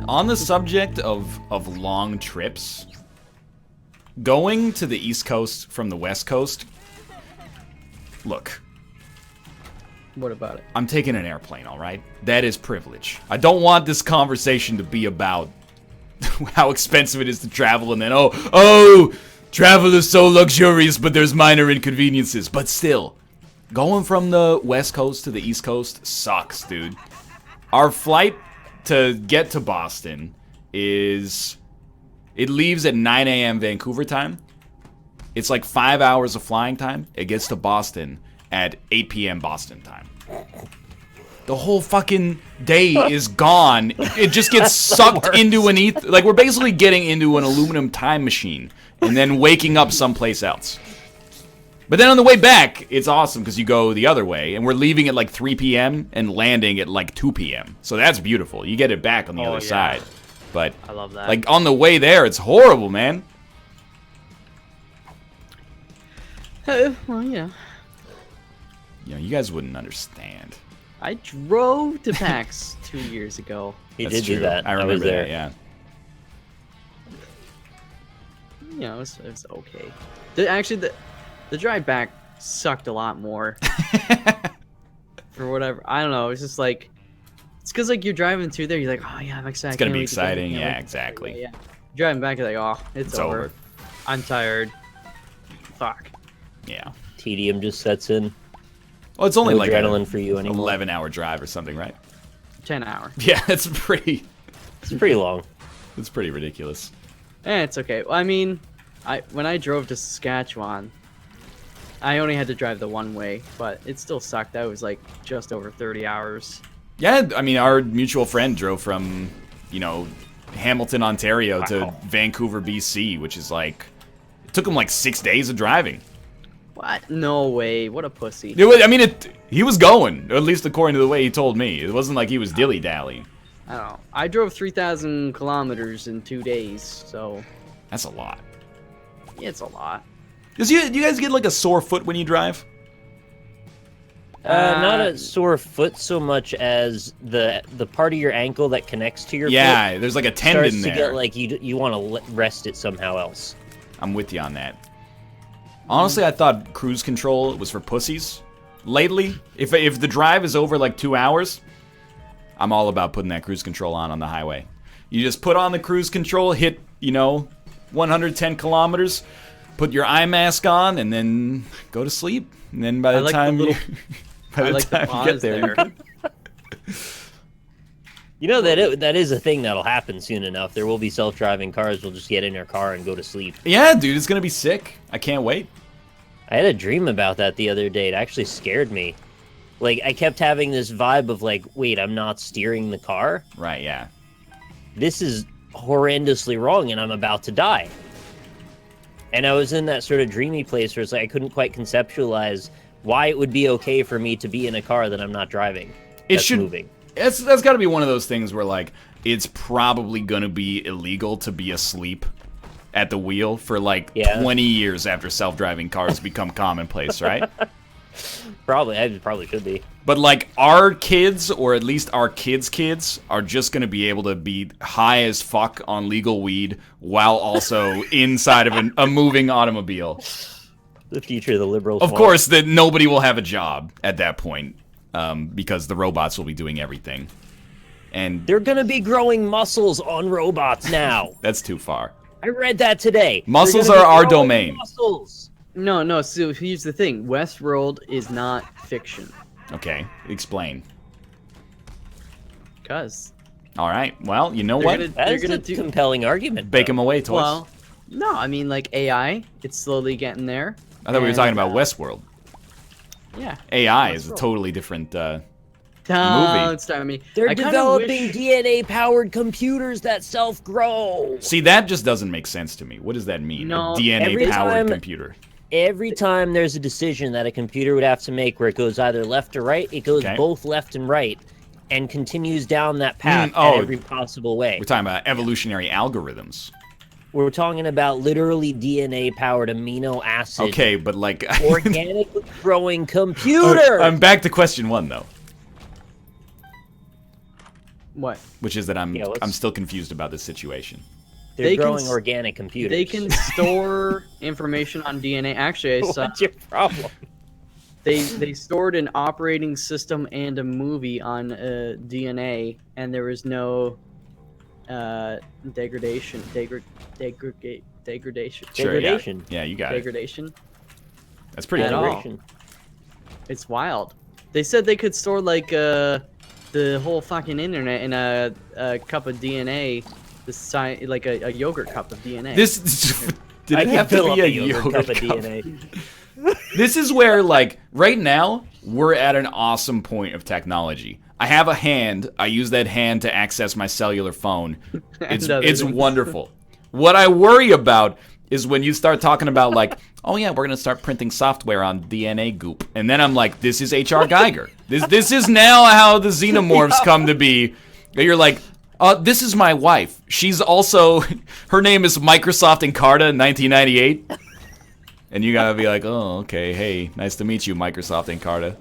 On the subject of long trips, going to the East Coast from the West Coast, look. What about it? I'm taking an airplane, all right? That is privilege. I don't want this conversation to be about how expensive it is to travel and then, oh, travel is so luxurious, but there's minor inconveniences. But still, going from the West Coast to the East Coast sucks, dude. Our flight to get to Boston it leaves at 9 a.m. Vancouver time. It's like 5 hours of flying time. It gets to Boston at 8 p.m. Boston time. The whole fucking day is gone. It just gets sucked into an ether. Like, we're basically getting into an aluminum time machine and then waking up someplace else. But then on the way back, it's awesome because you go the other way, and we're leaving at like 3 p.m. and landing at like 2 p.m. So that's beautiful. You get it back on the other side. But I love that. Like, on the way there, it's horrible, man. Well, yeah. You know, you guys wouldn't understand. I drove to PAX 2 years ago. He That's did true. do that. I remember was there. that, yeah. You know, it was okay. Actually, the drive back sucked a lot more. Or whatever. I don't know. It's just like, it's because like you're driving through there, you're like, oh yeah, I'm excited. It's gonna be exciting. Yeah, exactly. Yeah. Driving back, you're like, oh, it's over. over. I'm tired. Fuck. Yeah. Tedium just sets in. Well, it's only No like adrenaline for you anymore. 11-hour drive or something, right? 10 hour. Yeah, it's pretty. It's pretty long. It's pretty ridiculous. It's okay. Well, I mean, when I drove to Saskatchewan, I only had to drive the one way, but it still sucked. That was like just over 30 hours. Yeah, I mean, our mutual friend drove from, you know, Hamilton, Ontario to Vancouver, BC, which is like, it took him like 6 days of driving. What? No way. What a pussy. I mean, he was going, at least according to the way he told me. It wasn't like he was dilly-dally. I don't know. I drove 3,000 kilometers in 2 days, so... That's a lot. Yeah, it's a lot. Do you guys get like a sore foot when you drive? Not a sore foot so much as the part of your ankle that connects to your foot. There's like a tendon starts there. to get like you want to rest it somehow else. I'm with you on that. Honestly, I thought cruise control was for pussies. Lately, if the drive is over like 2 hours, I'm all about putting that cruise control on the highway. You just put on the cruise control, hit, 110 kilometers, put your eye mask on, and then go to sleep. And then by the time you get there, you know that is a thing that'll happen soon enough. There will be self-driving cars. We'll just get in their car and go to sleep. Yeah, dude, it's gonna be sick. I can't wait. I had a dream about that the other day. It actually scared me. Like, I kept having this vibe of like, wait, I'm not steering the car? Right, yeah. This is horrendously wrong and I'm about to die. And I was in that sort of dreamy place where it's like I couldn't quite conceptualize why it would be okay for me to be in a car that I'm not driving. Moving. That's got to be one of those things where, like, it's probably going to be illegal to be asleep at the wheel for, like, 20 years after self-driving cars become commonplace, right? Probably. I probably should be. But, like, our kids, or at least our kids, are just going to be able to be high as fuck on legal weed while also inside of a moving automobile. The future of the liberals. Of course, that nobody will have a job at that point. Because the robots will be doing everything. And they're going to be growing muscles on robots now. That's too far. I read that today. Muscles are our domain. Muscles. No, so here's the thing. Westworld is not fiction. Okay, explain. Because. All right, well, you know what? That's a compelling argument. Bake them away, Toys. Well, no, I mean, like, AI, it's slowly getting there. I thought we were talking about Westworld. Yeah. AI is a totally different movie. Don't start me. They're developing DNA-powered computers that self-grow. See, that just doesn't make sense to me. What does that mean? No, a DNA-powered computer. Every time there's a decision that a computer would have to make where it goes either left or right, it goes both left and right and continues down that path in every possible way. We're talking about evolutionary algorithms. We're talking about literally DNA-powered amino acid. Okay, but like... organically growing computer! I'm back to question one, though. What? Which is that I'm Yeah, I'm still confused about this situation. They're They can growing s- organic computers. They can store information on DNA. Actually, I saw What's your problem? they stored an operating system and a movie on DNA, and there was no degradation. Degradation. Sure, yeah. Degradation. Yeah, you got it. Degradation. That's pretty At cool. all. Degradation. It's wild. They said they could store like the whole fucking internet in a cup of DNA, the size like a yogurt cup of DNA. This did I it can have to fill up be a a yogurt cup of cup? DNA. This is where, like, right now, we're at an awesome point of technology. I have a hand. I use that hand to access my cellular phone. It's other it's things. wonderful. What I worry about is when you start talking about, like, oh yeah, we're gonna start printing software on DNA goop, and then I'm like, this is H.R. Geiger. This is now how the xenomorphs come to be. You're like, this is my wife. She's also, her name is Microsoft Encarta in 1998. And you gotta be like, oh, okay, hey, nice to meet you, Microsoft Encarta.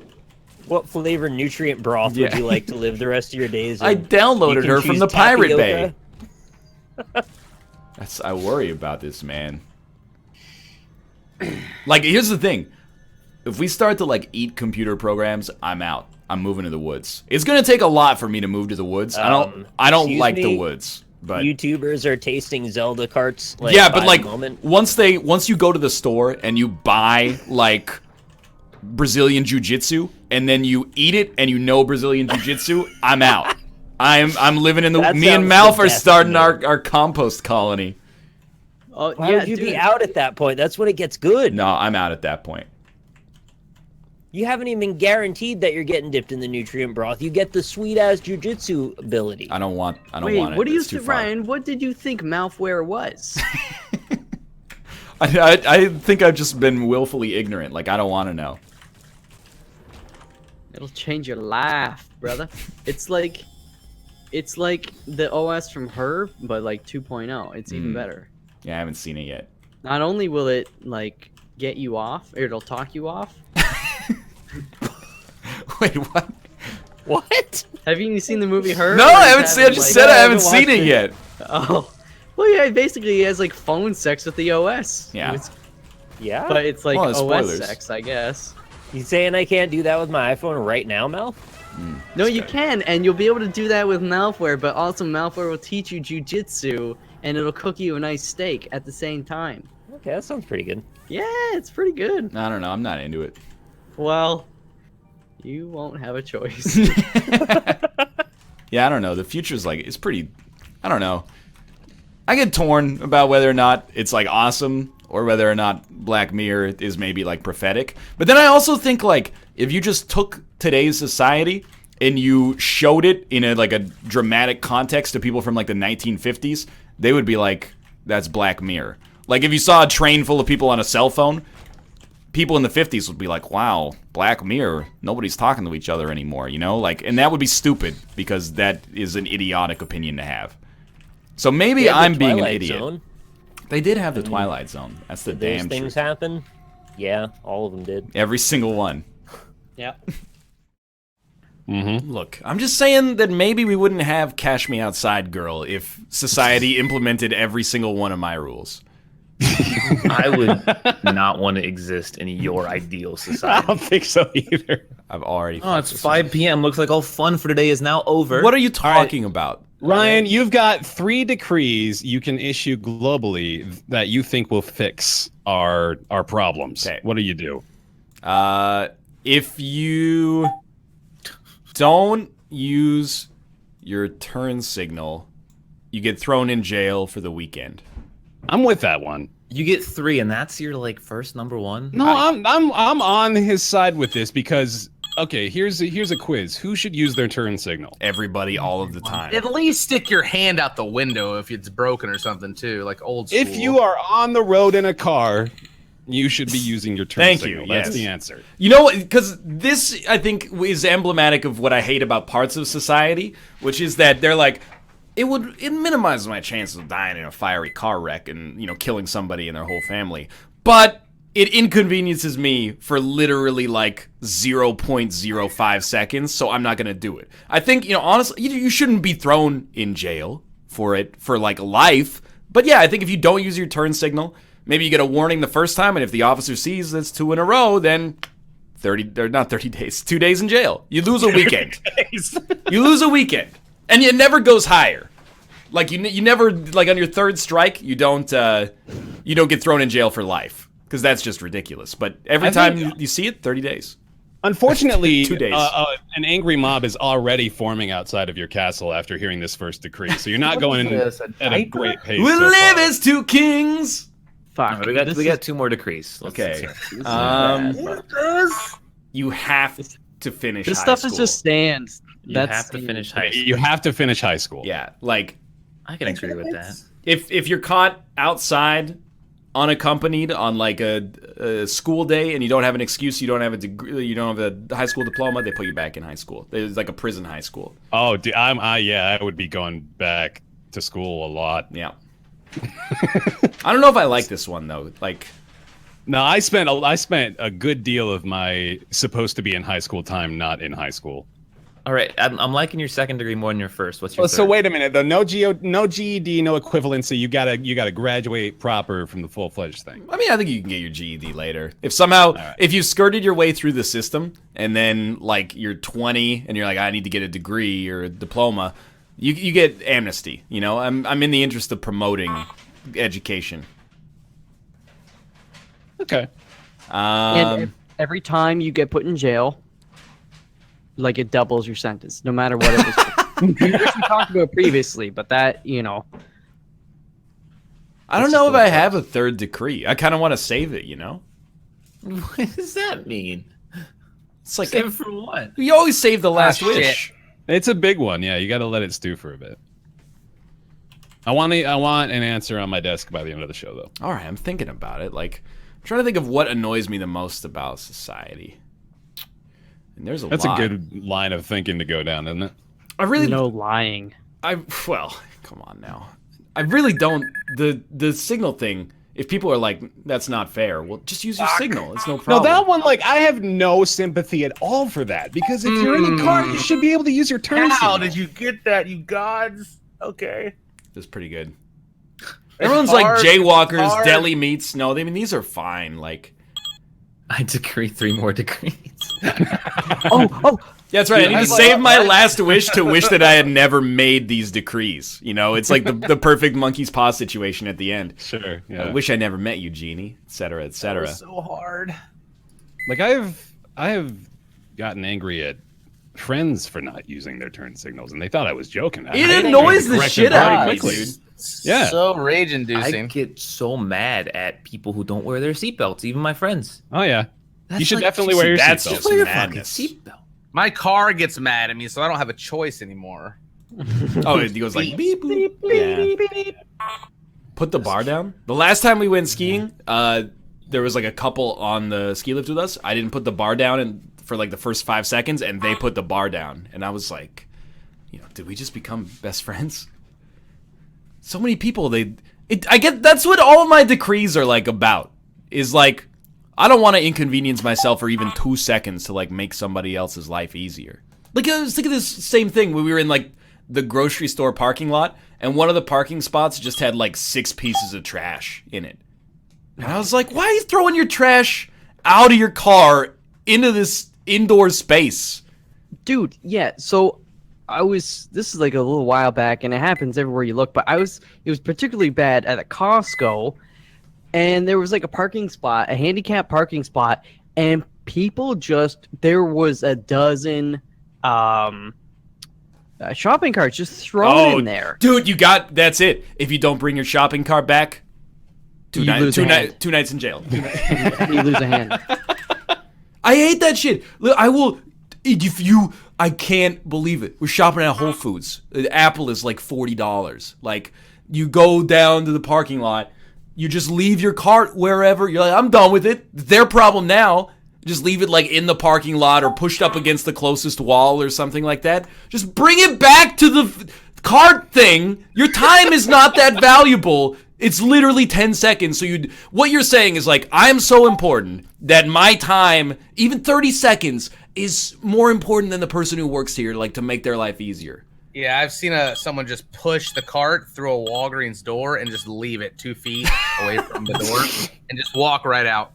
What flavor nutrient broth would Yeah. you like to live the rest of your days in? I You downloaded can her from choose the Pirate Bay. tapioca. I worry about this, man. Like, here's the thing. If we start to, like, eat computer programs, I'm out. I'm moving to the woods. It's gonna take a lot for me to move to the woods. I don't excuse like the me? woods. But YouTubers are tasting Zelda carts. Like, yeah, by but the like moment. once you go to the store and you buy like Brazilian Jiu-Jitsu and then you eat it and you know Brazilian Jiu-Jitsu, I'm out. I'm living in the That me and sounds Malf are the best starting to me. our compost colony. Oh, Why yeah, would you dude. be out at that point? That's when it gets good. No, I'm out at that point. You haven't even guaranteed that you're getting dipped in the nutrient broth. You get the sweet ass jujitsu ability. I don't want it. Wait, what do you It's too think, far. Ryan? What did you think malware was? I think I've just been willfully ignorant. Like, I don't want to know. It'll change your life, brother. It's like the OS from her, but like 2.0. It's even better. Yeah, I haven't seen it yet. Not only will it like get you off, or it'll talk you off. Wait, what? What? Have you seen the movie Her? No, Where I he's haven't seen. I having, just like- said I haven't haven't seen watched it it. yet. Oh, well, yeah. Basically, he has like phone sex with the OS. Yeah. Yeah? But it's like Well, it's OS spoilers. sex, I guess. You saying I can't do that with my iPhone right now, Mel? No, you can, and you'll be able to do that with malware. But also, malware will teach you jujitsu, and it'll cook you a nice steak at the same time. Okay, that sounds pretty good. Yeah, it's pretty good. I don't know. I'm not into it. Well, you won't have a choice. Yeah, I don't know. The future's like, it's pretty, I don't know. I get torn about whether or not it's like awesome or whether or not Black Mirror is maybe like prophetic. But then I also think like if you just took today's society and you showed it in a like a dramatic context to people from like the 1950s, they would be like, that's Black Mirror. Like if you saw a train full of people on a cell phone, people in the 50s would be like, wow, Black Mirror, nobody's talking to each other anymore, you know? Like, and that would be stupid because that is an idiotic opinion to have. So maybe They had the I'm being an Twilight idiot. Zone. They did have the Twilight Zone. That's the Did those damn things truth. happen? Yeah, all of them did. Every single one. Yeah. Look, I'm just saying that maybe we wouldn't have Cash Me Outside Girl if society implemented every single one of my rules. I would not want to exist in your ideal I society. don't think so either. I've already. Oh, it's 5 p.m. Looks like all fun for today is now over. What are you talking about? Ryan, you've got 3 decrees you can issue globally that you think will fix our problems. Okay. What do you do? If you don't use your turn signal, you get thrown in jail for the weekend. I'm with that one. You get 3, and that's your like first number 1. No, I'm on his side with this because okay, here's a quiz. Who should use their turn signal? Everybody, all of the time. At least stick your hand out the window if it's broken or something too, like old school. If you are on the road in a car, you should be using your turn Thank signal. you, That's yes. the answer. You know, because this, I think, is emblematic of what I hate about parts of society, which is that they're like, it minimizes my chances of dying in a fiery car wreck and, you know, killing somebody and their whole family. But it inconveniences me for literally like 0.05 seconds, so I'm not gonna do it. I think, honestly, you shouldn't be thrown in jail for it for like life. But yeah, I think if you don't use your turn signal, maybe you get a warning the first time, and if the officer sees that's 2 in a row, then 2 days in jail. You lose a weekend. You lose a weekend, and it never goes higher. Like you never, like on your third strike, you don't get thrown in jail for life, because that's just ridiculous. But every time you see it, 30 days. Unfortunately, 2 days. An angry mob is already forming outside of your castle after hearing this first decree, so you're not going in at a great pace. We so live far. as 2 kings. Fuck. We got 2 more decrees. Okay. This You have to finish high stuff school. is just stands. You have to finish high school. You have to finish high school. Yeah, like I can agree with that. if you're caught outside unaccompanied on like a school day and you don't have an excuse, you don't have a degree, you don't have a high school diploma, they put you back in high school. It's like a prison high school. Oh, dude, I would be going back to school a lot. Yeah. I don't know if I like this one though. Like, no, I spent a good deal of my supposed to be in high school time not in high school. All right, I'm liking your second degree more than your first. What's your Well, third? so wait a minute though. No GED, no equivalency. You gotta graduate proper from the full-fledged thing. I mean, I think you can get your GED later. If somehow, if you skirted your way through the system and then like you're 20 and you're like, I need to get a degree or a diploma, you get amnesty. I'm in the interest of promoting education. Okay. And every time you get put in jail, like it doubles your sentence, no matter what it was. We talked about previously, but that, I don't know if I have a third decree. I kind of want to save it, What does that mean? It's like, Save it for what? you always save the last wish. It's a big one. Yeah, you got to let it stew for a bit. I want an answer on my desk by the end of the show, though. All right, I'm thinking about it. Like, I'm trying to think of what annoys me the most about society. And there's a lot. That's a good line of thinking to go down, isn't it? I really No lying. well, come on now. I really don't. The signal thing. If people are like, that's not fair, well, just use your signal. It's no No, problem. that one, like, I have no sympathy at all for that, because if you're in a car, you should be able to use your turn How signal. did you get that, you gods? Okay. That's pretty good. Everyone's like hard, jaywalkers, it's hard. deli meats. No, these are fine. Like, I decree 3 more decrees. Oh, yeah, that's right. I need to I'd save my last wish to wish that I had never made these decrees. It's like the perfect monkey's paw situation at the end. Sure, yeah. I wish I never met you, Genie, etc., etc. So hard. Like, I have gotten angry at friends for not using their turn signals, and they thought I was joking. It annoys the shit out of me, quickly. dude. Yeah. So I rage-inducing. get so mad at people who don't wear their seatbelts, even my friends. Oh yeah. That's You should like, definitely wear your that's seatbelt. just Wear your fucking madness. seatbelt. My car gets mad at me, so I don't have a choice anymore. Oh, it goes like beep, beep, beep. Put the bar down. The last time we went skiing, there was like a couple on the ski lift with us. I didn't put the bar down for like the first 5 seconds, and they put the bar down, and I was like, did we just become best friends? So many people, I get that's what all my decrees are like about. Is like, I don't want to inconvenience myself for even 2 seconds to like make somebody else's life easier. Like, I was thinking this same thing when we were in like the grocery store parking lot, and one of the parking spots just had like 6 pieces of trash in it. And I was like, why are you throwing your trash out of your car into this indoor space? dude, yeah. So this is like a little while back, and it happens everywhere you look, but it was particularly bad at a Costco, and there was like a handicap parking spot, and people there was a dozen shopping carts just thrown in there. Dude, that's it. If you don't bring your shopping cart back, two nights in jail. You lose a hand. I hate that shit. I can't believe it. We're shopping at Whole Foods. The apple is like $40. Like, you go down to the parking lot, you just leave your cart wherever. You're like, I'm done with it. It's their problem now. Just leave it like in the parking lot or pushed up against the closest wall or something like that. Just bring it back to the cart thing. Your time is not that valuable. It's literally 10 seconds. So what you're saying is like, I'm so important that my time, even 30 seconds, is more important than the person who works here, like to make their life easier. Yeah, I've seen someone just push the cart through a Walgreens door and just leave it 2 feet away from the door and just walk right out.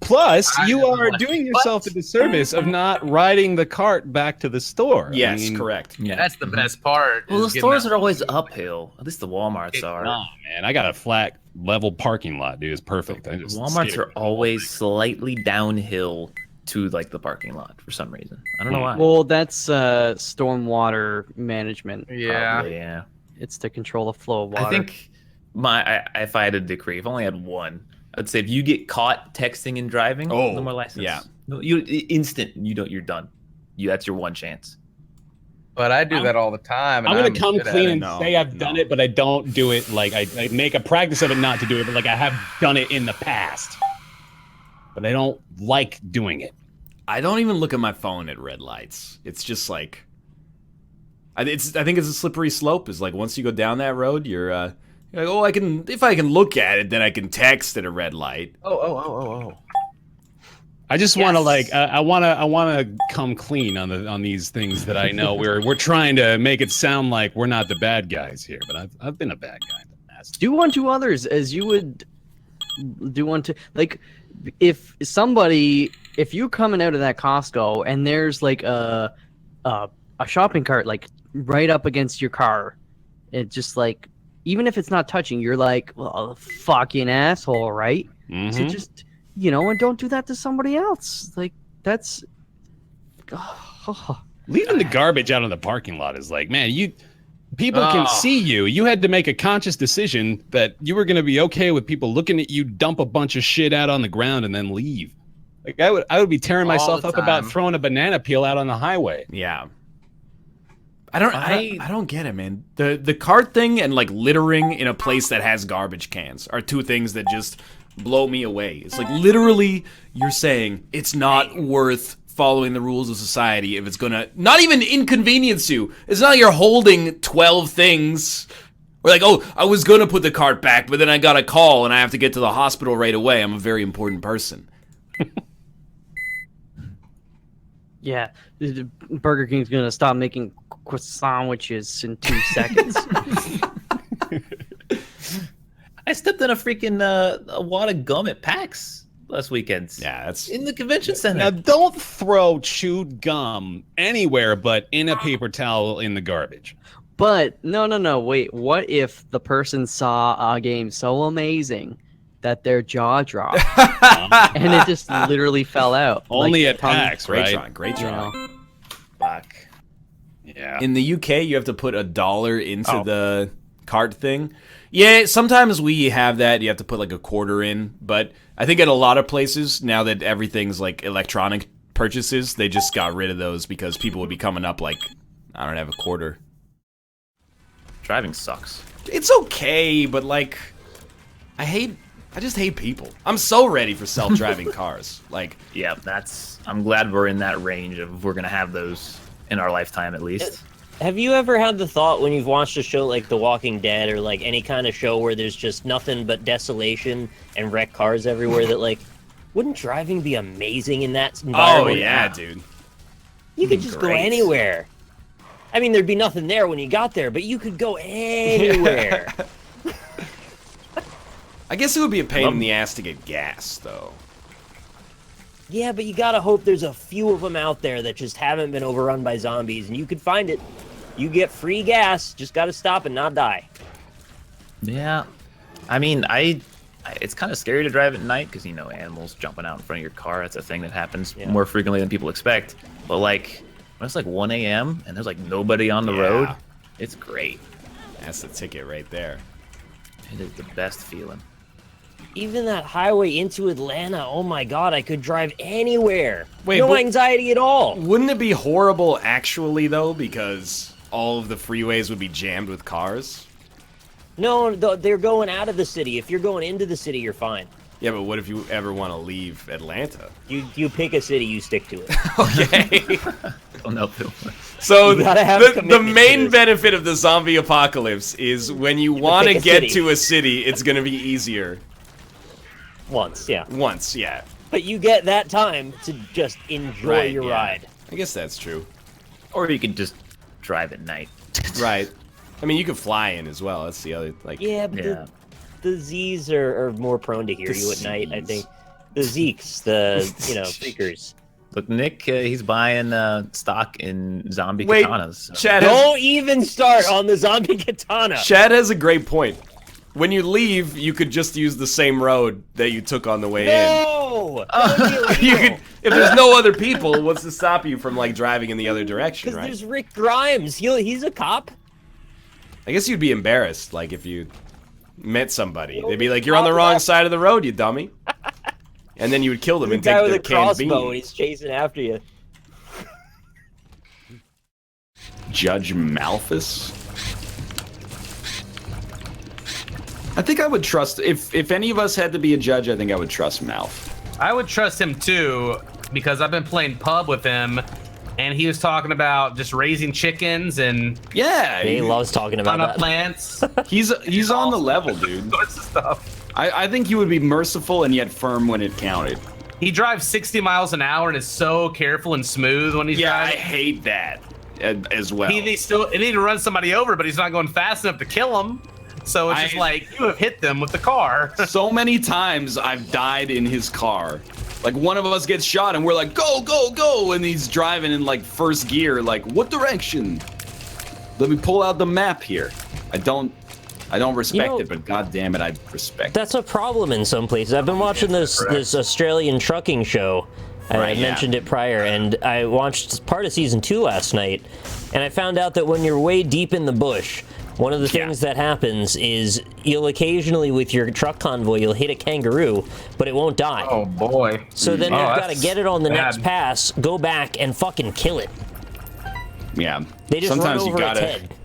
Plus, you are doing yourself a disservice of not riding the cart back to the store. Yes, correct. Yeah. That's the best part. Well, the is getting stores that- are always uphill. At least the Walmarts are. Nah, man, I got a flat, level parking lot, dude. It's perfect. I just Walmarts skate are always slightly downhill to like the parking lot for some reason. I don't know why. Well, that's stormwater management. Yeah. Probably, yeah. It's to control the flow of water. I think if I had a decree, if I only had one, I'd say if you get caught texting and driving, no more license. yeah. No, you're done. That's your one chance. But I do that all the time. I'm gonna come good at clean it. and No, say I've done it, but I don't do it. Like I make a practice of it not to do it, but like I have done it in the past. But I don't like doing it. I don't even look at my phone at red lights. It's just like, I think it's a slippery slope. Is like once you go down that road, you're like, oh, if I can look at it, then I can text at a red light. Oh. I just want to like I want to come clean on these things that I know we're trying to make it sound like we're not the bad guys here, but I've been a bad guy in the past. do unto others as you would do unto, like, if you're coming out of that Costco and there's like a shopping cart like right up against your car, it just like, even if it's not touching, you're like, well, fucking asshole, right? Mhm. So just, and don't do that to somebody else. Like, that's Leaving the garbage out in the parking lot is like, man, people can see you. You had to make a conscious decision that you were going to be okay with people looking at you dump a bunch of shit out on the ground and then leave. Like I would be tearing All myself the up about time. throwing a banana peel out on the highway. Yeah. I don't get it, man. The cart thing and like littering in a place that has garbage cans are two things that just blow me away. It's like literally you're saying it's not worth following the rules of society if it's gonna not even inconvenience you. It's not like you're holding 12 things. Or like, oh, I was gonna put the cart back, but then I got a call and I have to get to the hospital right away. I'm a very important person. yeah. Burger King's gonna stop making sandwiches in 2 seconds. I stepped in a freaking a wad of gum at PAX last weekend. Yeah, that's in the convention center. Now, don't throw chewed gum anywhere but in a paper towel in the garbage. But no, wait. What if the person saw a game so amazing that their jaw dropped and it just literally fell out? Only Like, at tongue- PAX, great right? try, great try. You know. Fuck. Yeah. In the UK, you have to put $1 into the cart thing. Yeah, sometimes we have that. You have to put like a quarter in. But I think at a lot of places, now that everything's like electronic purchases, they just got rid of those because people would be coming up like, I don't have a quarter. Driving sucks. It's okay, but like, I just hate people. I'm so ready for self-driving cars. Like, Yeah, I'm glad we're in that range of we're gonna have those in our lifetime at least. Have you ever had the thought when you've watched a show like The Walking Dead or like any kind of show where there's just nothing but desolation and wrecked cars everywhere that like, wouldn't driving be amazing in that oh environment? yeah, dude. You could just go great. anywhere. I mean, there'd be nothing there when you got there, but you could go anywhere. I guess it would be a pain in the ass to get gas, though. Yeah, but you gotta hope there's a few of them out there that just haven't been overrun by zombies, and you could find it. You get free gas, just gotta stop and not die. Yeah, I mean, it's kind of scary to drive at night because animals jumping out in front of your car. That's a thing that happens more frequently than people expect. But like when it's like 1 a.m. and there's like nobody on the road, it's great. That's the ticket right there. It is the best feeling. Even that highway into Atlanta, oh my god, I could drive anywhere. Wait, no but- anxiety at all. Wouldn't it be horrible, actually, though, because all of the freeways would be jammed with cars? No, they're going out of the city. If you're going into the city, you're fine. Yeah, but what if you ever want to leave Atlanta? You pick a city, you stick to it. Okay. Oh no. So You gotta have the commitment to main this. benefit of the zombie apocalypse is when you want to pick a get city. to a city, it's going to be easier. Once, yeah. Once, yeah. But you get that time to just enjoy Right, your yeah. ride. I guess that's true. Or you could just drive at night. Right. I mean, you could fly in as well. That's the other, like... Yeah, but Yeah. the Z's are more prone to hear The you at night, I Zs. think. The Zeeks, the, freakers. Look, Nick, he's buying stock in zombie Wait, katanas. So. Chad has, Don't even start on the zombie katana! Chad has a great point. When you leave, you could just use the same road that you took on the way No! That would be in. You illegal. could, if there's no other people, what's to stop you from like driving in the other direction, Because right? there's Rick Grimes. He's a cop. I guess you'd be embarrassed, like if you met somebody. They'd be like, "You're on the wrong side of the road, you dummy," and then you would kill them The and guy take with their a canned crossbow and beans. he's chasing after you. Judge Malthus? I think I would trust, if any of us had to be a judge, I think I would trust Malth. I would trust him too, because I've been playing pub with him, and he was talking about just raising chickens and Yeah, He loves talking about on that. plants, he's on the level, dude. sorts of stuff. I think he would be merciful and yet firm when it counted. He drives 60 miles an hour and is so careful and smooth when he's Yeah, I driving. hate that as well. He need to run somebody over, but he's not going fast enough to kill him. So it's just like, you have hit them with the car. So many times I've died in his car. Like one of us gets shot and we're like, go, go, go, and he's driving in like first gear, like, what direction? Let me pull out the map here. I don't respect it, but god damn it, I respect it. That's a problem in some places. I've been watching this Australian trucking show. Right, I yeah. mentioned it prior, and I watched part of season 2 last night, and I found out that when you're way deep in the bush, one of the things that happens is you'll occasionally, with your truck convoy, you'll hit a kangaroo, but it won't die. Oh boy. So then you've got to that's get it on the next bad. pass, go back, and fucking kill it. Yeah. They just Sometimes run over you its gotta head.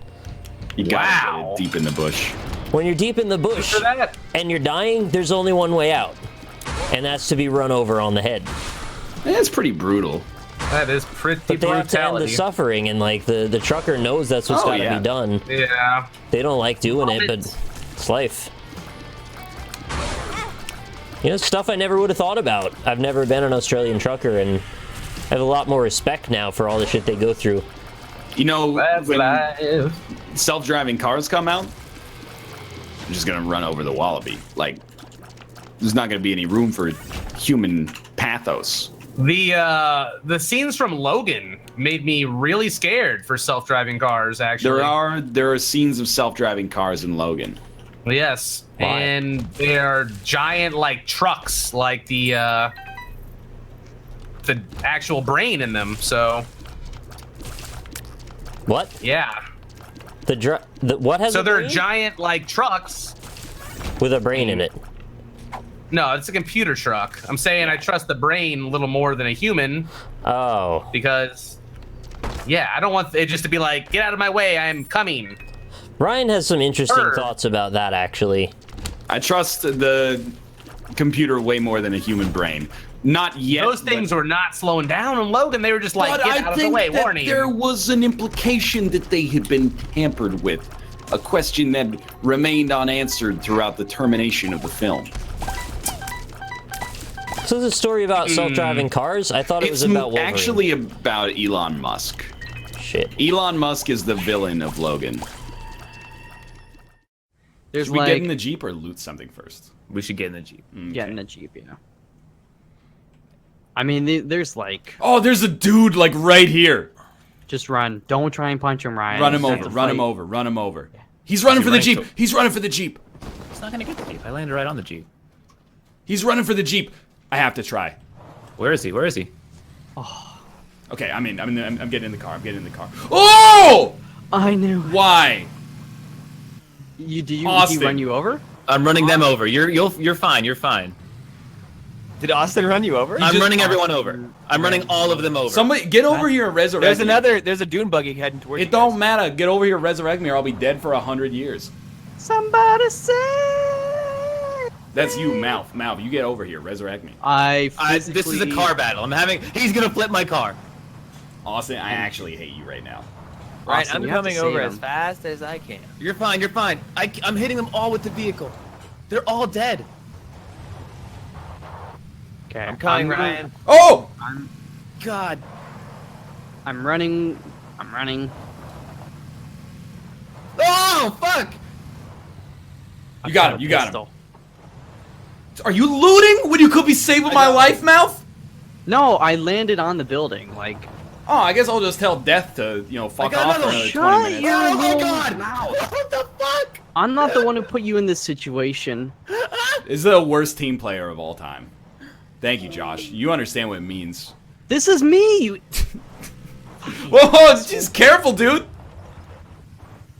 Wow. get it deep in the bush. When you're deep in the bush For that. and you're dying, there's only one way out, and that's to be run over on the head. That's pretty brutal. That is pretty But they have to end the brutality. suffering, and like the trucker knows that's what's Oh, got to yeah. be done. Yeah. They don't like doing it, but it's life. You know, stuff I never would have thought about. I've never been an Australian trucker, and I have a lot more respect now for all the shit they go through. You know, That's when life. self-driving cars come out, I'm just gonna run over the wallaby. Like, there's not gonna be any room for human pathos. The scenes from Logan made me really scared for self-driving cars. Actually, There are scenes of self-driving cars in Logan. Yes, Why? and they are giant like trucks, like the actual brain in them. So What? yeah, What has so a they're brain? giant like trucks. With a brain in it. No, it's a computer truck. I'm saying I trust the brain a little more than a human Oh. because, yeah, I don't want it just to be like, get out of my way, I'm coming. Ryan has some interesting Sure. thoughts about that, actually. I trust the computer way more than a human brain. Not yet. Those things were not slowing down in Logan. They were just like, But get I out of the think way, that warning. there was an implication that they had been tampered with. A question that remained unanswered throughout the termination of the film. So this is a story about self-driving cars? I thought it was about Wolverine. actually about Elon Musk. Shit. Elon Musk is the villain of Logan. There's Should we get in like the Jeep or loot something first? We should get in the Jeep. get in a Jeep, you know. I mean, there's like Oh, there's a dude like right here. just run. Don't try and punch him, Ryan. Run him You have over, to run him fight. over, run him over. He's running for the running Jeep. to- He's running for the Jeep. It's not gonna get the Jeep. I landed right on the Jeep. He's running for the Jeep. I have to try. Where is he? Where is he? Okay, I'm getting in the car. I'm getting in the car. Oh! I knew. Why? Did he Austin. run you over? I'm running them over. You're fine. You're fine. Did Austin run you over? I'm running everyone over. I'm running all of them over. Somebody get over here and resurrect There's a dune buggy heading towards me. you It don't guys. matter. Get over here, resurrect me, or I'll be dead for 100 years. Somebody say. That's you, Mouth. Mouth, you get over here. Resurrect me. This is a car battle. He's gonna flip my car. Austin, I actually hate you right now. Right, Austin, I'm you have to coming save over him. as fast as I can. You're fine. You're fine. I'm hitting them all with the vehicle. They're all dead. Okay, I'm coming, Ryan. Oh! God. I'm running. Oh fuck! You got him. You got him. Pistol. Are you looting when you could be saving my life, Mouth? No, I landed on the building. Like, Oh, I guess I'll just tell Death to, fuck got off for another another shot. 20 minutes. You're Oh my little god! mouth. What the fuck? I'm not the one who put you in this situation. This is the worst team player of all time. Thank you, Josh. You understand what it means. This is me. You... Whoa, just careful, dude.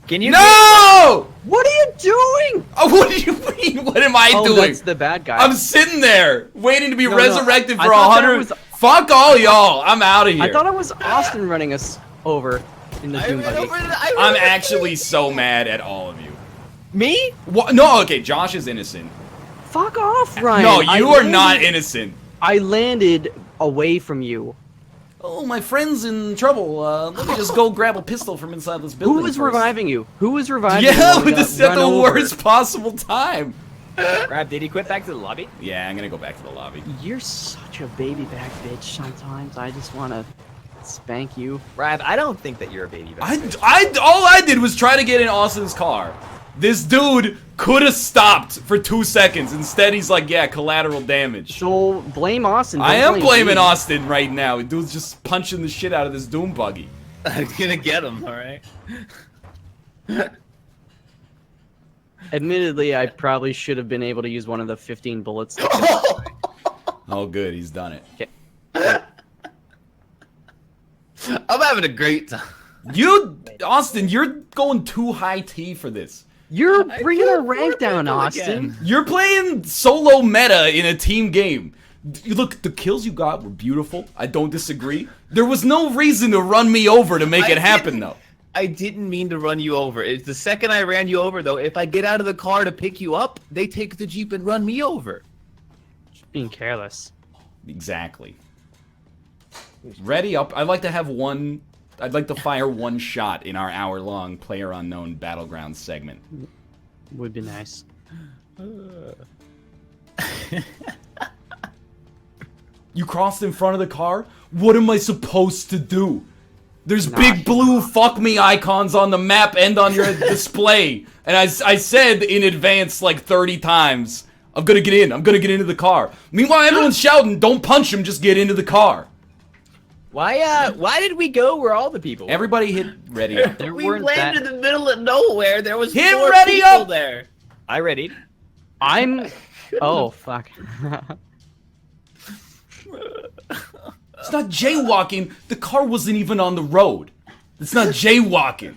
Can you? No! What are you doing? Oh, what do you mean? What am I Oh, doing? that's the bad guy. I'm sitting there waiting to be No, resurrected I for thought that 100. was- Fuck all y'all. I'm out of here. I thought it was Austin running us over in the Doom buggy. I'm actually so mad at all of you. Me? What? No, okay, Josh is innocent. Fuck off, Ryan. No, I you are landed- not innocent. I landed away from you. Oh, my friend's in trouble. Let me just go grab a pistol from inside this building. Who was first. reviving you? Who was reviving you? Yeah, when we this is got at the run over? worst possible time. Rab, did he quit back to the lobby? Yeah, I'm gonna go back to the lobby. You're such a baby back bitch sometimes. I just want to spank you. Rab, I don't think that you're a baby. All I did was try to get in Austin's car. This dude could have stopped for 2 seconds. Instead, he's like, yeah, collateral damage. So blame Austin. I don't am blame blaming me. Austin right now. Dude's just punching the shit out of this Doom buggy. I'm gonna get him. All right. Admittedly, I probably should have been able to use one of the 15 bullets. Oh, good, he's done it. I'm having a great time. Austin, you're going too high T for this. You're bringing our rank down, Austin. again. You're playing solo meta in a team game. Look, the kills you got were beautiful. I don't disagree. There was no reason to run me over to make it happen, though. I didn't mean to run you over. It's the second I ran you over, though. If I get out of the car to pick you up, they take the Jeep and run me over. Just being careless. Exactly. Ready up. I'd like to have one. I'd like to fire one shot in our hour-long PlayerUnknown Battlegrounds segment. Would be nice. You crossed in front of the car? What am I supposed to do? There's Nah, big blue fuck me icons on the map and on your display. And I said in advance like 30 times, I'm gonna get in. I'm gonna get into the car. Meanwhile, everyone's shouting, don't punch him, just get into the car. Why did we go where all the people were? Everybody hit ready up. There We weren't landed that... in the middle of nowhere. There was Hit 4 ready people up! there. I readied. I'm... Oh, fuck. It's not jaywalking. The car wasn't even on the road. It's not jaywalking.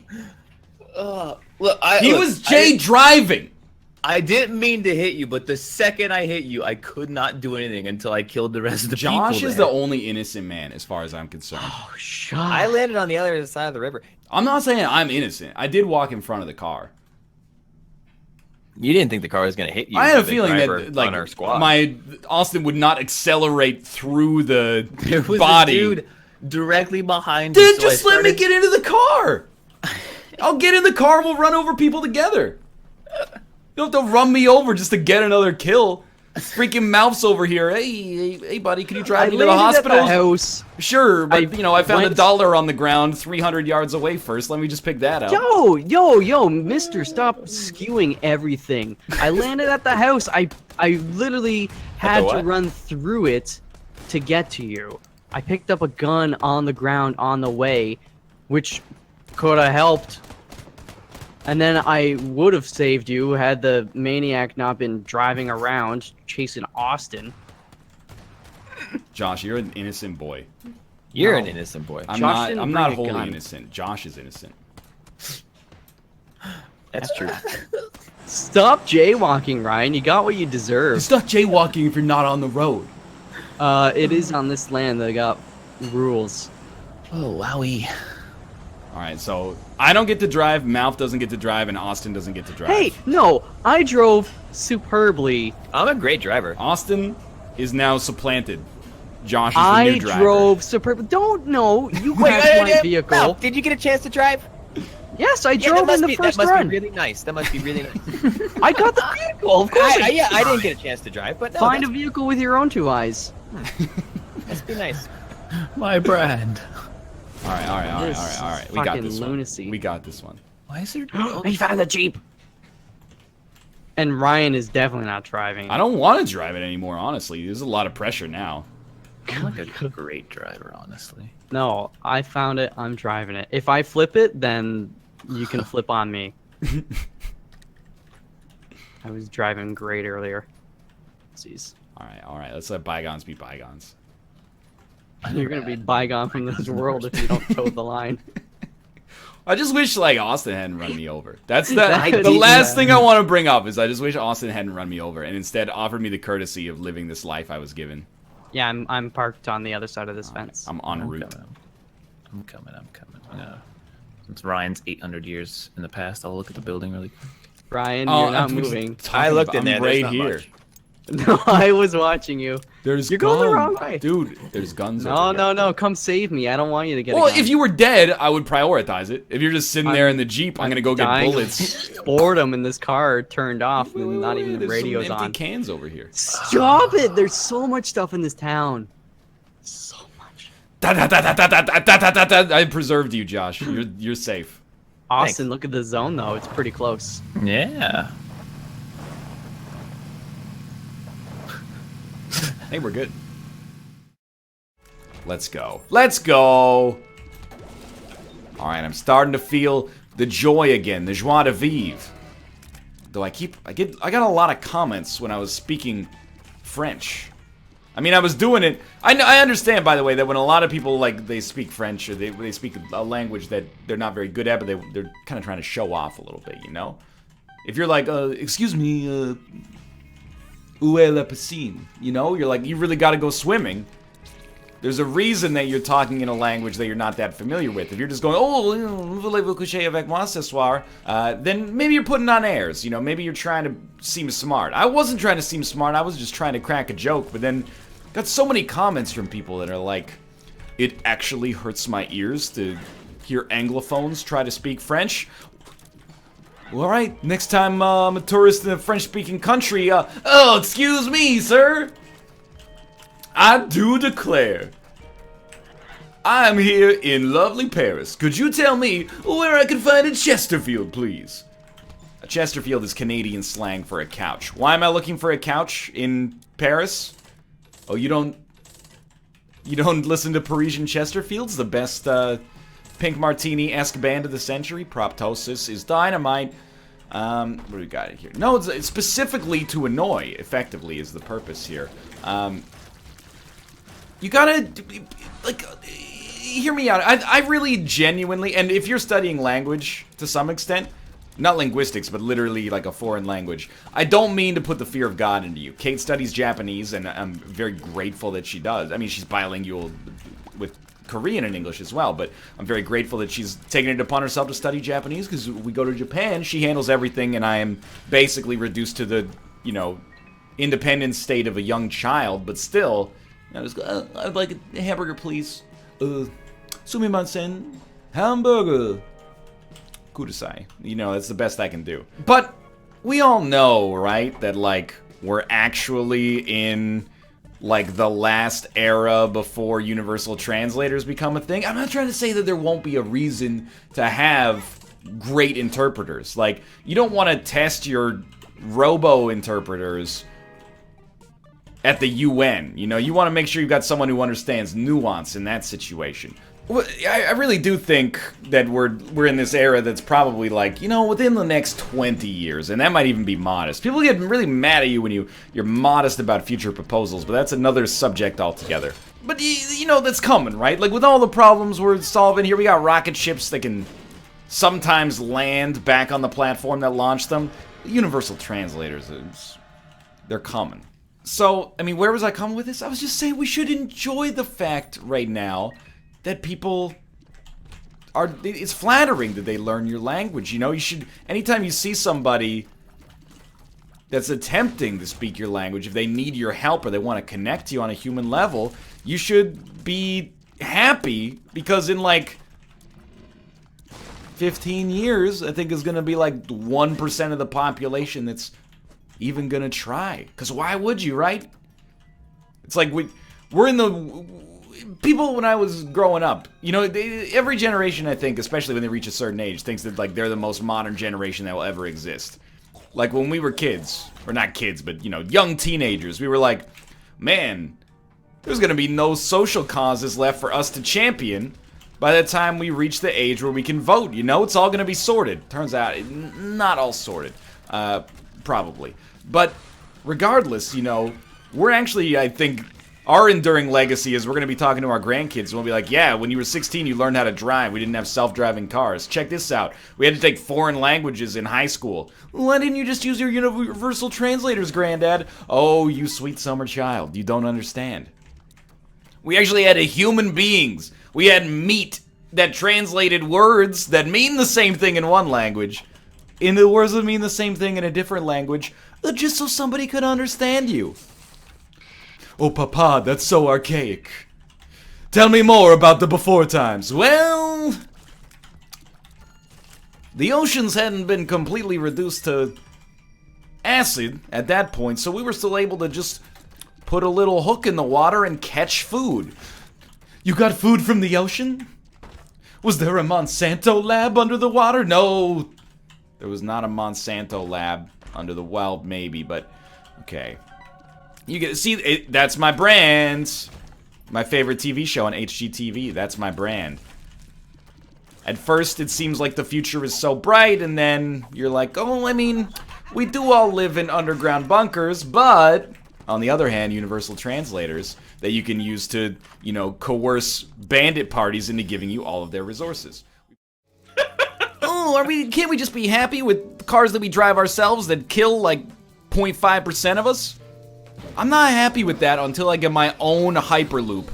Look, He was driving. I didn't mean to hit you, but the second I hit you, I could not do anything until I killed the rest of the people. Josh is there. the only innocent man, as far as I'm concerned. Oh, shut I landed on the other side of the river. I'm not saying I'm innocent. I did walk in front of the car. You didn't think the car was gonna hit you. I had a the feeling driver that on our squad. my Austin would not accelerate through the There was body. a dude directly behind Then me. so just I let me started- get into the car. I'll get in the car. We'll run over people together. You don't have to run me over just to get another kill. Freaking Mouth's over here. Hey, buddy, can you drive me to the hospital? At the house. Sure, but I found went- $1 on the ground 300 yards away first. Let me just pick that up. Yo, mister, stop skewing everything. I landed at the house. I literally had to what? run through it to get to you. I picked up a gun on the ground on the way, which could have helped. And then I would have saved you had the maniac not been driving around chasing Austin. Josh, you're an innocent boy. You're No. an innocent boy. I'm Josh not. didn't I'm not bring a wholly gun. innocent. Josh is innocent. That's true. Stop jaywalking, Ryan. You got what you deserve. It's not jaywalking if you're not on the road. It is on this land that got rules. Oh, wowie. Alright, so I don't get to drive, Mouth doesn't get to drive, and Austin doesn't get to drive. Hey, no, I drove superbly. I'm a great driver. Austin is now supplanted. Josh is the I new driver. drove superbly. Don't know. You crashed my vehicle. Ralph, did you get a chance to drive? Yes, I Yeah, drove in the first that must run. be really nice. That must be really nice. I got the vehicle, of course. I didn't get a chance to drive, but no, Find a that's, vehicle with your own 2 eyes. must be nice. My brand. Alright. This We got fucking this lunacy. one. We got this one. Why is there? He found the Jeep. And Ryan is definitely not driving. I don't want to drive it anymore, honestly. There's a lot of pressure now. I'm like a great driver, honestly. No, I found it. I'm driving it. If I flip it, then you can flip on me. I was driving great earlier. Jeez. Alright. Let's let bygones be bygones. You're gonna be bygone from this world if you don't toe the line. I just wish, like, Austin hadn't run me over. That's That could the be last bad. thing I want to bring up is I just wish Austin hadn't run me over and instead offered me the courtesy of living this life I was given. Yeah, I'm parked on the other side of this fence. I'm en route. I'm coming. Since Ryan's 800 years in the past, I'll look at the building really quick. Ryan, you're not I'm just moving. talking I looked in I'm there, right there's not here. much. No, I was watching you. There's You're going the guns. wrong way. Dude, there's guns No, over here. no, come save me. I don't want you to get Well, a gun. if you were dead, I would prioritize it. If you're just sitting there in the Jeep, I'm gonna go get dying of bullets. boredom in this car turned off and not even the There's radio's some empty on. cans over here. Stop it! There's so much stuff in this town. So much. I preserved you, Josh. You're safe. Austin, look at the zone though. It's pretty close. Yeah. Hey, we're good. Let's go. Let's go. All right, I'm starting to feel the joy again, the joie de vivre. Though I got a lot of comments when I was speaking French. I mean, I was doing it. I understand, by the way, that when a lot of people like they speak French or they speak a language that they're not very good at, but they're kind of trying to show off a little bit, you know. If you're like, excuse me, où est la piscine? You know, you're like, you really got to go swimming. There's a reason that you're talking in a language that you're not that familiar with. If you're just going, oh, voulez-vous coucher avec moi ce soir? Then maybe you're putting on airs. You know, maybe you're trying to seem smart. I wasn't trying to seem smart. I was just trying to crack a joke. But then got so many comments from people that are like, it actually hurts my ears to hear Anglophones try to speak French. Well, all right, next time I'm a tourist in a French-speaking country, oh, excuse me, sir. I do declare, I'm here in lovely Paris. Could you tell me where I can find a Chesterfield, please? A Chesterfield is Canadian slang for a couch. Why am I looking for a couch in Paris? Oh, you don't listen to Parisian Chesterfields, the best Pink Martini-esque band of the century? Proptosis is dynamite. What do we got here? No, it's specifically to annoy, effectively, is the purpose here. You gotta, like, hear me out. I really genuinely, and if you're studying language to some extent, not linguistics, but literally like a foreign language, I don't mean to put the fear of God into you. Kate studies Japanese, and I'm very grateful that she does. I mean, she's bilingual with Korean and English as well, but I'm very grateful that she's taken it upon herself to study Japanese, because we go to Japan, she handles everything, and I am basically reduced to the, you know, independent state of a young child, but still, I just go, I'd like a hamburger, please. Sumimasen, hamburger. Kudasai. You know, that's the best I can do. But we all know, right, that, like, we're actually in, like, the last era before universal translators become a thing. I'm not trying to say that there won't be a reason to have great interpreters. Like, you don't want to test your robo-interpreters at the UN. You know, you want to make sure you've got someone who understands nuance in that situation. Well, I really do think that we're in this era that's probably like, you know, within the next 20 years, and that might even be modest. People get really mad at you when you're modest about future proposals, but that's another subject altogether. But, you know, that's coming, right? Like, with all the problems we're solving here, we got rocket ships that can sometimes land back on the platform that launched them. Universal translators, they're coming. So, I mean, where was I coming with this? I was just saying we should enjoy the fact right now that people it's flattering that they learn your language. You know, you should, anytime you see somebody that's attempting to speak your language, if they need your help or they want to connect to you on a human level, you should be happy, because in like 15 years, I think is going to be like 1% of the population that's even going to try. Because why would you, right? It's like we're in the... People, when I was growing up, you know, every generation, I think, especially when they reach a certain age, thinks that, like, they're the most modern generation that will ever exist. Like, when we were kids, or not kids, but, you know, young teenagers, we were like, man, there's gonna be no social causes left for us to champion by the time we reach the age where we can vote, you know? It's all gonna be sorted. Turns out, not all sorted. Probably. But, regardless, you know, we're actually, I think... Our enduring legacy is we're going to be talking to our grandkids and we'll be like, yeah, when you were 16, you learned how to drive. We didn't have self-driving cars. Check this out. We had to take foreign languages in high school. Why didn't you just use your universal translators, Granddad? Oh, you sweet summer child. You don't understand. We actually had human beings. We had meat that translated words that mean the same thing in one language into words that mean the same thing in a different language, just so somebody could understand you. Oh, Papa, that's so archaic. Tell me more about the before times. Well, the oceans hadn't been completely reduced to acid at that point, so we were still able to just put a little hook in the water and catch food. You got food from the ocean? Was there a Monsanto lab under the water? No, there was not a Monsanto lab under the... Well, maybe, but... Okay. You get see that's my brand. My favorite TV show on HGTV. That's my brand. At first, it seems like the future is so bright, and then you're like, oh, I mean, we do all live in underground bunkers, but on the other hand, universal translators that you can use to, you know, coerce bandit parties into giving you all of their resources. Oh, can't we just be happy with cars that we drive ourselves that kill like 0.5% of us? I'm not happy with that until I get my own Hyperloop.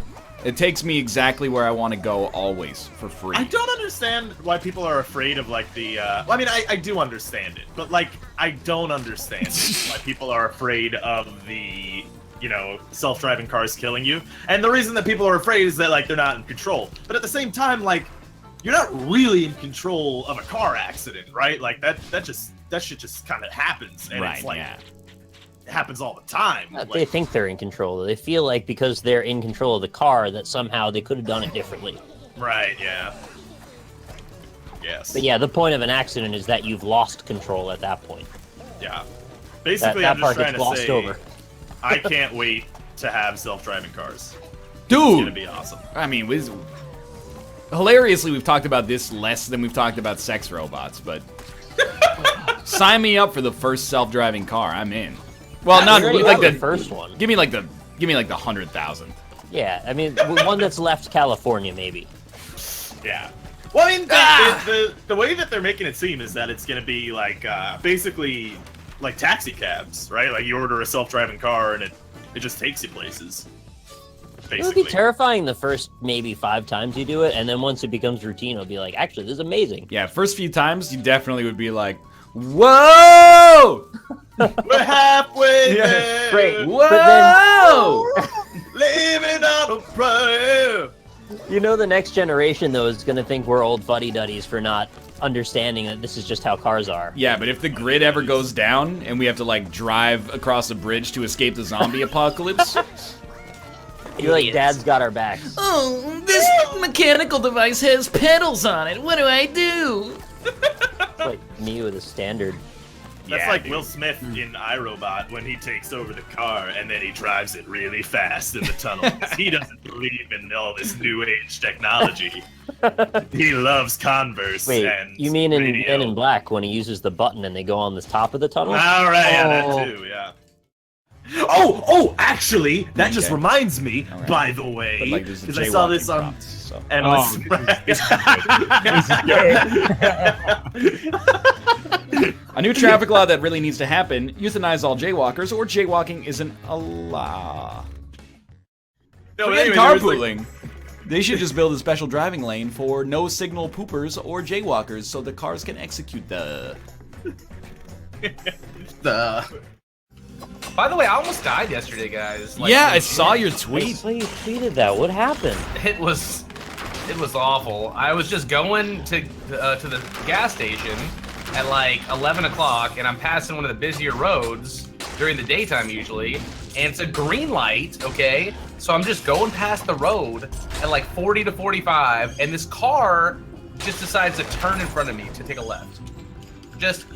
It takes me exactly where I want to go always, for free. I don't understand why people are afraid of, like, the, well, I mean, I do understand it, but, like, I don't understand why people are afraid of the, you know, self-driving cars killing you. And the reason that people are afraid is that, like, they're not in control. But at the same time, like, you're not really in control of a car accident, right? Like, that shit just kind of happens, and right, it's, like... Yeah. It happens all the time. Like, they think they're in control. They feel like because they're in control of the car that somehow they could have done it differently. Right, yeah. Yes. But yeah, the point of an accident is that you've lost control at that point. Yeah. Basically, that I'm just part trying gets to glossed say, over. I can't wait to have self-driving cars. Dude! It's gonna be awesome. I mean, hilariously, we've talked about this less than we've talked about sex robots, but... Sign me up for the first self-driving car. I'm in. Well, not like the first one. Give me like the 100,000. Yeah, I mean one that's left California, maybe. Yeah. Well, I mean, the way that they're making it seem is that it's gonna be like basically like taxi cabs, right? Like you order a self-driving car and it just takes you places. Basically. It would be terrifying the first maybe 5 times you do it, and then once it becomes routine, it'll be like, actually, this is amazing. Yeah, first few times you definitely would be like, whoa! We're halfway there. Great. Whoa! Living on a prayer. You know, the next generation though is gonna think we're old fuddy-duddies for not understanding that this is just how cars are. Yeah, but if the grid ever goes down and we have to like drive across a bridge to escape the zombie apocalypse, you're like, Dad's got our backs. oh, this mechanical device has pedals on it. What do I do? It's like me with a standard. That's Yeah, like dude. Will Smith in iRobot when he takes over the car and then he drives it really fast in the tunnel. 'Cause he doesn't believe in all this new age technology. He loves Converse. Wait, and you mean in radio. Men in Black when he uses the button and they go on the top of the tunnel? All right, yeah, Oh. that too, yeah. Oh, actually, that just Okay. reminds me, All right. by the way, But like, there's the because I saw this jaywalking on props, so. Endless. A new traffic law that really needs to happen: euthanize all jaywalkers, or jaywalking isn't a law. No, but Forget anyway, there was, like, carpooling. They should just build a special driving lane for no signal poopers or jaywalkers so the cars can execute the... By the way, I almost died yesterday, guys. Like, yeah, I saw your I tweet. saw you tweeted that. What happened? It was awful. I was just going to the gas station at like 11 o'clock, and I'm passing one of the busier roads during the daytime usually, and it's a green light, okay? So I'm just going past the road at like 40 to 45, and this car just decides to turn in front of me to take a left.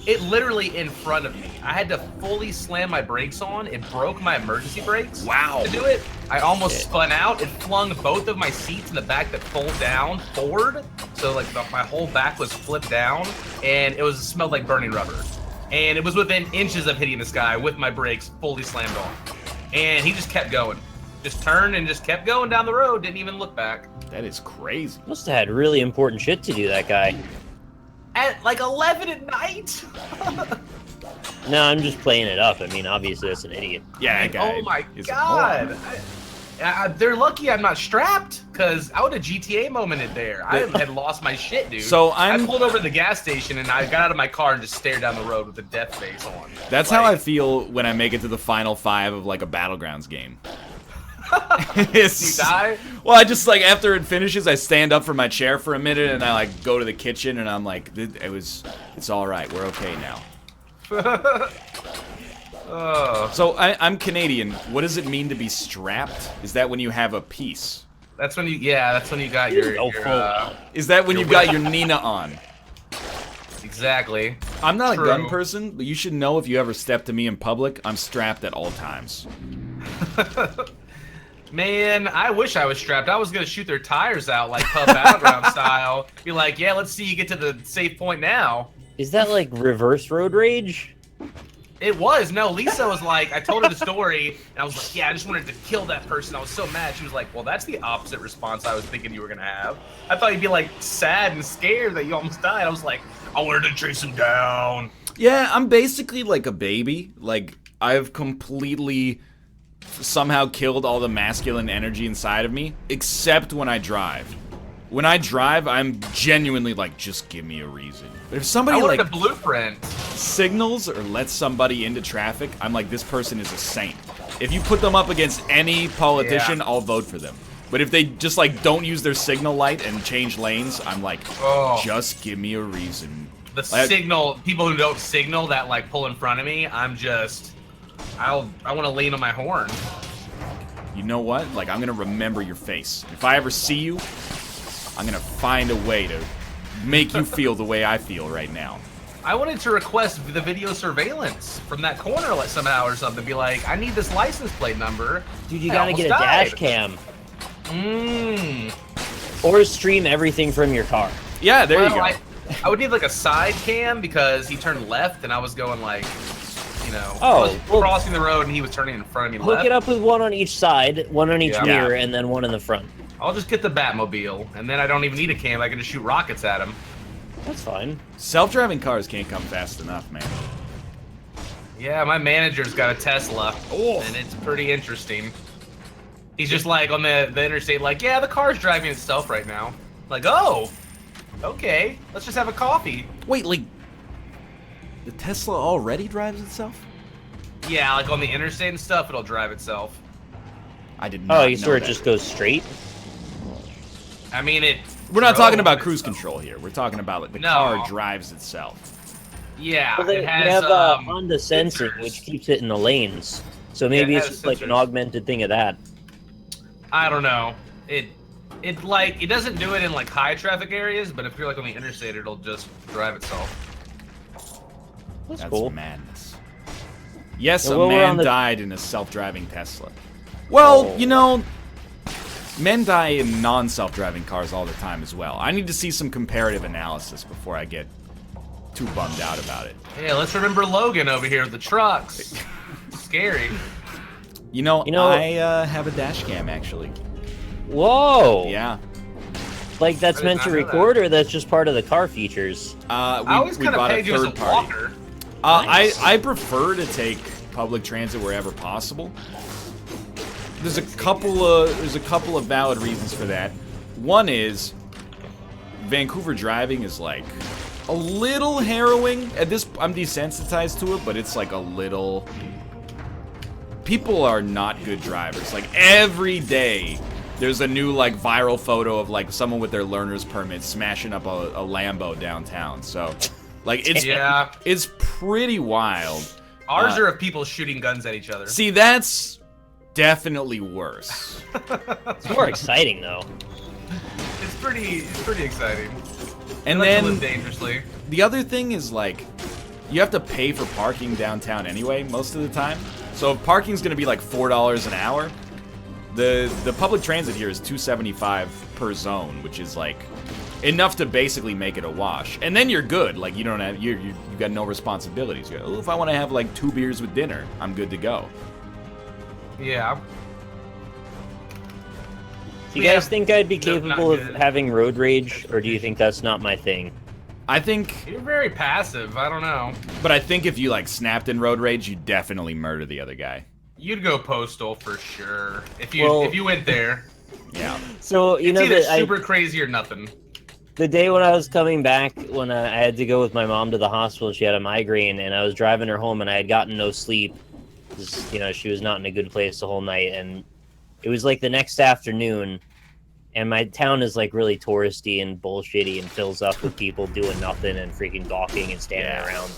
It literally in front of me. I had to fully slam my brakes on. It broke my emergency brakes. Wow. To do it, I almost spun out. It flung both of my seats in the back that fold down forward. So like my whole back was flipped down, and it smelled like burning rubber. And it was within inches of hitting this guy with my brakes fully slammed on. And he just kept going. Just turned and just kept going down the road. Didn't even look back. That is crazy. Must have had really important shit to do, that guy. At like 11 at night? No, I'm just playing it up. I mean, obviously that's an idiot. Yeah, that guy. Oh my is a god. moron. They're lucky I'm not strapped, because I would have GTA momented there. I had lost my shit, dude. So I pulled over to the gas station and I got out of my car and just stared down the road with a death face on. That's how I feel when I make it to the final 5 of like a Battlegrounds game. You die? Well, I just like after it finishes, I stand up from my chair for a minute and I like go to the kitchen and I'm like, it's all right, we're okay now. So I'm Canadian. What does it mean to be strapped? Is that when you have a piece? That's when you got your Is that when you've got your Nina on? Exactly. I'm not True. a gun person, but you should know if you ever step to me in public, I'm strapped at all times. Man, I wish I was strapped. I was gonna shoot their tires out like Pub Battleground style. Be like, yeah, let's see you get to the safe point now. Is that like reverse road rage? It was. No, Lisa was like, I told her the story, and I was like, yeah, I just wanted to kill that person. I was so mad. She was like, well, that's the opposite response I was thinking you were gonna have. I thought you'd be like sad and scared that you almost died. I was like, I wanted to chase him down. Yeah, I'm basically like a baby. Like, I've completely somehow killed all the masculine energy inside of me, except when I drive. When I drive, I'm genuinely like, just give me a reason. But if somebody like a blueprint signals or lets somebody into traffic, I'm like, this person is a saint. If you put them up against any politician, I'll vote for them. But if they just like don't use their signal light and change lanes, I'm like, just give me a reason. The signal, people who don't signal that like pull in front of me, I want to lean on my horn. You know what? Like, I'm gonna remember your face. If I ever see you, I'm gonna find a way to make you feel the way I feel right now. I wanted to request the video surveillance from that corner like somehow or something. Be like, I need this license plate number. Dude, you gotta get a dash cam. Mmm. Or stream everything from your car. Yeah, there you go. I would need like a side cam because he turned left and I was going like, you know, crossing the road and he was turning in front of me left. Hook it up with one on each side, one on each mirror, and then one in the front. I'll just get the Batmobile, and then I don't even need a cam. I can just shoot rockets at him. That's fine. Self-driving cars can't come fast enough, man. Yeah, my manager's got a Tesla, and it's pretty interesting. He's just like on the interstate, like, yeah, the car's driving itself right now. Like, oh, okay, let's just have a coffee. Wait, like, the Tesla already drives itself? Yeah, like on the interstate and stuff, it'll drive itself. I did not know you sort of just go straight? I mean, we're not talking about cruise control here. We're talking about like the car drives itself. Yeah, well, they have Honda sensing, which keeps it in the lanes. So maybe it's just like an augmented thing of that. I don't know. It doesn't do it in like high traffic areas, but if you're like on the interstate, it'll just drive itself. That's cool. Madness. Yes, a man died in a self-driving Tesla. Well, you know, men die in non-self-driving cars all the time as well. I need to see some comparative analysis before I get too bummed out about it. Yeah, let's remember Logan over here with the trucks. Scary. You know, I have a dash cam, actually. Whoa! Yeah. Like that's meant to record, or that's just part of the car features? I always kind of pegged you as a walker. Nice. I prefer to take public transit wherever possible. There's a couple of valid reasons for that. One is Vancouver driving is like a little harrowing. At this, I'm desensitized to it, but it's like a little. People are not good drivers. Like every day, there's a new like viral photo of like someone with their learner's permit smashing up a Lambo downtown. So, like it's pretty wild. Ours are of people shooting guns at each other. See, that's definitely worse. It's more exciting though. It's pretty exciting. And I like to then live dangerously. The other thing is like, you have to pay for parking downtown anyway most of the time. So if parking's gonna be like $4 an hour, the public transit here is $2.75 per zone, which is like enough to basically make it a wash. And then you're good. Like you don't have you got no responsibilities. You go, oh, if I want to have like 2 beers with dinner, I'm good to go. Yeah. Do you guys think I'd be capable of having road rage, or do you think that's not my thing? I think you're very passive. I don't know. But I think if you like snapped in road rage, you'd definitely murder the other guy. You'd go postal for sure if you went there. Yeah. So you know either that super crazy or nothing. The day when I was coming back, when I had to go with my mom to the hospital, she had a migraine, and I was driving her home, and I had gotten no sleep. You know, she was not in a good place the whole night, and it was like the next afternoon, and my town is like really touristy and bullshitty and fills up with people doing nothing and freaking gawking and standing around.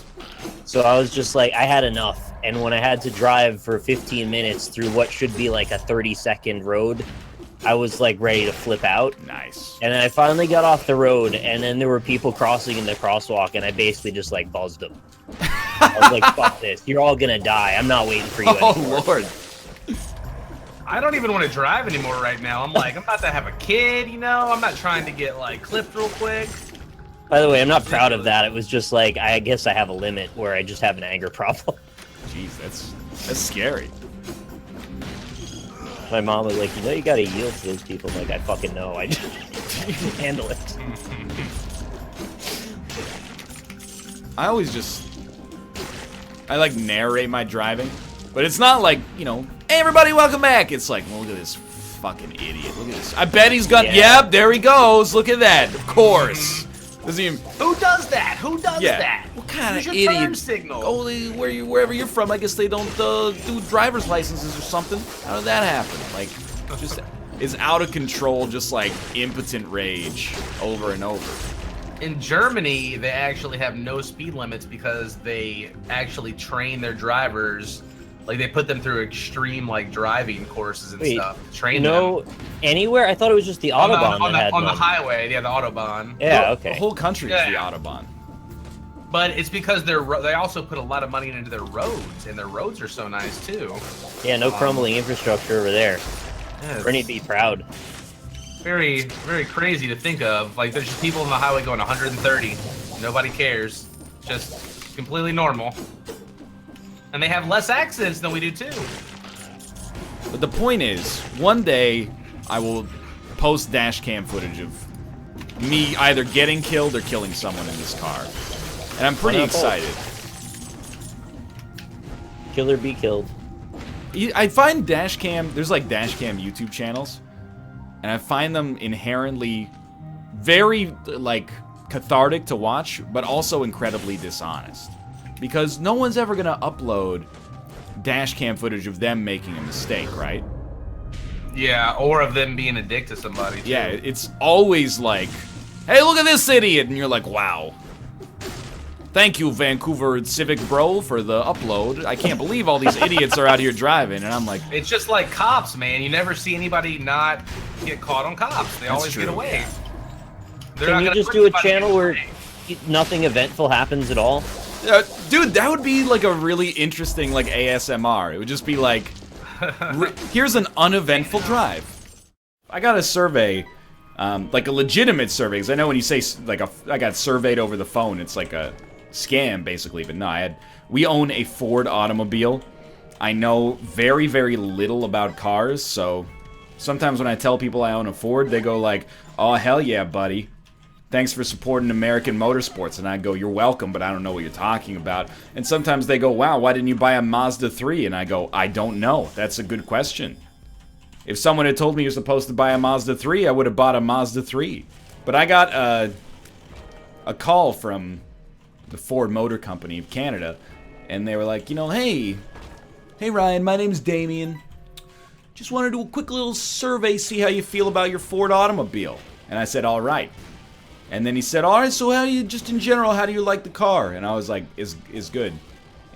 So I was just like, I had enough. And when I had to drive for 15 minutes through what should be like a 30-second road, I was like ready to flip out. Nice. And then I finally got off the road, and then there were people crossing in the crosswalk, and I basically just like buzzed them. I was like, fuck this. You're all gonna die. I'm not waiting for you anymore. Oh, Lord. I don't even want to drive anymore right now. I'm like, I'm about to have a kid, you know? I'm not trying to get, like, clipped real quick. By the way, I'm not proud of that. It was just like, I guess I have a limit where I just have an anger problem. Jeez, that's scary. My mom was like, you know, you gotta yield to those people. I'm like, I fucking know. I just can't handle it. I like narrate my driving, but it's not like, you know, hey everybody, welcome back. It's like, well, look at this fucking idiot. Look at this. I bet he's got, yep, there he goes. Look at that. Of course. Doesn't even... Who does that? Who does that? What kind of idiot? idiot? Signal. Oh, wherever you're from, I guess they don't do driver's licenses or something. How did that happen? Like, just is out of control, just like impotent rage over and over. In Germany, they actually have no speed limits because they actually train their drivers. Like, they put them through extreme, like, driving courses and stuff. Train them. Anywhere? I thought it was just the Autobahn on the highway, yeah, the Autobahn. Yeah, okay. The whole country is the Autobahn. But it's because they also put a lot of money into their roads, and their roads are so nice, too. Yeah, no crumbling infrastructure over there. Yes. Bernie, be proud. Very, very crazy to think of. Like, there's just people on the highway going 130. Nobody cares. Just completely normal. And they have less accidents than we do, too. But the point is, one day, I will post dash cam footage of me either getting killed or killing someone in this car. And I'm pretty excited. Kill or be killed. I find dash cam, there's like dash cam YouTube channels, and I find them inherently very, like, cathartic to watch, but also incredibly dishonest. Because no one's ever gonna upload dash cam footage of them making a mistake, right? Yeah, or of them being a dick to somebody, too. Yeah, it's always like, hey, look at this idiot! And you're like, wow. Thank you, Vancouver Civic Bro, for the upload. I can't believe all these idiots are out here driving. And I'm like... It's just like cops, man. You never see anybody not get caught on cops. They always get away. Can you just do a channel where nothing eventful happens at all? Dude, that would be like a really interesting like ASMR. It would just be like, here's an uneventful drive. I got a survey, like a legitimate survey, because I know when you say like I got surveyed over the phone, it's like a scam basically. But no, we own a Ford automobile. I know very, very little about cars, so sometimes when I tell people I own a Ford, they go like, oh hell yeah, buddy. Thanks for supporting American motorsports. And I go, you're welcome, but I don't know what you're talking about. And sometimes they go, wow, why didn't you buy a Mazda 3? And I go, I don't know. That's a good question. If someone had told me you're supposed to buy a Mazda 3, I would have bought a Mazda 3. But I got a call from the Ford Motor Company of Canada, and they were like, you know, hey Ryan, my name's Damien. Just want to do a quick little survey, see how you feel about your Ford automobile. And I said, all right. And then he said, all right, so how do you, just in general, how do you like the car? And I was like, is good.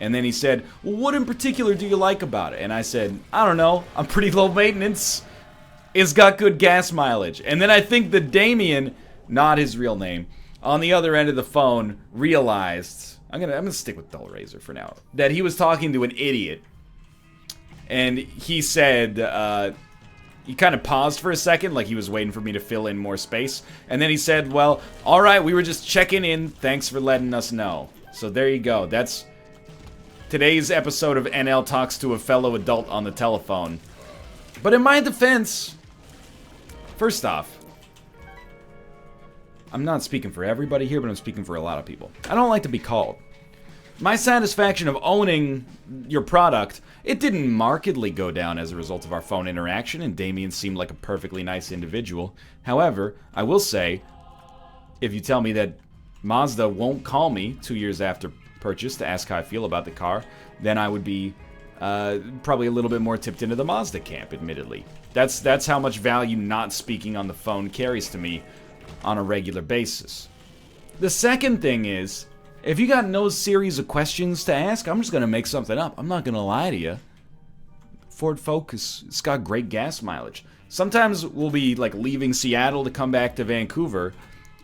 And then he said, well, what in particular do you like about it? And I said, I don't know, I'm pretty low maintenance. It's got good gas mileage. And then I think that Damien, not his real name, on the other end of the phone realized, I'm gonna stick with Dull Razor for now, that he was talking to an idiot. And he said, he kind of paused for a second, like he was waiting for me to fill in more space. And then he said, well, all right, we were just checking in. Thanks for letting us know. So there you go. That's today's episode of NL Talks to a Fellow Adult on the Telephone. But in my defense, first off, I'm not speaking for everybody here, but I'm speaking for a lot of people. I don't like to be called. My satisfaction of owning your product, it didn't markedly go down as a result of our phone interaction, and Damien seemed like a perfectly nice individual. However, I will say, if you tell me that Mazda won't call me 2 years after purchase to ask how I feel about the car, then I would be probably a little bit more tipped into the Mazda camp, admittedly. That's how much value not speaking on the phone carries to me on a regular basis. The second thing is, if you got no series of questions to ask, I'm just going to make something up. I'm not going to lie to you. Ford Focus, it's got great gas mileage. Sometimes we'll be like leaving Seattle to come back to Vancouver,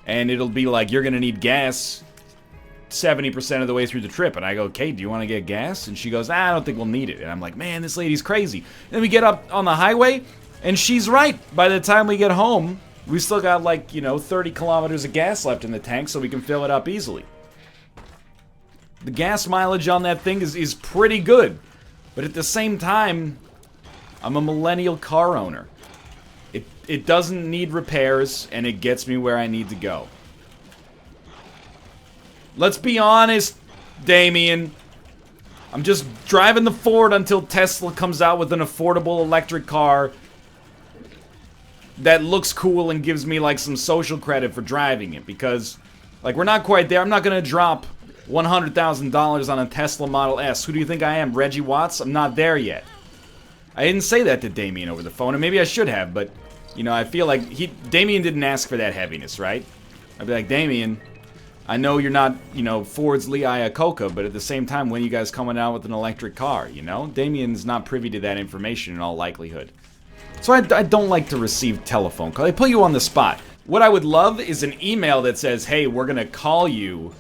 and it'll be like, you're going to need gas 70% of the way through the trip. And I go, Kate, do you want to get gas? And she goes, I don't think we'll need it. And I'm like, man, this lady's crazy. And then we get up on the highway, and she's right. By the time we get home, we still got like, 30 kilometers of gas left in the tank, so we can fill it up easily. The gas mileage on that thing is pretty good. But at the same time, I'm a millennial car owner. It doesn't need repairs, and it gets me where I need to go. Let's be honest, Damien. I'm just driving the Ford until Tesla comes out with an affordable electric car that looks cool and gives me like some social credit for driving it. Because, like, we're not quite there. I'm not going to drop $100,000 on a Tesla Model S. Who do you think I am, Reggie Watts? I'm not there yet. I didn't say that to Damien over the phone, and maybe I should have, but, I feel like Damien didn't ask for that heaviness, right? I'd be like, Damien, I know you're not, Ford's Lee Iacocca, but at the same time, when are you guys coming out with an electric car, Damien's not privy to that information in all likelihood. So I don't like to receive telephone calls. They put you on the spot. What I would love is an email that says, hey, we're going to call you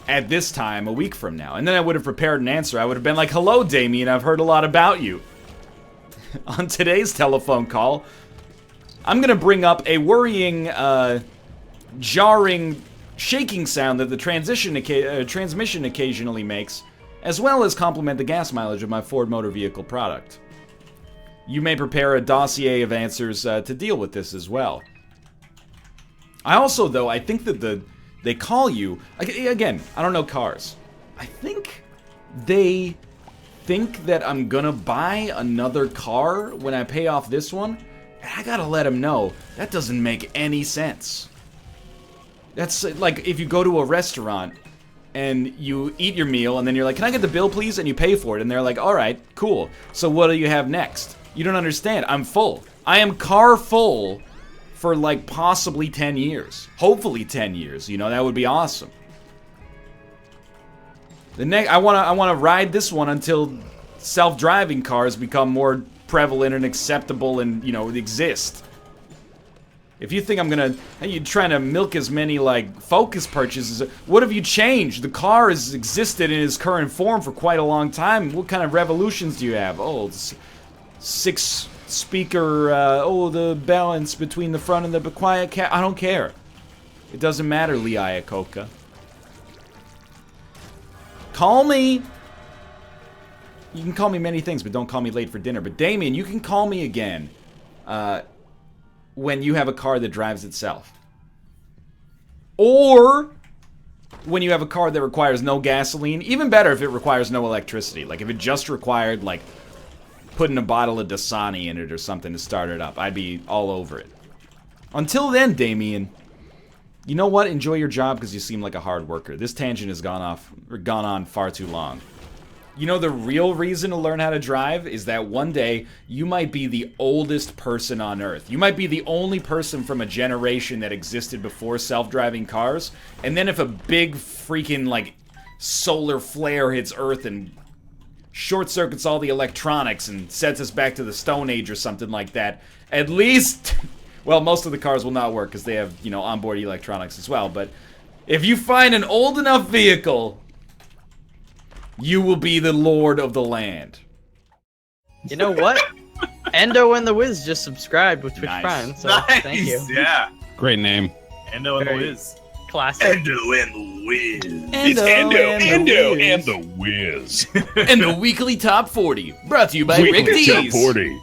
at this time a week from now. And then I would have prepared an answer. I would have been like, hello, Damien, I've heard a lot about you. On today's telephone call, I'm going to bring up a worrying, jarring, shaking sound that the transmission occasionally makes, as well as compliment the gas mileage of my Ford motor vehicle product. You may prepare a dossier of answers to deal with this as well. I also, though, I think that they call you, again, I don't know cars. I think they think that I'm gonna buy another car when I pay off this one, and I gotta let them know, that doesn't make any sense. That's like if you go to a restaurant and you eat your meal and then you're like, can I get the bill please? And you pay for it and they're like, alright, cool. So what do you have next? You don't understand, I'm full. I am car full for like possibly 10 years. Hopefully 10 years, that would be awesome. I wanna ride this one until self-driving cars become more prevalent and acceptable and, exist. If you think you're trying to milk as many, like, Focus purchases, what have you changed? The car has existed in its current form for quite a long time. What kind of revolutions do you have? Oh, it's 6-speaker, the balance between the front and the quiet cat. I don't care. It doesn't matter, Lee Iacocca. Call me. You can call me many things, but don't call me late for dinner. But Damien, you can call me again when you have a car that drives itself. Or when you have a car that requires no gasoline. Even better if it requires no electricity. Like if it just required, like, putting a bottle of Dasani in it or something to start it up. I'd be all over it. Until then, Damien, you know what? Enjoy your job because you seem like a hard worker. This tangent has gone on far too long. You know, the real reason to learn how to drive is that one day you might be the oldest person on Earth. You might be the only person from a generation that existed before self-driving cars. And then if a big freaking, like, solar flare hits Earth and short circuits all the electronics and sets us back to the Stone Age or something like that, at least... Well, most of the cars will not work because they have, you know, onboard electronics as well. But if you find an old enough vehicle, you will be the lord of the land. You know what? Endo and the Wiz just subscribed with Twitch Nice. Prime, so Nice. thank you. Yeah. Great name. Endo and the Very- Wiz. Classic. Endo and the Wiz. It's Endo and the Wiz. And the weekly top 40, brought to you by Rick Weekly Top D's. 40.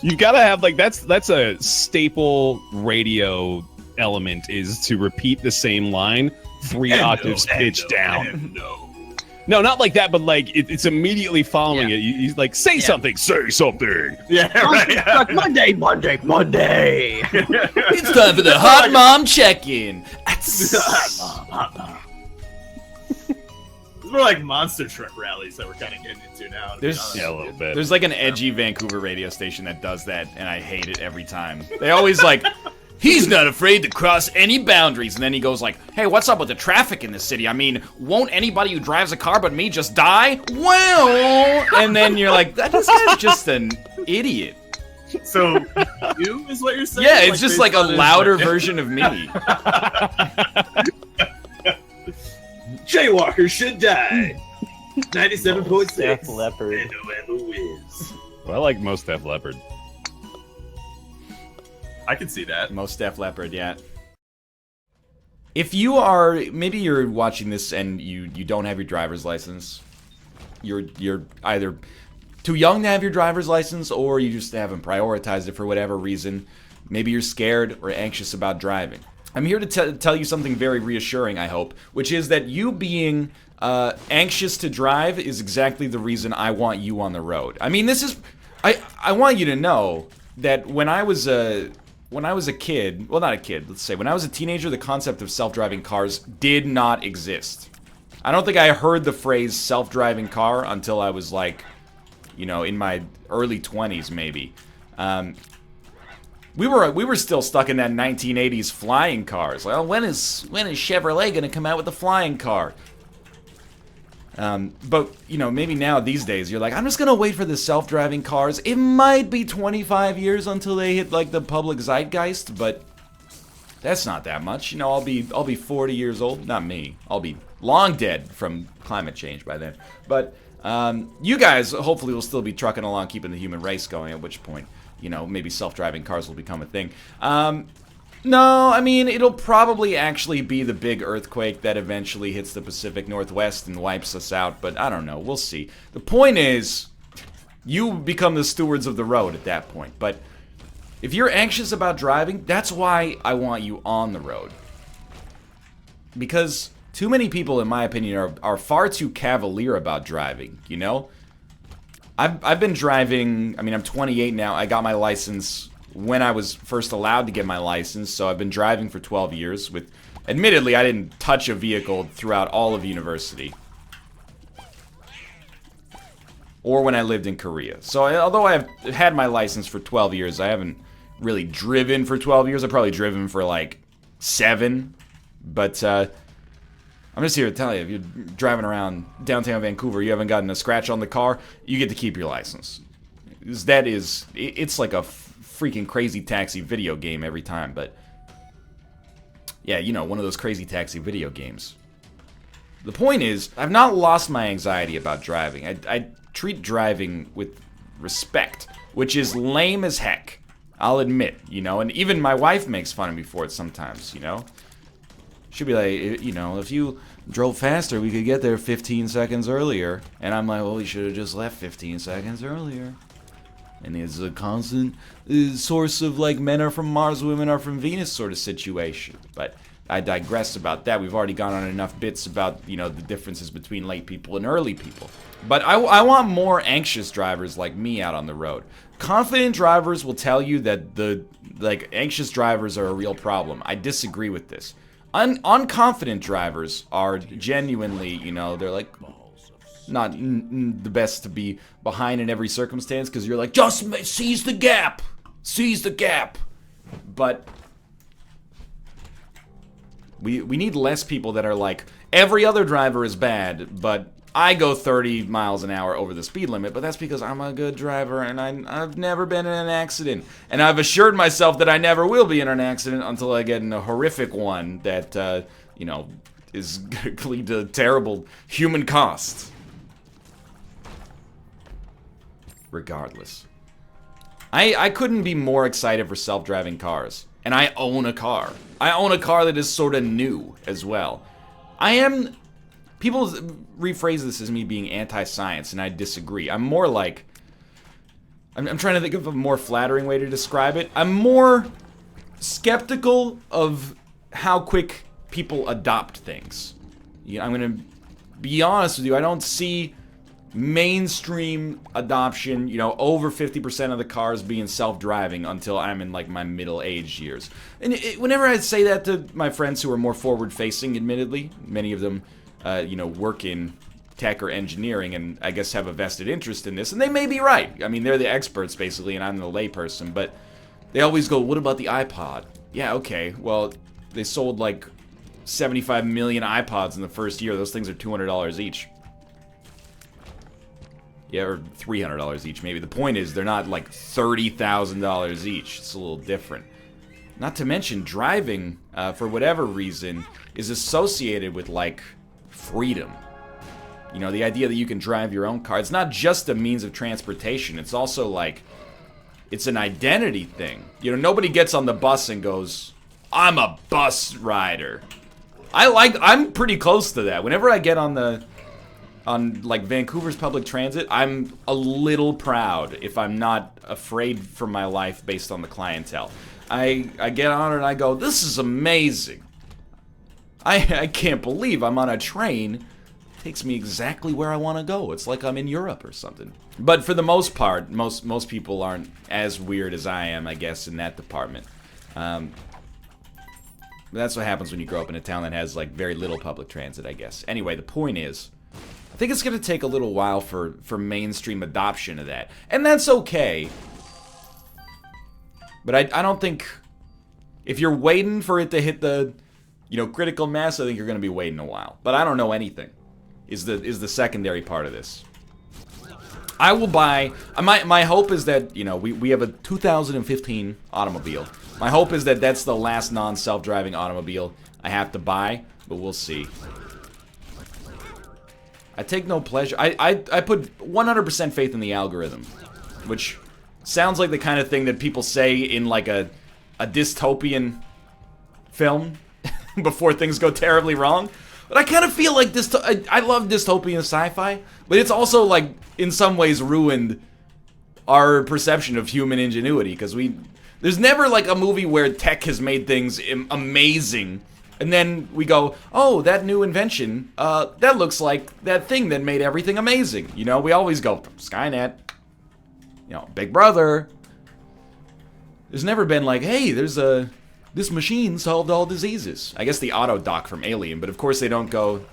You gotta have like that's a staple radio element is to repeat the same line 3 octaves pitched down. No, not like that, but like it's immediately following it. You like say something, say something. Yeah, right. Monday. It's time for the hot mom check-in. It's more like monster truck rallies that we're kind of getting into now. to be There's- honest. Yeah, a little bit. There's like an edgy Vancouver radio station that does that, and I hate it every time. They always like, he's not afraid to cross any boundaries, and then he goes like, hey, what's up with the traffic in the city? I mean, won't anybody who drives a car but me just die? Well, and then you're like, this guy's just an idiot. So, you is what you're saying? Yeah, it's just like a based on his, louder like- version of me. Jaywalkers should die. 97.6. Def Leppard. Endo and the Wiz. Well, I like most Def Leppard. I can see that. Most Def Leppard, yeah. If you are, maybe you're watching this and you don't have your driver's license. You're either too young to have your driver's license, or you just haven't prioritized it for whatever reason. Maybe you're scared or anxious about driving. I'm here to tell you something very reassuring, I hope, which is that you being anxious to drive is exactly the reason I want you on the road. I mean, this is, I want you to know that when I was a kid, well, not a kid, let's say, when I was a teenager, the concept of self-driving cars did not exist. I don't think I heard the phrase self-driving car until I was like, you know, in my early 20s, maybe. We were still stuck in that 1980s flying cars. Well, when is Chevrolet gonna come out with the flying car? But, you know, maybe now these days you're like, I'm just gonna wait for the self-driving cars. It might be 25 years until they hit like the public zeitgeist, but that's not that much. You know, I'll be 40 years old. Not me. I'll be long dead from climate change by then. But you guys hopefully will still be trucking along, keeping the human race going, at which point, you know, maybe self-driving cars will become a thing. No, I mean, it'll probably actually be the big earthquake that eventually hits the Pacific Northwest and wipes us out, but I don't know. We'll see. The point is, you become the stewards of the road at that point. But if you're anxious about driving, that's why I want you on the road. Because too many people, in my opinion, are far too cavalier about driving, you know? I've been driving, I mean, I'm 28 now. I got my license when I was first allowed to get my license, so I've been driving for 12 years with, admittedly, I didn't touch a vehicle throughout all of university. Or when I lived in Korea. So although I've had my license for 12 years, I haven't really driven for 12 years. I've probably driven for like 7. But I'm just here to tell you, if you're driving around downtown Vancouver, you haven't gotten a scratch on the car, you get to keep your license. It's like a freaking Crazy Taxi video game every time, but yeah, you know, one of those Crazy Taxi video games. The point is, I've not lost my anxiety about driving. I treat driving with respect, which is lame as heck, I'll admit, you know, and even my wife makes fun of me for it sometimes, you know. She'll be like, you know, if you drove faster, we could get there 15 seconds earlier. And I'm like, well, we should have just left 15 seconds earlier. And it's a constant source of, like, men are from Mars, women are from Venus sort of situation. But I digress about that. We've already gone on enough bits about, you know, the differences between late people and early people. But I want more anxious drivers like me out on the road. Confident drivers will tell you that anxious drivers are a real problem. I disagree with this. Unconfident drivers are genuinely, you know, they're like not the best to be behind in every circumstance because you're like, just seize the gap, seize the gap. But we need less people that are like, every other driver is bad, but I go 30 miles an hour over the speed limit, but that's because I'm a good driver and I've never been in an accident. And I've assured myself that I never will be in an accident until I get in a horrific one that, you know, is going to lead to terrible human cost. Regardless. I couldn't be more excited for self-driving cars. And I own a car. I own a car that is sort of new as well. People rephrase this as me being anti-science, and I disagree. I'm more like... I'm trying to think of a more flattering way to describe it. I'm more skeptical of how quick people adopt things. You know, I'm going to be honest with you, I don't see mainstream adoption, you know, over 50% of the cars being self-driving until I'm in, like, my middle-aged years. And whenever I say that to my friends who are more forward-facing, admittedly, many of them... you know, work in tech or engineering and I guess have a vested interest in this. And they may be right. I mean, they're the experts, basically, and I'm the layperson. But they always go, what about the iPod? Yeah, okay. Well, they sold, like, 75 million iPods in the first year. Those things are $200 each. Yeah, or $300 each, maybe. The point is, they're not, like, $30,000 each. It's a little different. Not to mention, driving, for whatever reason, is associated with, like... freedom. You know, the idea that you can drive your own car. It's not just a means of transportation. It's also like, it's an identity thing. You know, nobody gets on the bus and goes, I'm a bus rider. I'm pretty close to that. Whenever I get on like Vancouver's public transit, I'm a little proud if I'm not afraid for my life based on the clientele. I get on it and I go, this is amazing. I can't believe I'm on a train. It takes me exactly where I want to go. It's like I'm in Europe or something. But for the most part, most people aren't as weird as I am, I guess, in that department. That's what happens when you grow up in a town that has, like, very little public transit, I guess. Anyway, the point is, I think it's going to take a little while for mainstream adoption of that. And that's okay. But I don't think... If you're waiting for it to hit the... You know, critical mass, I think you're going to be waiting a while. But I don't know anything, is the secondary part of this. I will buy... My hope is that, you know, we have a 2015 automobile. My hope is that that's the last non-self-driving automobile I have to buy, but we'll see. I take no pleasure... I put 100% faith in the algorithm, which sounds like the kind of thing that people say in, like, a dystopian film... before things go terribly wrong. But I kind of feel like this... I love dystopian sci-fi, but it's also, like, in some ways ruined our perception of human ingenuity, because there's never, like, a movie where tech has made things amazing, and then we go, oh, that new invention, that looks like that thing that made everything amazing. You know, we always go, Skynet, you know, Big Brother. There's never been like, hey, this machine solved all diseases. I guess the auto doc from Alien, but of course they don't go,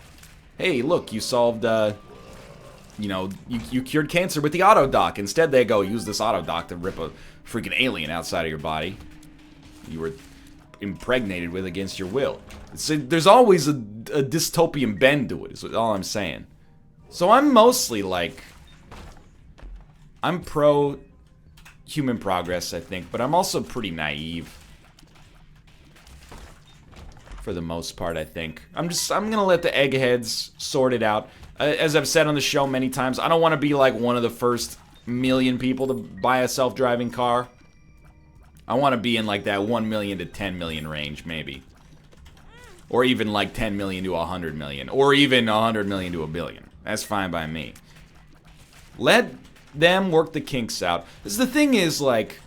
hey, look, you solved, you know, you cured cancer with the auto doc. Instead they go, use this auto doc to rip a freaking alien outside of your body you were impregnated with against your will. There's always a dystopian bend to it, is all I'm saying. So I'm mostly like, I'm pro human progress, I think, but I'm also pretty naive. For the most part, I think. I'm gonna let the eggheads sort it out. As I've said on the show many times, I don't want to be like one of the first million people to buy a self-driving car. I want to be in like that 1 million to 10 million range, maybe. Or even like 10 million to 100 million. Or even 100 million to a billion. That's fine by me. Let them work the kinks out. Because the thing is, like,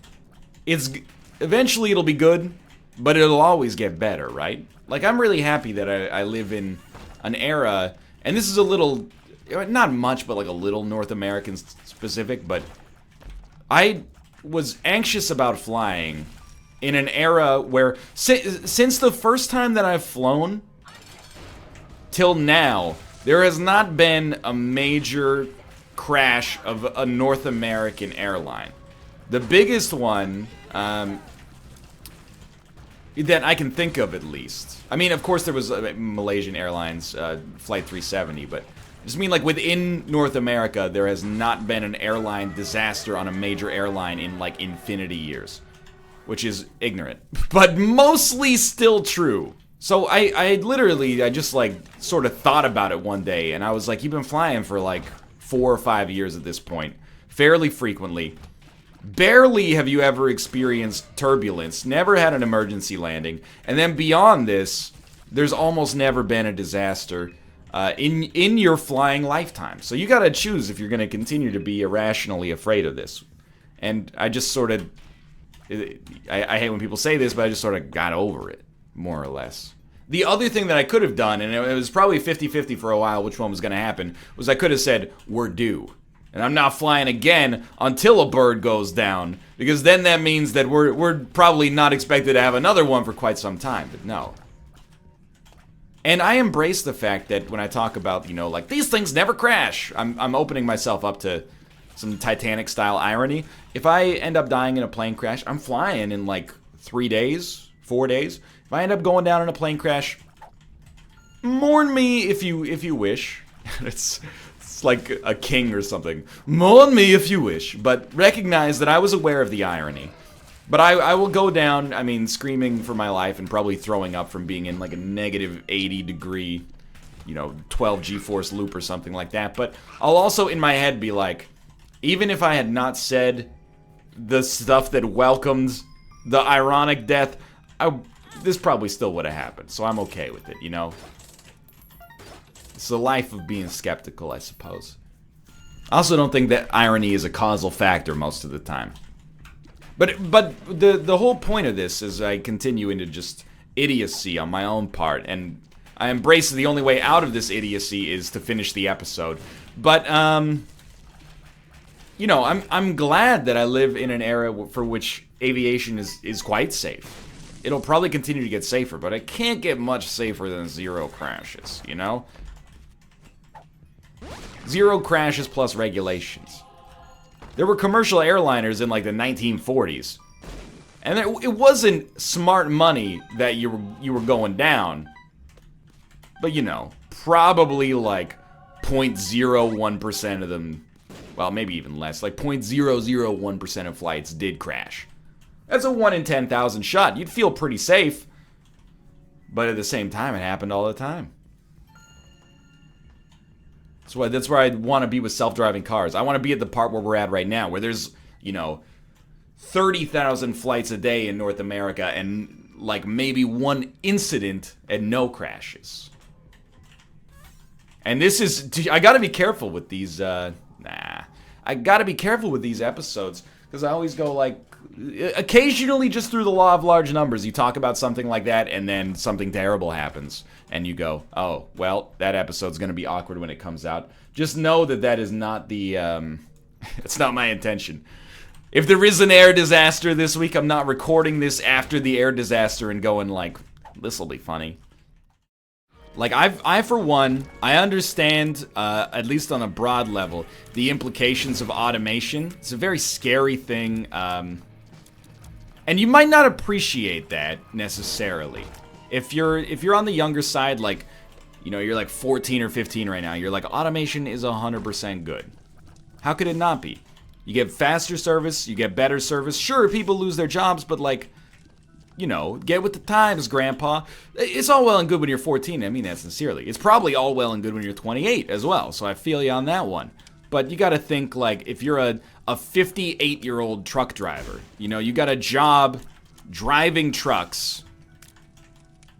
eventually it'll be good. but it'll always get better, right? Like, I'm really happy that I live in an era, and this is a little, not much, but like a little North American specific, but I was anxious about flying in an era where, since the first time that I've flown till now, there has not been a major crash of a North American airline. The biggest one, that I can think of, at least. I mean, of course, there was Malaysian Airlines Flight 370, but I just mean, like, within North America, there has not been an airline disaster on a major airline in, like, infinity years. Which is ignorant, but mostly still true. So I just, like, sort of thought about it one day, and I was like, you've been flying for, like, 4 or 5 years at this point, fairly frequently. Barely have you ever experienced turbulence, never had an emergency landing, and then beyond this, there's almost never been a disaster in your flying lifetime. So you gotta choose if you're gonna continue to be irrationally afraid of this. And I just sort of, I hate when people say this, but I just sort of got over it, more or less. The other thing that I could have done, and it was probably 50-50 for a while which one was gonna happen, was I could have said, we're due. And I'm not flying again until a bird goes down, because then that means that we're probably not expected to have another one for quite some time, but no. And I embrace the fact that when I talk about, you know, like, these things never crash, I'm opening myself up to some Titanic-style irony. If I end up dying in a plane crash, I'm flying in, like, 3 days, 4 days. If I end up going down in a plane crash, mourn me if you wish. It's like a king or something. Mourn me if you wish, but recognize that I was aware of the irony. But I will go down, I mean, screaming for my life and probably throwing up from being in, like, a negative 80-degree, you know, 12 G-force loop or something like that. But I'll also, in my head, be like, even if I had not said the stuff that welcomed the ironic death, this probably still would have happened. So I'm okay with it, you know? It's the life of being skeptical, I suppose. I also don't think that irony is a causal factor most of the time. But the whole point of this is I continue into just idiocy on my own part, and I embrace the only way out of this idiocy is to finish the episode. But, you know, I'm glad that I live in an era for which aviation is quite safe. It'll probably continue to get safer, but it can't get much safer than 0 crashes, you know? 0 crashes plus regulations. There were commercial airliners in, like, the 1940s. And it wasn't smart money that you were going down. But, you know, probably, like, 0.01% of them, well, maybe even less, like 0.001% of flights did crash. That's a 1 in 10,000 shot. You'd feel pretty safe. But at the same time, it happened all the time. That's where I want to be with self-driving cars. I want to be at the part where we're at right now, where there's, you know, 30,000 flights a day in North America and, like, maybe 1 incident and no crashes. And this is, I gotta be careful with these, I gotta be careful with these episodes, because I always go, like, occasionally just through the law of large numbers, you talk about something like that, and then something terrible happens, and you go, oh, well, that episode's gonna be awkward when it comes out. Just know that that is not the, it's not my intention. If there is an air disaster this week, I'm not recording this after the air disaster and going like, this'll be funny. Like, I for one, I understand, at least on a broad level, the implications of automation. It's a very scary thing, and you might not appreciate that necessarily. If you're on the younger side, like, you know, you're like 14 or 15 right now, you're like, automation is 100% good. How could it not be? You get faster service, you get better service. Sure, people lose their jobs, but, like, you know, get with the times, Grandpa. It's all well and good when you're 14. I mean that sincerely. It's probably all well and good when you're 28 as well, so I feel you on that one. But you gotta think, like, if you're a 58-year-old truck driver, you know, you got a job driving trucks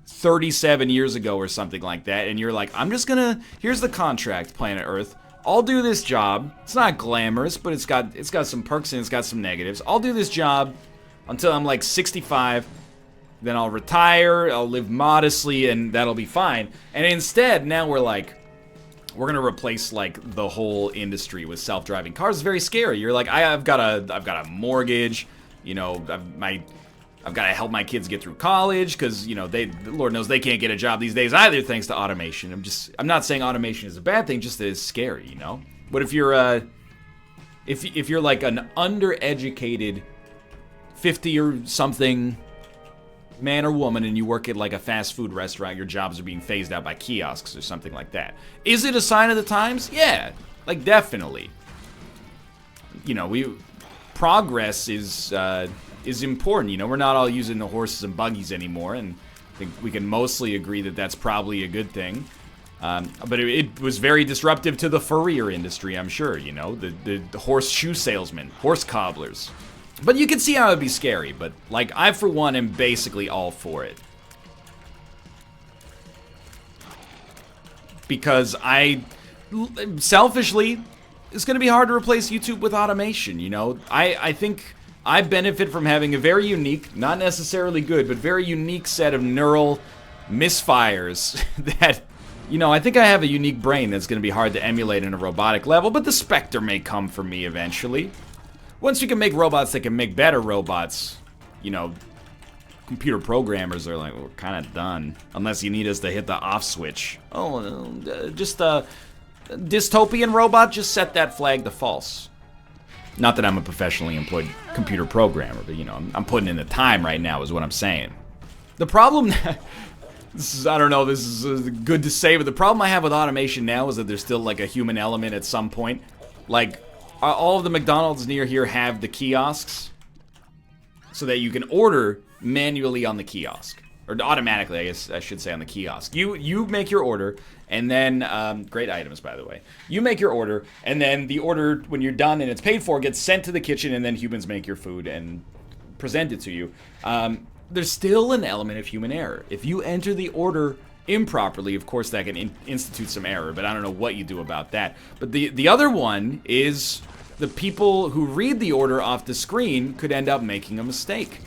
37 years ago or something like that, and you're like, I'm just gonna, here's the contract, planet Earth. I'll do this job. It's not glamorous, but it's got some perks and it's got some negatives. I'll do this job until I'm like 65, then I'll retire, I'll live modestly, and that'll be fine. And instead, now we're like, we're gonna replace like the whole industry with self-driving cars. It's very scary. You're like, I've got a mortgage, you know, I've got to help my kids get through college because, you know, Lord knows they can't get a job these days either thanks to automation. I'm not saying automation is a bad thing, just that it's scary, you know? But if you're, if you're like an undereducated 50 or something man or woman and you work at like a fast food restaurant, your jobs are being phased out by kiosks or something like that. Is it a sign of the times? Yeah, like definitely. You know, progress is important. You know, we're not all using the horses and buggies anymore, and I think we can mostly agree that that's probably a good thing. But it was very disruptive to the furrier industry, I'm sure, you know, the horseshoe salesmen, horse cobblers. But you can see how it'd be scary, but, like, I, for one, am basically all for it. Because selfishly, it's going to be hard to replace YouTube with automation, you know? I think I benefit from having a very unique, not necessarily good, but very unique set of neural misfires that, you know, I think I have a unique brain that's going to be hard to emulate in a robotic level, but the specter may come for me eventually. Once you can make robots that can make better robots, you know, computer programmers are like, we're kind of done. Unless you need us to hit the off switch. Oh, just a dystopian robot, just set that flag to false. Not that I'm a professionally employed computer programmer, but, you know, I'm putting in the time right now is what I'm saying. The problem, I don't know, this is good to say, but the problem I have with automation now is that there's still, like, a human element at some point. Like, all of the McDonald's near here have the kiosks so that you can order manually on the kiosk. Or automatically, I guess I should say, on the kiosk. You make your order, and then, great items, by the way. You make your order, and then the order, when you're done and it's paid for, gets sent to the kitchen, and then humans make your food and present it to you. There's still an element of human error. If you enter the order improperly, of course that can institute some error, but I don't know what you do about that. But the other one is the people who read the order off the screen could end up making a mistake.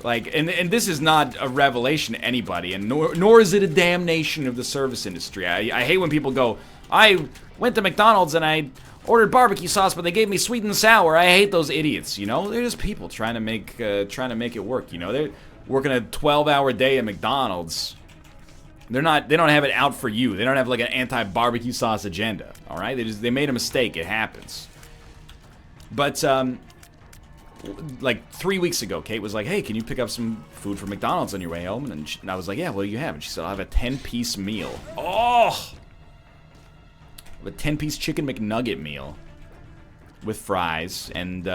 Like, and this is not a revelation to anybody, and nor is it a damnation of the service industry. I hate when people go, I went to McDonald's and I ordered barbecue sauce, but they gave me sweet and sour. I hate those idiots, you know? They're just people trying to make it work, you know? They're working a 12-hour day at McDonald's. They don't have it out for you. They don't have like an anti-barbecue sauce agenda, all right? They made a mistake. It happens. But like 3 weeks ago, Kate was like, hey, can you pick up some food from McDonald's on your way home? And I was like, yeah, what do you have? And she said, I'll have a 10-piece meal. Oh! A 10-piece chicken McNugget meal with fries and,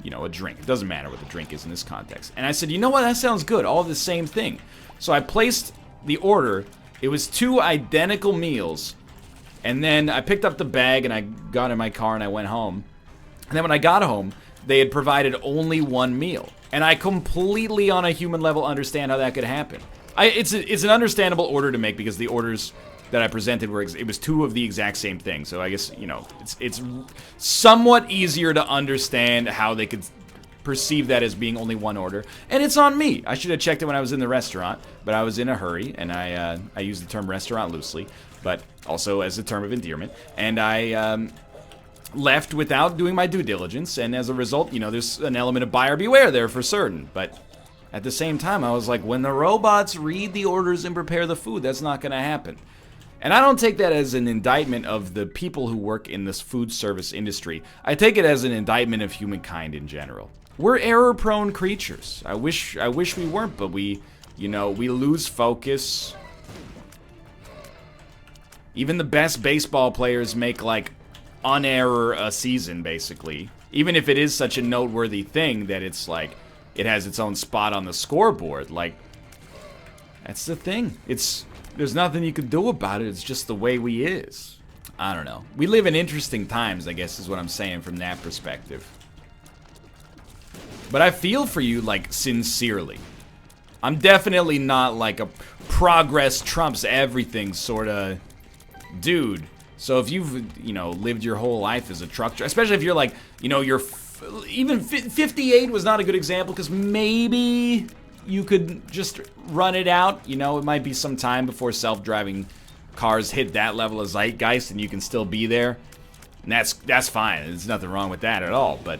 you know, a drink. It doesn't matter what the drink is in this context. And I said, you know what? That sounds good. All the same thing. So I placed the order. It was 2 identical meals. And then I picked up the bag and I got in my car and I went home. And then when I got home, they had provided only 1 meal. And I completely, on a human level, understand how that could happen. It's an understandable order to make because the orders that I presented were, it was 2 of the exact same thing. So I guess, you know, it's somewhat easier to understand how they could perceive that as being only 1 order. And it's on me. I should have checked it when I was in the restaurant, but I was in a hurry, and I use the term restaurant loosely, but also as a term of endearment. And I left without doing my due diligence, and as a result, you know, there's an element of buyer beware there for certain. But at the same time, I was like, when the robots read the orders and prepare the food, that's not going to happen. And I don't take that as an indictment of the people who work in this food service industry. I take it as an indictment of humankind in general. We're error-prone creatures. I wish we weren't, but we, you know, we lose focus. Even the best baseball players make, like, an error a season, basically. Even if it is such a noteworthy thing that it's, like, it has its own spot on the scoreboard. Like, that's the thing. There's nothing you can do about it. It's just the way we is. I don't know. We live in interesting times, I guess, is what I'm saying from that perspective. But I feel for you, like, sincerely. I'm definitely not, like, a progress trumps everything sort of dude. So if you've, you know, lived your whole life as a truck driver, especially if you're, like, you know, even 58 was not a good example, because maybe you could just run it out. You know, it might be some time before self-driving cars hit that level of zeitgeist and you can still be there. And that's fine. There's nothing wrong with that at all. But,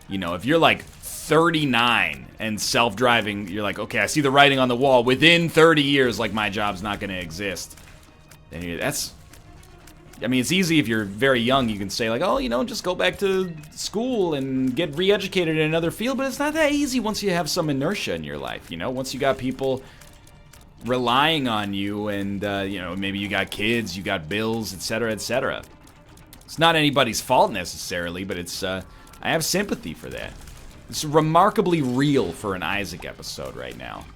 you know, if you're like 39 and self-driving, you're like, okay, I see the writing on the wall. Within 30 years, like, my job's not going to exist. And that's... I mean, it's easy if you're very young. You can say, like, oh, you know, just go back to school and get re-educated in another field. But it's not that easy once you have some inertia in your life, you know? Once you got people relying on you and, you know, maybe you got kids, you got bills, etc., etc. It's not anybody's fault necessarily, but it's, I have sympathy for that. It's remarkably real for an Isaac episode right now.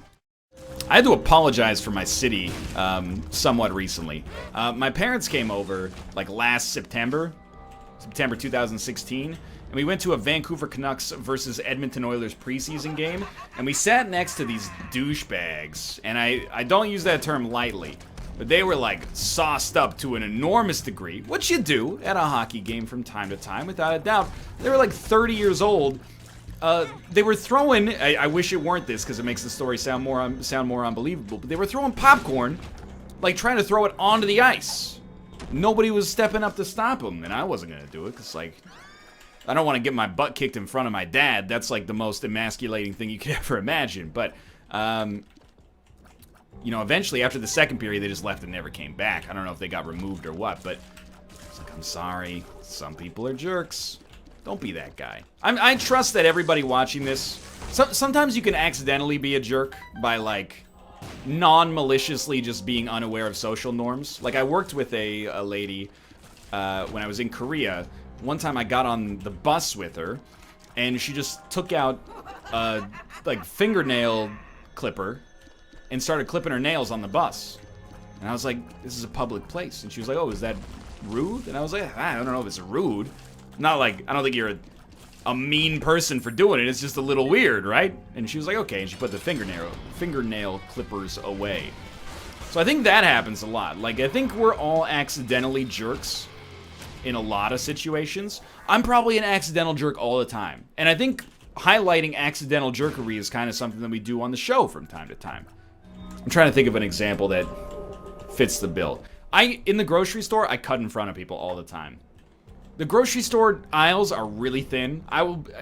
I had to apologize for my city somewhat recently. My parents came over like last September 2016, and we went to a Vancouver Canucks versus Edmonton Oilers preseason game, and we sat next to these douchebags, and I don't use that term lightly, but they were like sauced up to an enormous degree, which you do at a hockey game from time to time, without a doubt. They were like 30 years old. They were throwing, I wish it weren't this because it makes the story sound more unbelievable, but they were throwing popcorn, like trying to throw it onto the ice. Nobody was stepping up to stop them, and I wasn't going to do it because, like, I don't want to get my butt kicked in front of my dad. That's like the most emasculating thing you could ever imagine. But, you know, eventually after the second period, they just left and never came back. I don't know if they got removed or what, but it's like, I'm sorry. Some people are jerks. Don't be that guy. I trust that everybody watching this, sometimes you can accidentally be a jerk by, like, non-maliciously just being unaware of social norms. Like, I worked with a lady when I was in Korea. One time I got on the bus with her, and she just took out a, like, fingernail clipper and started clipping her nails on the bus. And I was like, this is a public place. And she was like, oh, is that rude? And I was like, I don't know if it's rude. Not like, I don't think you're a mean person for doing it. It's just a little weird, right? And she was like, okay. And she put the fingernail clippers away. So I think that happens a lot. Like, I think we're all accidentally jerks in a lot of situations. I'm probably an accidental jerk all the time. And I think highlighting accidental jerkery is kind of something that we do on the show from time to time. I'm trying to think of an example that fits the bill. In the grocery store, I cut in front of people all the time. The grocery store aisles are really thin.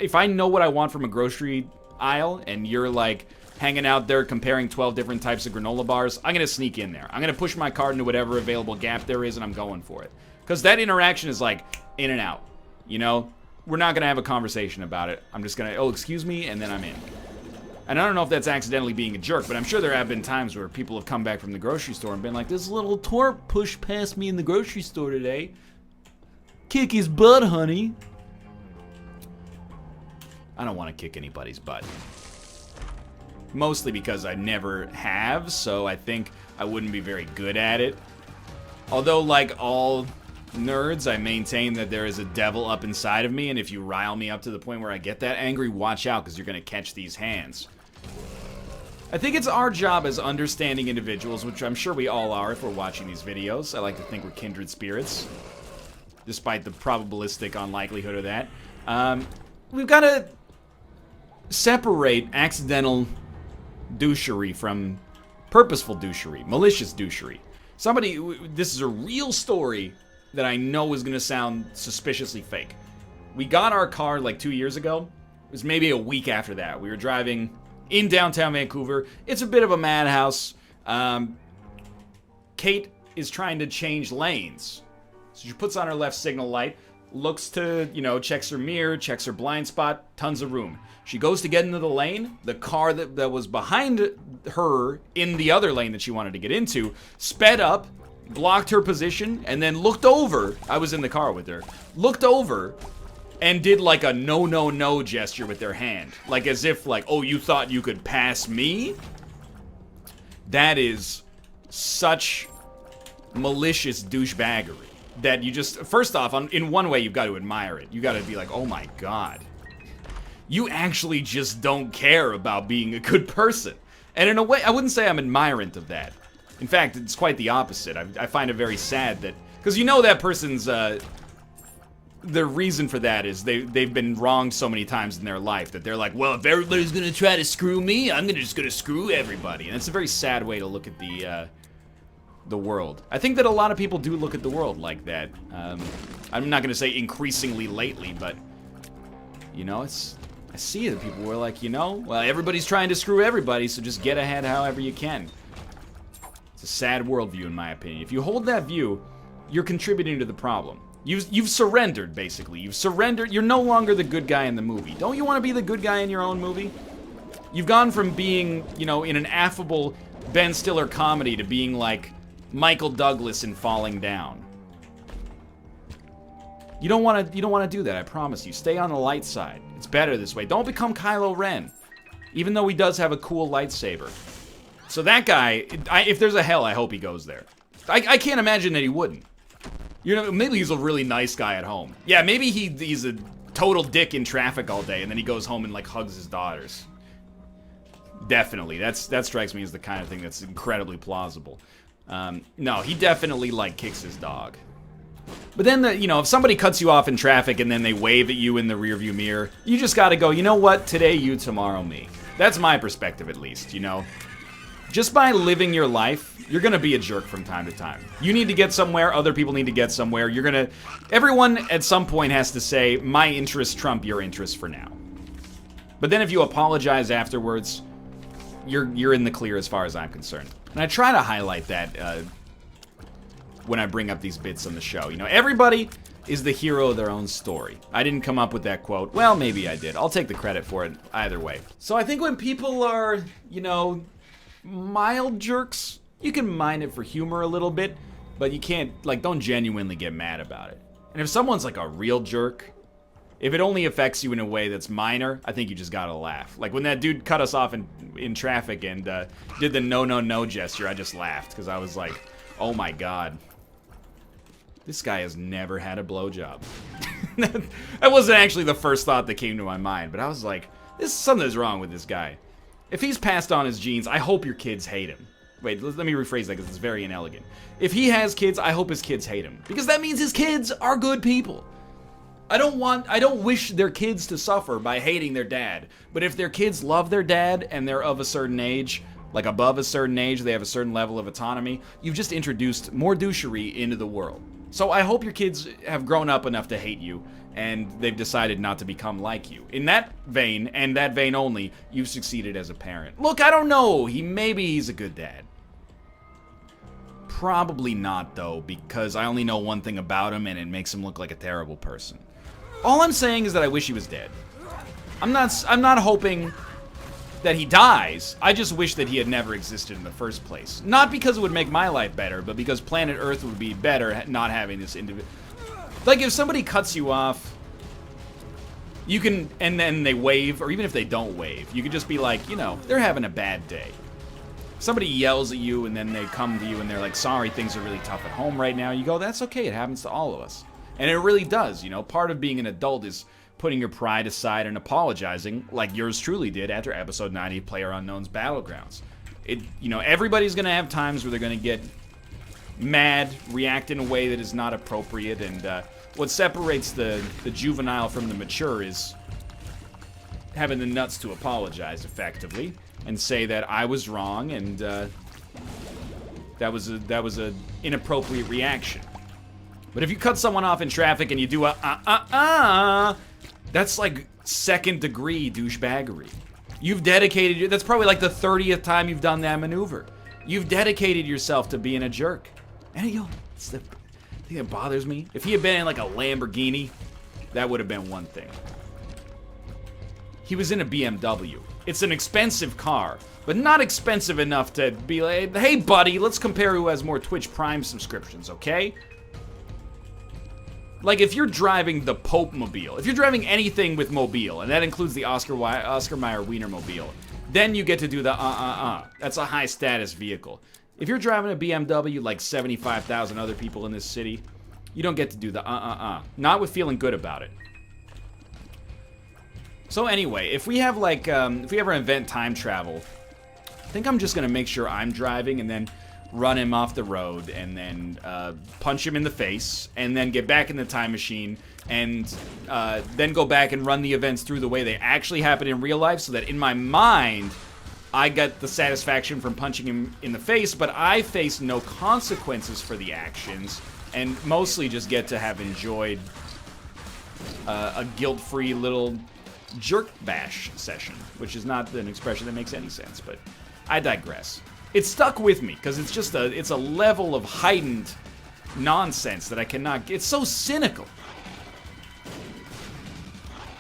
If I know what I want from a grocery aisle and you're like hanging out there comparing 12 different types of granola bars, I'm gonna sneak in there. I'm gonna push my cart into whatever available gap there is and I'm going for it. Because that interaction is like in and out. You know, we're not gonna have a conversation about it. I'm just gonna, oh, excuse me, and then I'm in. And I don't know if that's accidentally being a jerk, but I'm sure there have been times where people have come back from the grocery store and been like, this little twerp pushed past me in the grocery store today. Kick his butt, honey. I don't want to kick anybody's butt. Mostly because I never have, so I think I wouldn't be very good at it. Although, like all nerds, I maintain that there is a devil up inside of me, and if you rile me up to the point where I get that angry, watch out, because you're going to catch these hands. I think it's our job as understanding individuals, which I'm sure we all are if we're watching these videos. I like to think we're kindred spirits, despite the probabilistic unlikelihood of that. We've got to separate accidental douchery from purposeful douchery, malicious douchery. This is a real story that I know is going to sound suspiciously fake. We got our car like 2 years ago. It was maybe a week after that. We were driving in downtown Vancouver. It's a bit of a madhouse. Kate is trying to change lanes. So she puts on her left signal light, looks to, you know, checks her mirror, checks her blind spot, tons of room. She goes to get into the lane. The car that was behind her in the other lane that she wanted to get into sped up, blocked her position, and then looked over. I was in the car with her. Looked over and did like a no, no, no gesture with their hand. Like as if like, oh, you thought you could pass me? That is such malicious douchebaggery. That you just, first off, in one way, you've got to admire it. You got to be like, oh my god. You actually just don't care about being a good person. And in a way, I wouldn't say I'm admirant of that. In fact, it's quite the opposite. I find it very sad that, because you know that person's the reason for that is they've been wronged so many times in their life that they're like, well, if everybody's gonna try to screw me, I'm just gonna screw everybody. And it's a very sad way to look at the world. I think that a lot of people do look at the world like that. I'm not gonna say increasingly lately, but you know, I see that people were like, you know, well, everybody's trying to screw everybody, so just get ahead however you can. It's a sad worldview, in my opinion. If you hold that view, you're contributing to the problem. You've surrendered, basically. You've surrendered. You're no longer the good guy in the movie. Don't you want to be the good guy in your own movie? You've gone from being, you know, in an affable Ben Stiller comedy to being like Michael Douglas in Falling Down. You don't want to do that, I promise you. Stay on the light side. It's better this way. Don't become Kylo Ren. Even though he does have a cool lightsaber. So that guy, if there's a hell, I hope he goes there. I can't imagine that he wouldn't. You know, maybe he's a really nice guy at home. Yeah, maybe he's a total dick in traffic all day, and then he goes home and like hugs his daughters. Definitely, that strikes me as the kind of thing that's incredibly plausible. No, he definitely like kicks his dog. But then, you know, if somebody cuts you off in traffic and then they wave at you in the rearview mirror, you just gotta go, you know what, today you, tomorrow me. That's my perspective, at least, you know. Just by living your life, you're gonna be a jerk from time to time. You need to get somewhere, other people need to get somewhere. Everyone at some point has to say, my interests trump your interests for now. But then if you apologize afterwards, you're in the clear as far as I'm concerned. And I try to highlight that when I bring up these bits on the show. You know, everybody is the hero of their own story. I didn't come up with that quote. Well, maybe I did. I'll take the credit for it either way. So I think when people are, you know, mild jerks, you can mind it for humor a little bit, but you can't, like, don't genuinely get mad about it. And if someone's like a real jerk, if it only affects you in a way that's minor, I think you just gotta laugh. Like when that dude cut us off in traffic and did the no gesture, I just laughed because I was like, oh my god. This guy has never had a blowjob. That wasn't actually the first thought that came to my mind, but I was like, something's wrong with this guy. If he's passed on his genes, I hope your kids hate him. Wait, let me rephrase that because it's very inelegant. If he has kids, I hope his kids hate him. Because that means his kids are good people. I don't wish their kids to suffer by hating their dad. But if their kids love their dad and they're of a certain age, like above a certain age, they have a certain level of autonomy, you've just introduced more douchery into the world. So I hope your kids have grown up enough to hate you, and they've decided not to become like you. In that vein, and that vein only, you've succeeded as a parent. Look, I don't know. Maybe he's a good dad. Probably not, though, because I only know one thing about him, and it makes him look like a terrible person. All I'm saying is that I wish he was dead. I'm not hoping that he dies. I just wish that he had never existed in the first place. Not because it would make my life better, but because planet Earth would be better not having this individual. Like, if somebody cuts you off, you can, and then they wave, or even if they don't wave, you could just be like, you know, they're having a bad day. Somebody yells at you, and then they come to you, and they're like, sorry, things are really tough at home right now. You go, that's okay, it happens to all of us. And it really does, you know. Part of being an adult is putting your pride aside and apologizing, like yours truly did after episode 90 PlayerUnknown's Battlegrounds. You know, everybody's gonna have times where they're gonna get mad, react in a way that is not appropriate, and what separates the juvenile from the mature is having the nuts to apologize effectively and say that I was wrong and that was a inappropriate reaction. But if you cut someone off in traffic and you do that's like second degree douchebaggery. You've dedicated, that's probably like the 30th time you've done that maneuver. You've dedicated yourself to being a jerk. And it's the thing that bothers me. If he had been in like a Lamborghini, that would have been one thing. He was in a BMW. It's an expensive car, but not expensive enough to be like, hey buddy, let's compare who has more Twitch Prime subscriptions, okay? Like, if you're driving the Pope Mobile, if you're driving anything with Mobile, and that includes the Oscar Mayer Wiener Mobile, then you get to do the That's a high-status vehicle. If you're driving a BMW like 75,000 other people in this city, you don't get to do the Not with feeling good about it. So anyway, if we have like, if we ever invent time travel, I think I'm just gonna make sure I'm driving, and then run him off the road, and then punch him in the face, and then get back in the time machine, and then go back and run the events through the way they actually happen in real life, so that in my mind, I get the satisfaction from punching him in the face, but I face no consequences for the actions, and mostly just get to have enjoyed a guilt-free little jerk bash session, which is not an expression that makes any sense, but I digress. It stuck with me because it's a level of heightened nonsense that I cannot. It's so cynical.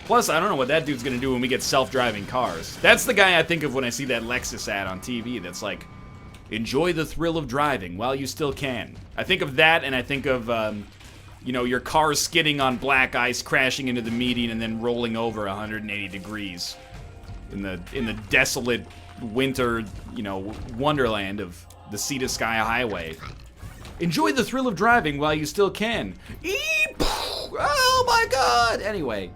Plus, I don't know what that dude's gonna do when we get self-driving cars. That's the guy I think of when I see that Lexus ad on TV. That's like, enjoy the thrill of driving while you still can. I think of that, and I think of you know, your car skidding on black ice, crashing into the median, and then rolling over 180 degrees in the desolate winter, you know, wonderland of the Sea to Sky Highway. Enjoy the thrill of driving while you still can. Oh my God! Anyway,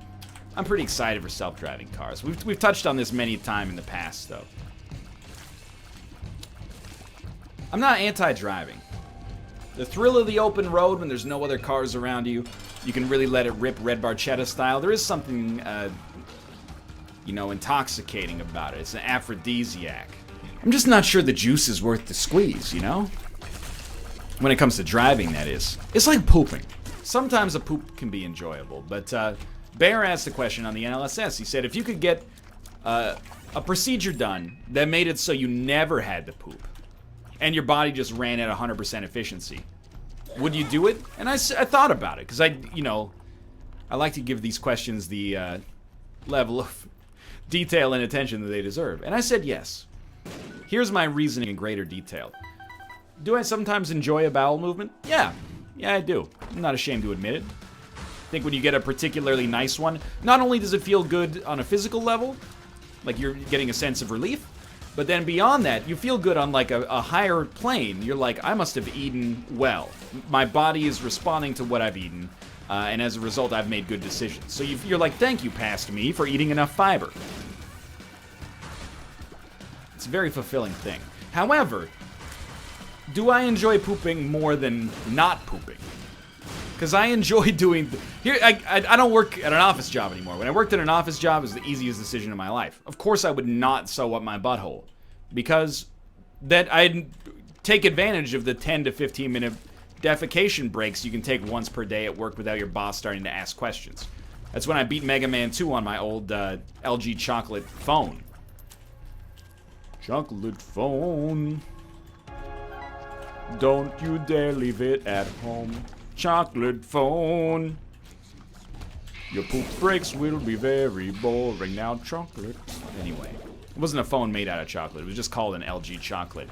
I'm pretty excited for self-driving cars. We've touched on this many times in the past, though. I'm not anti-driving. The thrill of the open road when there's no other cars around you, you can really let it rip Red Barchetta style. There is something, you know, intoxicating about it. It's an aphrodisiac. I'm just not sure the juice is worth the squeeze, you know? When it comes to driving, that is. It's like pooping. Sometimes a poop can be enjoyable, but Bear asked a question on the NLSS. He said, if you could get a procedure done that made it so you never had to poop, and your body just ran at 100% efficiency, would you do it? And I thought about it, because you know, I like to give these questions the level of detail and attention that they deserve. And I said yes. Here's my reasoning in greater detail. Do I sometimes enjoy a bowel movement? Yeah. Yeah, I do. I'm not ashamed to admit it. I think when you get a particularly nice one, not only does it feel good on a physical level, like you're getting a sense of relief, but then beyond that, you feel good on like a higher plane. You're like, I must have eaten well. My body is responding to what I've eaten, and as a result, I've made good decisions. So you're like, thank you, past me, for eating enough fiber. It's a very fulfilling thing. However, do I enjoy pooping more than not pooping? Because I enjoy doing... I don't work at an office job anymore. When I worked at an office job, it was the easiest decision of my life. Of course I would not sew up my butthole. Because that I'd take advantage of the 10 to 15 minute defecation breaks you can take once per day at work without your boss starting to ask questions. That's when I beat Mega Man 2 on my old LG chocolate phone. Chocolate phone. Don't you dare leave it at home. Chocolate phone. Your poop breaks will be very boring now, chocolate. Anyway, it wasn't a phone made out of chocolate. It was just called an LG chocolate.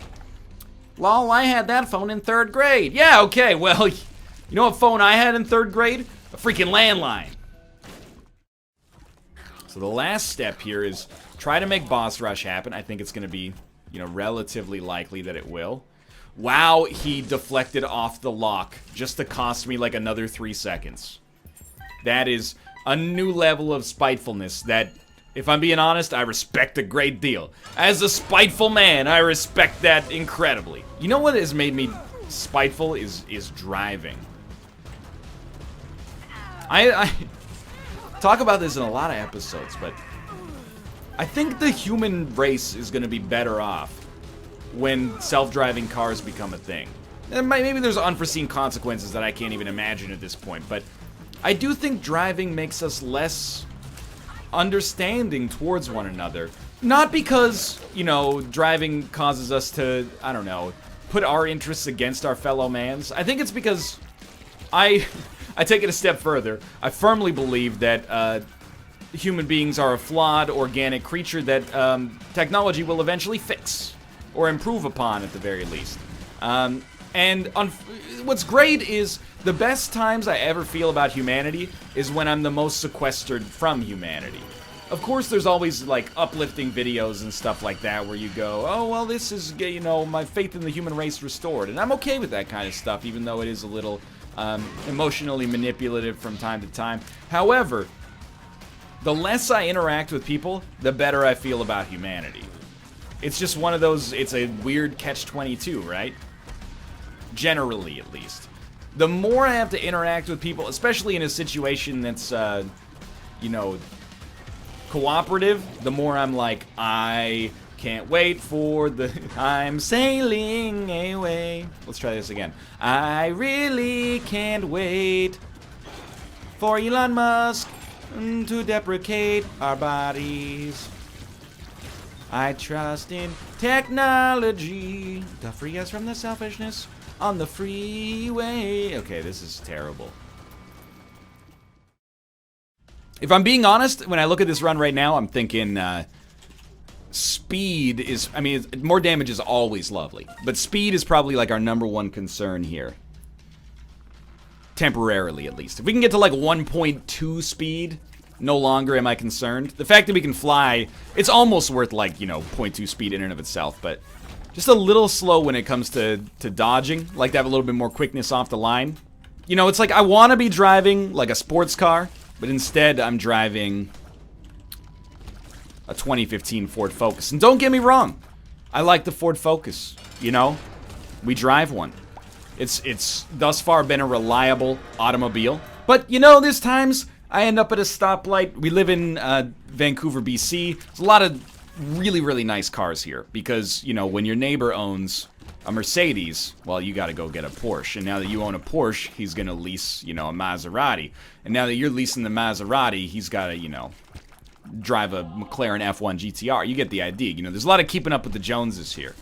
Lol, I had that phone in 3rd grade. Yeah, okay, well, you know what phone I had in 3rd grade? A freaking landline. So the last step here is try to make boss rush happen. I think it's going to be, you know, relatively likely that it will. Wow, he deflected off the lock just to cost me like another 3 seconds. That is a new level of spitefulness that, if I'm being honest, I respect a great deal. As a spiteful man, I respect that incredibly. You know what has made me spiteful is driving. I talk about this in a lot of episodes, but I think the human race is going to be better off when self-driving cars become a thing. And maybe there's unforeseen consequences that I can't even imagine at this point, but I do think driving makes us less understanding towards one another. Not because, you know, driving causes us to, I don't know, put our interests against our fellow man's. I think it's because I take it a step further. I firmly believe that human beings are a flawed, organic creature that technology will eventually fix. Or improve upon, at the very least. What's great is the best times I ever feel about humanity is when I'm the most sequestered from humanity. Of course, there's always, like, uplifting videos and stuff like that where you go, oh, well, this is, you know, my faith in the human race restored. And I'm okay with that kind of stuff, even though it is a little emotionally manipulative from time to time. However, the less I interact with people, the better I feel about humanity. It's just one of those, it's a weird catch-22, right? generally at least. The more I have to interact with people, especially in a situation that's, you know, cooperative, the more I'm like, I can't wait for the... I'm sailing away. Let's try this again. I really can't wait for Elon Musk to deprecate our bodies. I trust in technology to free us from the selfishness on the freeway. Okay, this is terrible. If I'm being honest, when I look at this run right now, I'm thinking speed is... I mean, more damage is always lovely. But speed is probably like our #1 concern here. Temporarily, at least. If we can get to like 1.2 speed, no longer am I concerned. The fact that we can fly, it's almost worth like, you know, 0.2 speed in and of itself. But just a little slow when it comes to dodging. Like to have a little bit more quickness off the line. You know, it's like I want to be driving like a sports car, but instead I'm driving a 2015 Ford Focus. And don't get me wrong, I like the Ford Focus, you know? We drive one. It's thus far been a reliable automobile. But, you know, there's times I end up at a stoplight. We live in Vancouver, BC. There's a lot of really, really nice cars here. Because, you know, when your neighbor owns a Mercedes, well, you gotta go get a Porsche. And now that you own a Porsche, he's gonna lease, you know, a Maserati. And now that you're leasing the Maserati, he's gotta, you know, drive a McLaren F1 GTR. You get the idea. You know, there's a lot of keeping up with the Joneses here.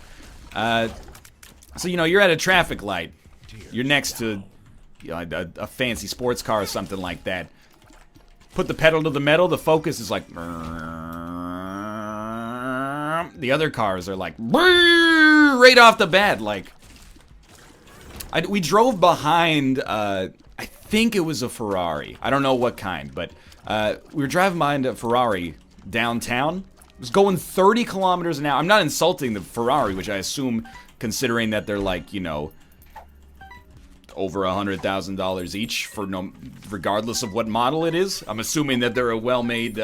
So, you know, you're at a traffic light. You're next to, you know, a fancy sports car or something like that. Put the pedal to the metal, the Focus is like... The other cars are like... Right off the bat, like... We drove behind, I think it was a Ferrari. I don't know what kind, but we were driving behind a Ferrari downtown. It was going 30 kilometers an hour. I'm not insulting the Ferrari, which I assume, considering that they're like, you know... over $100,000 each for regardless of what model it is. I'm assuming that they're a well-made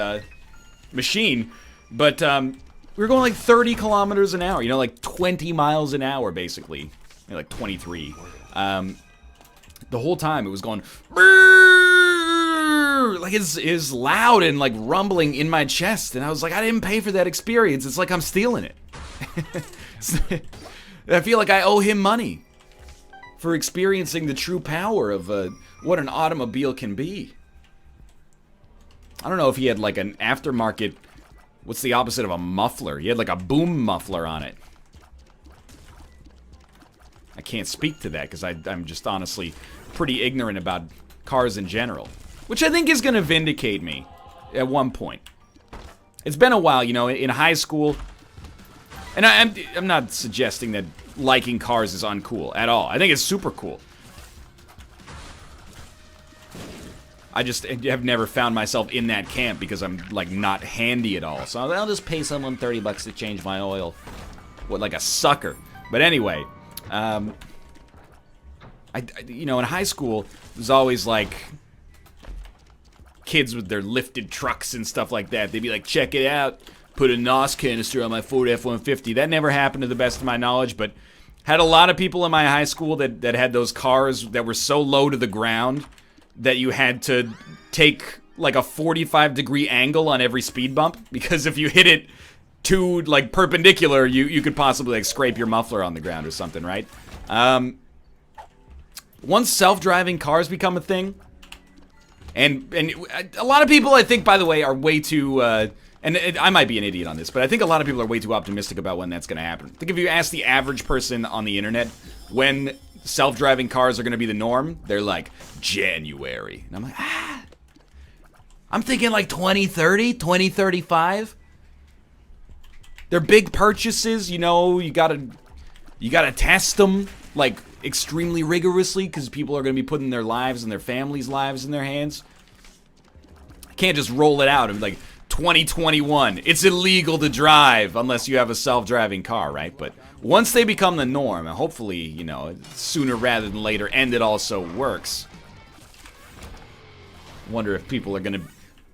machine, but we were going like 30 kilometers an hour, you know, like 20 miles an hour basically, you know, like 23. The whole time it was going like it's loud and like rumbling in my chest, and I was like, I didn't pay for that experience. It's like I'm stealing it. I feel like I owe him money for experiencing the true power of what an automobile can be. I don't know if he had like an aftermarket, what's the opposite of a muffler? He had like a boom muffler on it. I can't speak to that because I'm just honestly pretty ignorant about cars in general. Which I think is going to vindicate me at one point. It's been a while, you know, in high school. And I'm not suggesting that liking cars is uncool at all. I think it's super cool. I just have never found myself in that camp because I'm like not handy at all. So I'll just pay someone $30 to change my oil. What, like a sucker? But anyway, you know, in high school, it was always like kids with their lifted trucks and stuff like that. They'd be like, check it out. Put a NOS canister on my Ford F-150. That never happened to the best of my knowledge, but had a lot of people in my high school that had those cars that were so low to the ground that you had to take like a 45-degree angle on every speed bump, because if you hit it too like perpendicular, you could possibly like scrape your muffler on the ground or something, right? Once self-driving cars become a thing, and a lot of people, I think, by the way, are way too... And I might be an idiot on this, but I think a lot of people are way too optimistic about when that's going to happen. I think if you ask the average person on the internet when self-driving cars are going to be the norm, they're like, January. And I'm like, I'm thinking like 2030, 2035. They're big purchases, you know, you gotta test them, like, extremely rigorously, because people are going to be putting their lives and their families' lives in their hands. You can't just roll it out and be like, 2021, it's illegal to drive unless you have a self-driving car, right? But once they become the norm, and hopefully, you know, sooner rather than later, and it also works, wonder if people are going to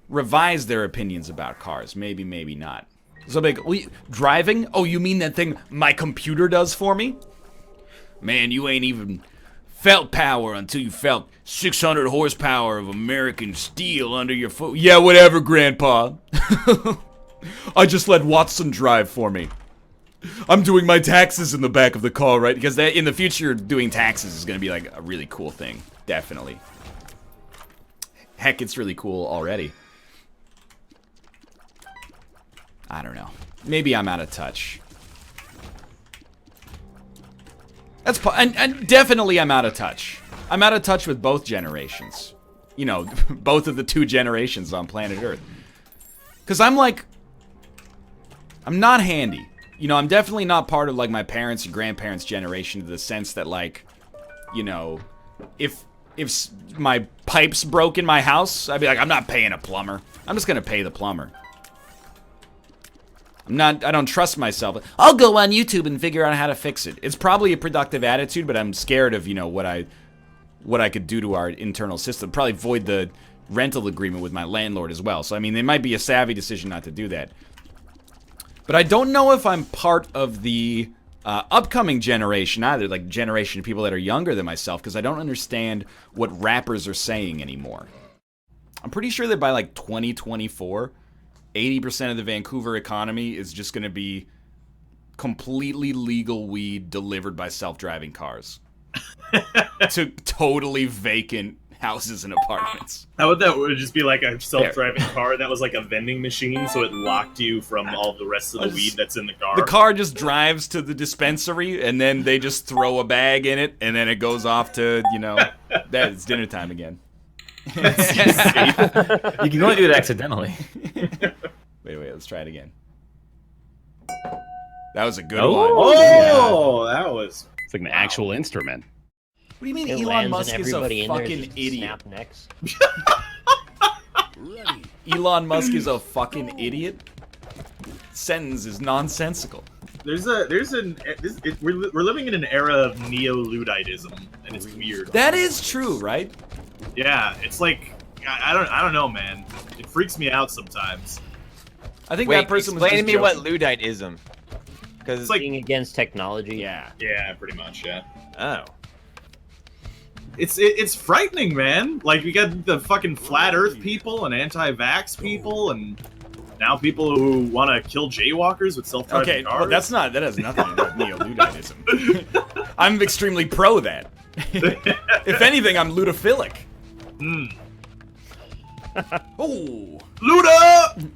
revise their opinions about cars. Maybe, maybe not. So big, driving? Oh, you mean that thing my computer does for me? Man, you ain't even felt power until you felt 600 horsepower of American steel under your foot. Yeah, whatever, Grandpa. I just let Watson drive for me. I'm doing my taxes in the back of the car, right? Because in the future, doing taxes is going to be like a really cool thing. Definitely. Heck, it's really cool already. I don't know. Maybe I'm out of touch. And definitely I'm out of touch. I'm out of touch with both generations. You know, both of the 2 generations on planet Earth. Because I'm not handy. You know, I'm definitely not part of, like, my parents' and grandparents' generation, to the sense that, like, you know, if my pipes broke in my house, I'd be like, I'm not paying a plumber. I'm just gonna pay the plumber. I don't trust myself. I'll go on YouTube and figure out how to fix it. It's probably a productive attitude, but I'm scared of, you know, what I could do to our internal system. Probably void the rental agreement with my landlord as well. So, I mean, it might be a savvy decision not to do that. But I don't know if I'm part of the upcoming generation either, like generation of people that are younger than myself, because I don't understand what rappers are saying anymore. I'm pretty sure that by, like, 2024... 80% of the Vancouver economy is just going to be completely legal weed delivered by self-driving cars to totally vacant houses and apartments. How would that would just be like a self-driving car that was like a vending machine, so it locked you from all the rest of the weed that's in the car? The car just drives to the dispensary, and then they just throw a bag in it, and then it goes off to, you know, it's dinner time again. You can only do it accidentally. Wait, let's try it again. That was a good one. Oh, yeah. That was... It's like an actual instrument. What do you mean it Elon Musk is a fucking idiot? Elon Musk is a fucking idiot? Sentence is nonsensical. We're living in an era of neo-Ludditism, and it's weird. That is true, right? Yeah, it's like I don't know, man. It freaks me out sometimes. I think Wait, that person was explain to me joking. what Ludditism. Because it's like being against technology. Yeah. Yeah, pretty much. Yeah. Oh. It's frightening, man. Like, we got the fucking flat Earth people and anti-vax people, and now people who want to kill jaywalkers with self-driving cars. Well, that has nothing to do with neo-Ludditism. I'm extremely pro that. If anything, I'm ludophilic. Oh, Luda!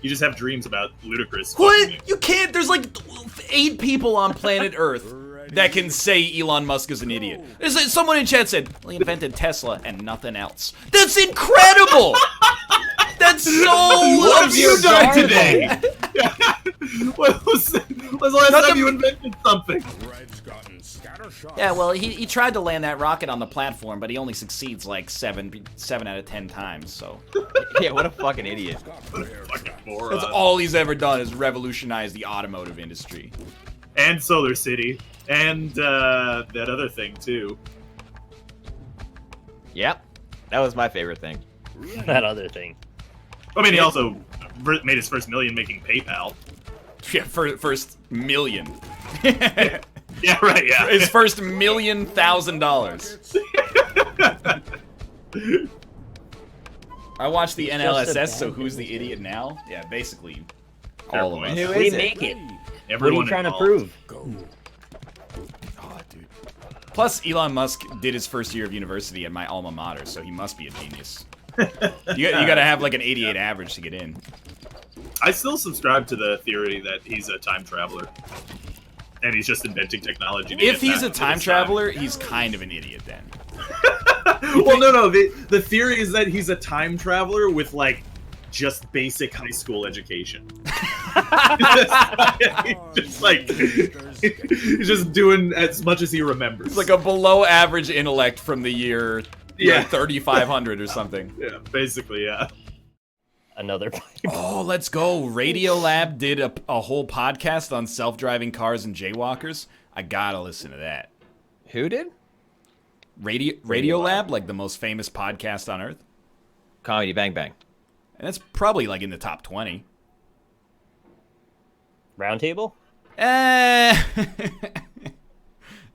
You just have dreams about ludicrous. What? You can't. There's like 8 people on planet Earth that can say Elon Musk is an idiot. Someone in chat said, well, he invented Tesla and nothing else. That's incredible! That's so What have you done today? When was the last time you invented something? Yeah, well, he tried to land that rocket on the platform, but he only succeeds like 7 out of 10 times, so. Yeah, what a fucking idiot. Fucking moron. That's all he's ever done is revolutionize the automotive industry. And Solar City. And that other thing, too. Yep. That was my favorite thing. That other thing. I mean, he also made his first million making PayPal. Yeah, first million. Yeah, right, yeah. His first $1,000,000. I watched the NLSS, so who's the idiot now? Yeah, basically all of us. Who We is make it. Everyone What are you trying involved. to prove? Oh, dude. Plus, Elon Musk did his first year of university at my alma mater, so he must be a genius. You gotta have like an 88 average to get in. I still subscribe to the theory that he's a time traveler. And he's just inventing technology. If he's a time traveler, he's kind of an idiot then. Well, no. The theory is that he's a time traveler with, like, just basic high school education. He's just doing as much as he remembers. It's like a below average intellect from the year 3500 or something. Yeah, basically, yeah. Another pipe. Oh, let's go. Radiolab did a whole podcast on self-driving cars and jaywalkers. I gotta listen to that. Who did? Radiolab, like the most famous podcast on Earth. Comedy Bang Bang. And that's probably like in the top 20. Roundtable?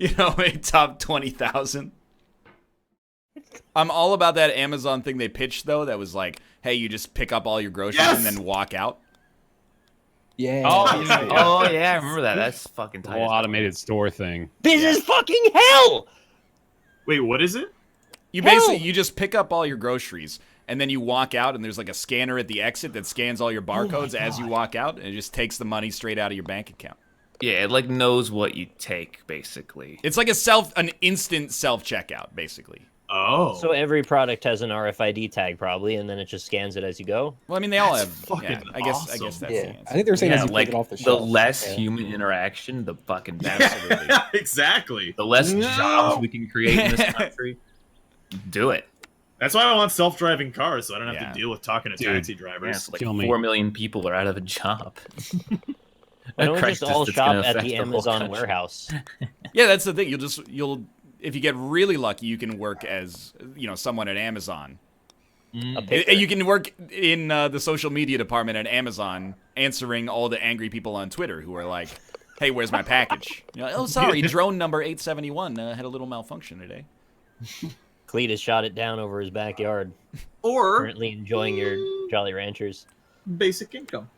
You know, a top 20,000. I'm all about that Amazon thing they pitched, though, that was like, hey, you just pick up all your groceries and then walk out. Yeah. Oh yeah, I remember that. That's fucking The tight. whole automated store thing. This is fucking hell. Wait, what is it? You basically, you just pick up all your groceries, and then you walk out, and there's like a scanner at the exit that scans all your barcodes as you walk out, and it just takes the money straight out of your bank account. Yeah, it like knows what you take, basically. It's like an instant self-checkout, basically. Oh. So every product has an RFID tag probably, and then it just scans it as you go. Well, I mean, they all have. fucking Yeah, I guess awesome. that's the Yeah. answer. I think they were saying as you like pick it off the the shelf. less Yeah. human interaction, the fucking better. Absolutely. Exactly. The less jobs we can create in this country, do it. That's why I want self-driving cars, so I don't have Yeah. to deal with talking to Dude. taxi Yeah, drivers. it's like Kill me. 4 million people are out of a job. Why A don't we just crisis all that's shop gonna at affect the whole Amazon country. warehouse? Yeah, that's the thing. You'll if you get really lucky, you can work as someone at Amazon. A picker. You can work in the social media department at Amazon, answering all the angry people on Twitter who are like, "Hey, where's my package?" Oh, sorry, drone number 871 had a little malfunction today. Cletus shot it down over his backyard. Or Currently enjoying your Jolly Ranchers. basic income.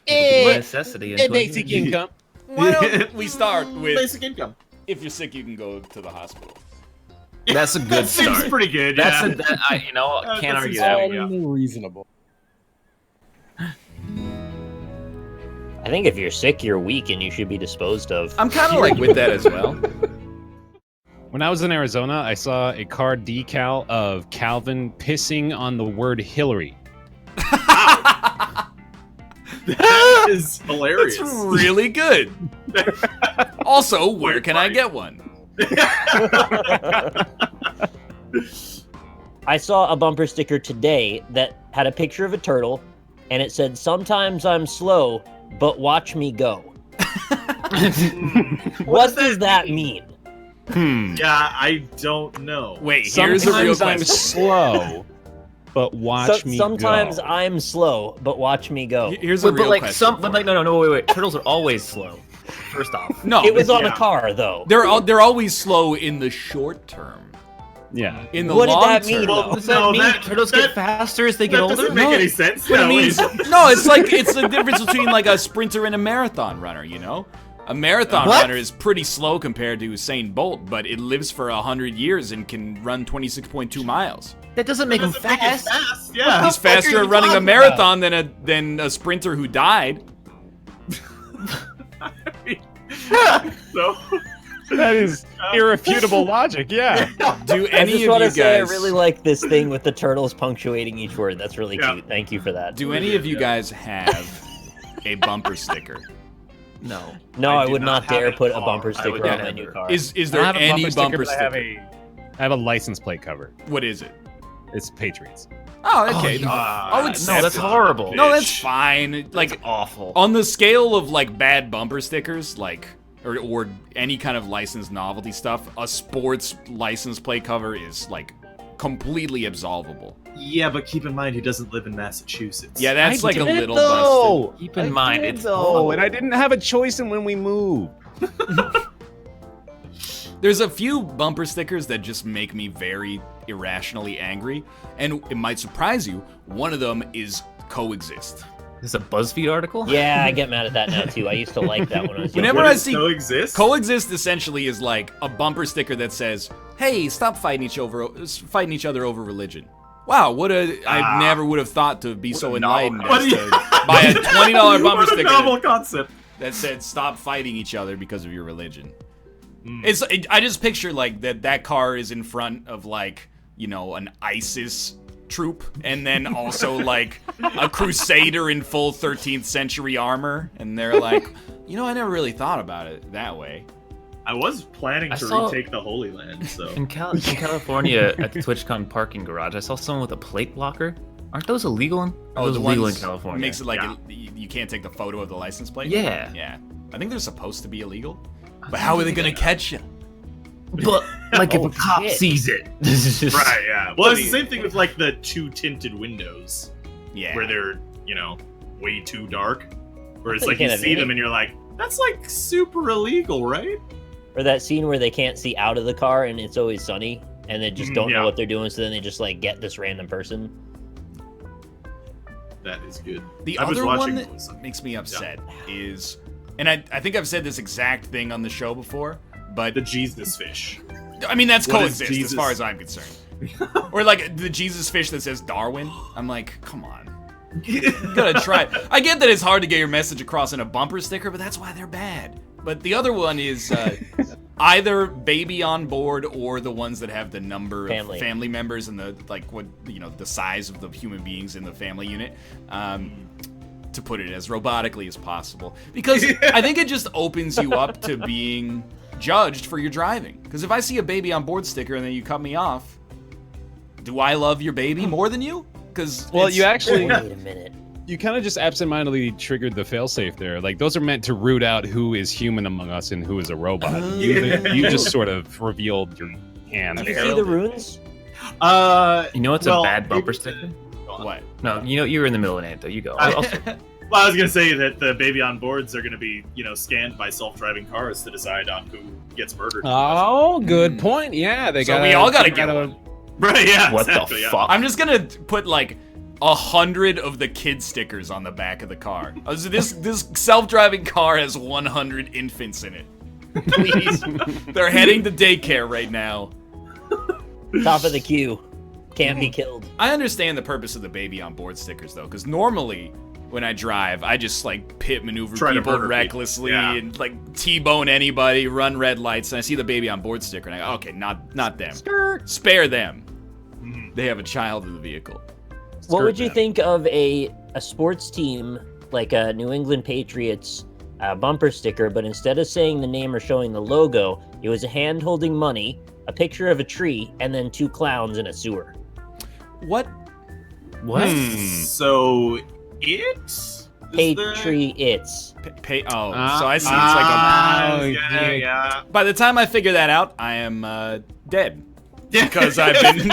Necessity. into Basic income. Why don't we start with Basic income. if you're sick, you can go to the hospital. That's a good That start. seems pretty good. That's Yeah. can't That argue seems that. fine. Yeah. Unreasonable. I think if you're sick, you're weak, and you should be disposed of. I'm kind of like with that as well. When I was in Arizona, I saw a car decal of Calvin pissing on the word Hillary. That is hilarious. It's really good. Also, where can I get one? I saw a bumper sticker today that had a picture of a turtle, and it said, "Sometimes I'm slow, but watch me go." What does that mean? Yeah, I don't know. Wait, here's a real Sometimes I'm question. slow, but watch me Sometimes go. I'm slow, but watch me go. Here's a But real like question. but like no, wait. Turtles are always slow. First off. No, It was on Yeah. a car, though. they're always slow in the short term. Yeah. In the What did long that term, mean, Well, though? Does that No, mean that- turtles that- get faster as they get That older? doesn't make No. any sense. What it No, means? wait. No, it's like it's the difference between like a sprinter and a marathon runner. You know, a marathon What? runner is pretty slow compared to Usain Bolt, but it lives for 100 years and can run 26.2 miles. That doesn't make them Doesn't make it fast. fast. Yeah. He's fuck are faster you at running a talking marathon than a sprinter who died. So, That is irrefutable logic, yeah. Do I any just of want you to say I guys? really like this thing with the turtles punctuating each word. That's really Yeah. cute. Thank you for that. Do any of you guys have a bumper sticker? No. No, I I do would not not have dare a put a car. bumper I would sticker on my never. new car. Is I there don't have a any bumper but sticker? I have a license plate cover. What is it? It's Patriots. Oh, okay. you- I'll no, accept that's it. horrible. No, that's fine. Like awful. on the scale of like bad bumper stickers, like or any kind of licensed novelty stuff, a sports license plate cover is like completely absolvable. yeah, but keep in mind he doesn't live in Massachusetts. Yeah, that's like a did little busted. Keep in mind, it's Oh, and I didn't have a choice in when we moved. There's a few bumper stickers that just make me very irrationally angry, and it might surprise you, one of them is coexist. This is a BuzzFeed article? Yeah, I get mad at that now too. I used to like that when I was young. Whenever What I does see coexist? coexist essentially is like a bumper sticker that says, "Hey, stop fighting each other over religion." Wow, I never would have thought to be so enlightened What as do to you- buy a $20 bumper What a sticker novel concept. that said, "Stop fighting each other because of your religion." Mm. I just picture like that car is in front of like, an ISIS troop, and then also like a crusader in full 13th century armor, and they're like, I never really thought about it that way. I was planning I to saw- retake the Holy Land, so. In California, at the TwitchCon parking garage, I saw someone with a plate blocker. Aren't those illegal? Are those the illegal in ones California? makes it like Yeah. you can't take the photo of the license plate. Yeah. Yeah, I think they're supposed to be illegal, but how are they gonna catch you? But like if Oh, a cop shit. sees it, this is just Right, yeah. Well, it's the same thing with like the two tinted windows Yeah, where they're, way too dark. Where it's You like you can't have see any- them and you're like, That's like super illegal, right? Or that scene where they can't see out of the car and it's always sunny, and they just don't know what they're doing, so then they just like get this random person. That is good. The other one that makes me upset is, and I think I've said this exact thing on the show before, but the Jesus fish. I mean, that's coexist as far as I'm concerned. Or like the Jesus fish that says Darwin. I'm like, come on. You gotta try. I get that it's hard to get your message across in a bumper sticker, but that's why they're bad. But the other one is either baby on board or the ones that have the number of family members and the the size of the human beings in the family unit. To put it as robotically as possible, because I think it just opens you up to being judged for your driving. Because if I see a baby on board sticker and then you cut me off, do I love your baby more than you? Because you actually wait a minute. You kind of just absentmindedly triggered the failsafe there. Like, those are meant to root out who is human among us and who is a robot. You just sort of revealed your hand. Did you see the runes? You know what's a bad bumper sticker? What? No, you were in the middle of it, though. You go. Well, I was gonna say that the baby on boards are gonna be, scanned by self-driving cars to decide on who gets murdered. Oh, good point. Yeah, we all gotta get one. Right? Yeah. What exactly, the fuck? I'm just gonna put like 100 of the kid stickers on the back of the car. So this self-driving car has 100 infants in it. Please, they're heading to daycare right now. Top of the queue. Can't be killed. I understand the purpose of the baby on board stickers though, because normally when I drive, I just like pit maneuver people recklessly and like T-bone anybody, run red lights, and I see the baby on board sticker and I go, okay, not them. Spare them. They have a child in the vehicle. What would you think of a sports team like a New England Patriots bumper sticker, but instead of saying the name or showing the logo, it was a hand holding money, a picture of a tree, and then 2 clowns in a sewer? What? So Patriots. So I see. It's like yeah. By the time I figure that out, I am dead. Because I've been.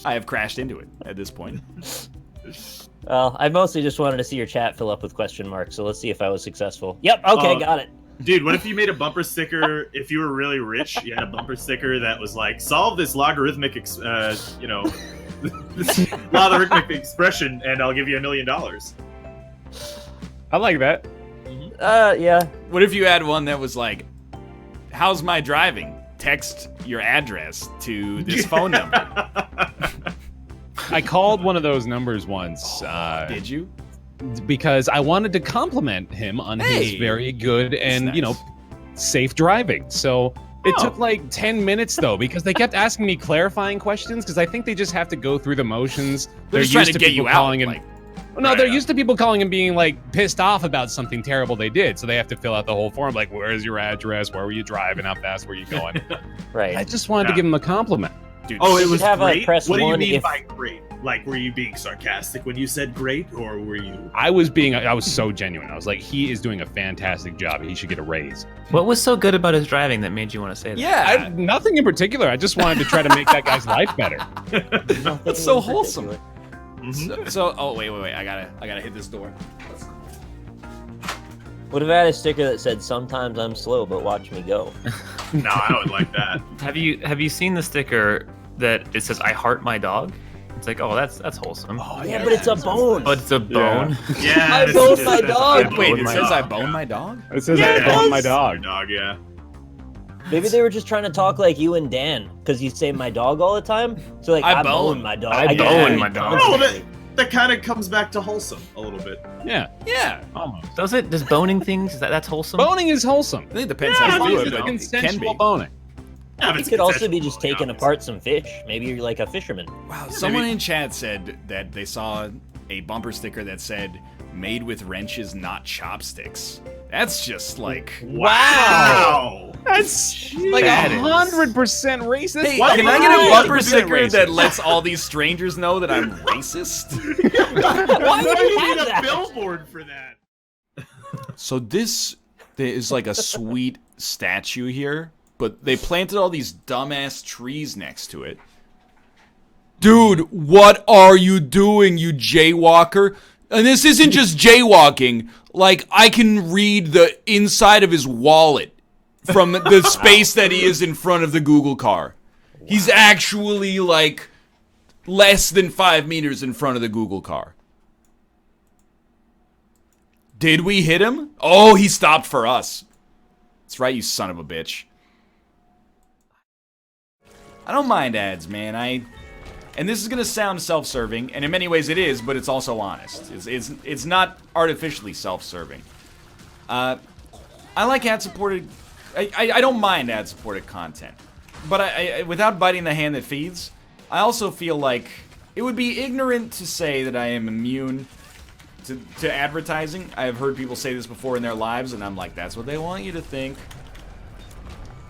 I have crashed into it at this point. Well, I mostly just wanted to see your chat fill up with question marks, so let's see if I was successful. Yep. Okay, got it. Dude, what if you made a bumper sticker? If you were really rich, you had a bumper sticker that was like, "Solve this logarithmic, this logarithmic expression, and I'll give you $1 million." I like that. Yeah. What if you had one that was like, "How's my driving? Text your address to this phone number." I called one of those numbers once. Did you? Because I wanted to compliment him on his very good and, safe driving. So it took like 10 minutes, though, because they kept asking me clarifying questions, because I think they just have to go through the motions. They're just trying to get you out. They're used to people calling and being, like, pissed off about something terrible they did, so they have to fill out the whole form, like, where's your address, where were you driving, how fast were you going? Right. I just wanted to give him a compliment. Dude, it was have great? press What do you one mean if- by great? Like, were you being sarcastic when you said great, or were you... I was so genuine. I was like, he is doing a fantastic job. He should get a raise. What was so good about his driving that made you want to say that? Yeah. Nothing in particular. I just wanted to try to make that guy's life better. That's so wholesome. So, oh wait, I gotta hit this door. Would have had a sticker that said, "Sometimes I'm slow, but watch me go." No, I would like that. Have you seen the sticker that it says "I heart my dog"? It's like, oh, that's wholesome. Oh yeah, but it's a bone. But it's a bone. Yeah. I boned my dog. Wait, it says I bone my dog? It says I bone my dog. Yeah. Maybe they were just trying to talk like you and Dan, because you say "my dog" all the time. So like, I bone my dog. I bone my dog. No, that kind of comes back to wholesome a little bit. Yeah. Almost. Does it? Does boning things? That's wholesome? Boning is wholesome. I think it depends how you do it, but it can Consensual be. boning. Yeah, It could also be just taking apart some fish. Maybe you're like a fisherman. Wow, someone in chat said that they saw a bumper sticker that said, "Made with wrenches, not chopsticks." That's just like... Wow! That's like 100% racist. Hey, can I get a bumper sticker that lets all these strangers know that I'm racist? Why would you need have a that? billboard for that? So there is like a sweet statue here, but they planted all these dumbass trees next to it. Dude, what are you doing, you jaywalker? And this isn't just jaywalking. like I can read the inside of his wallet from the space that he is in front of the Google car. Wow. He's actually like less than 5 meters in front of the Google car. Did we hit him? Oh, he stopped for us. That's right, you son of a bitch. I don't mind ads, man. And this is gonna sound self-serving, and in many ways it is, but it's also honest. It's not artificially self-serving. I like ad-supported. I don't mind ad-supported content, but I without biting the hand that feeds, I also feel like it would be ignorant to say that I am immune to advertising. I have heard people say this before in their lives, and I'm like, that's what they want you to think.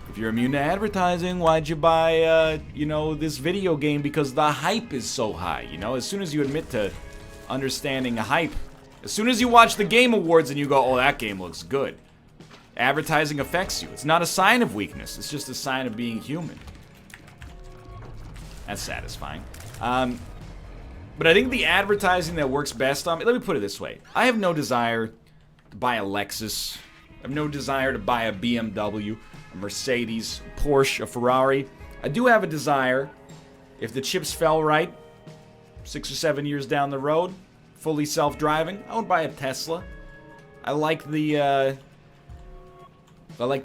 If you're immune to advertising, why'd you buy, you know, this video game? Because the hype is so high, you know? As soon as you admit to understanding a hype, as soon as you watch the Game Awards and you go, oh, that game looks good, advertising affects you. It's not a sign of weakness. It's just a sign of being human. That's satisfying. But I think the advertising that works best on me, let me put it this way. I have no desire to buy a Lexus. I have no desire to buy a BMW, a Mercedes, a Porsche, a Ferrari. I do have a desire, if the chips fell right, 6 or 7 years down the road, fully self-driving, I would buy a Tesla. I like the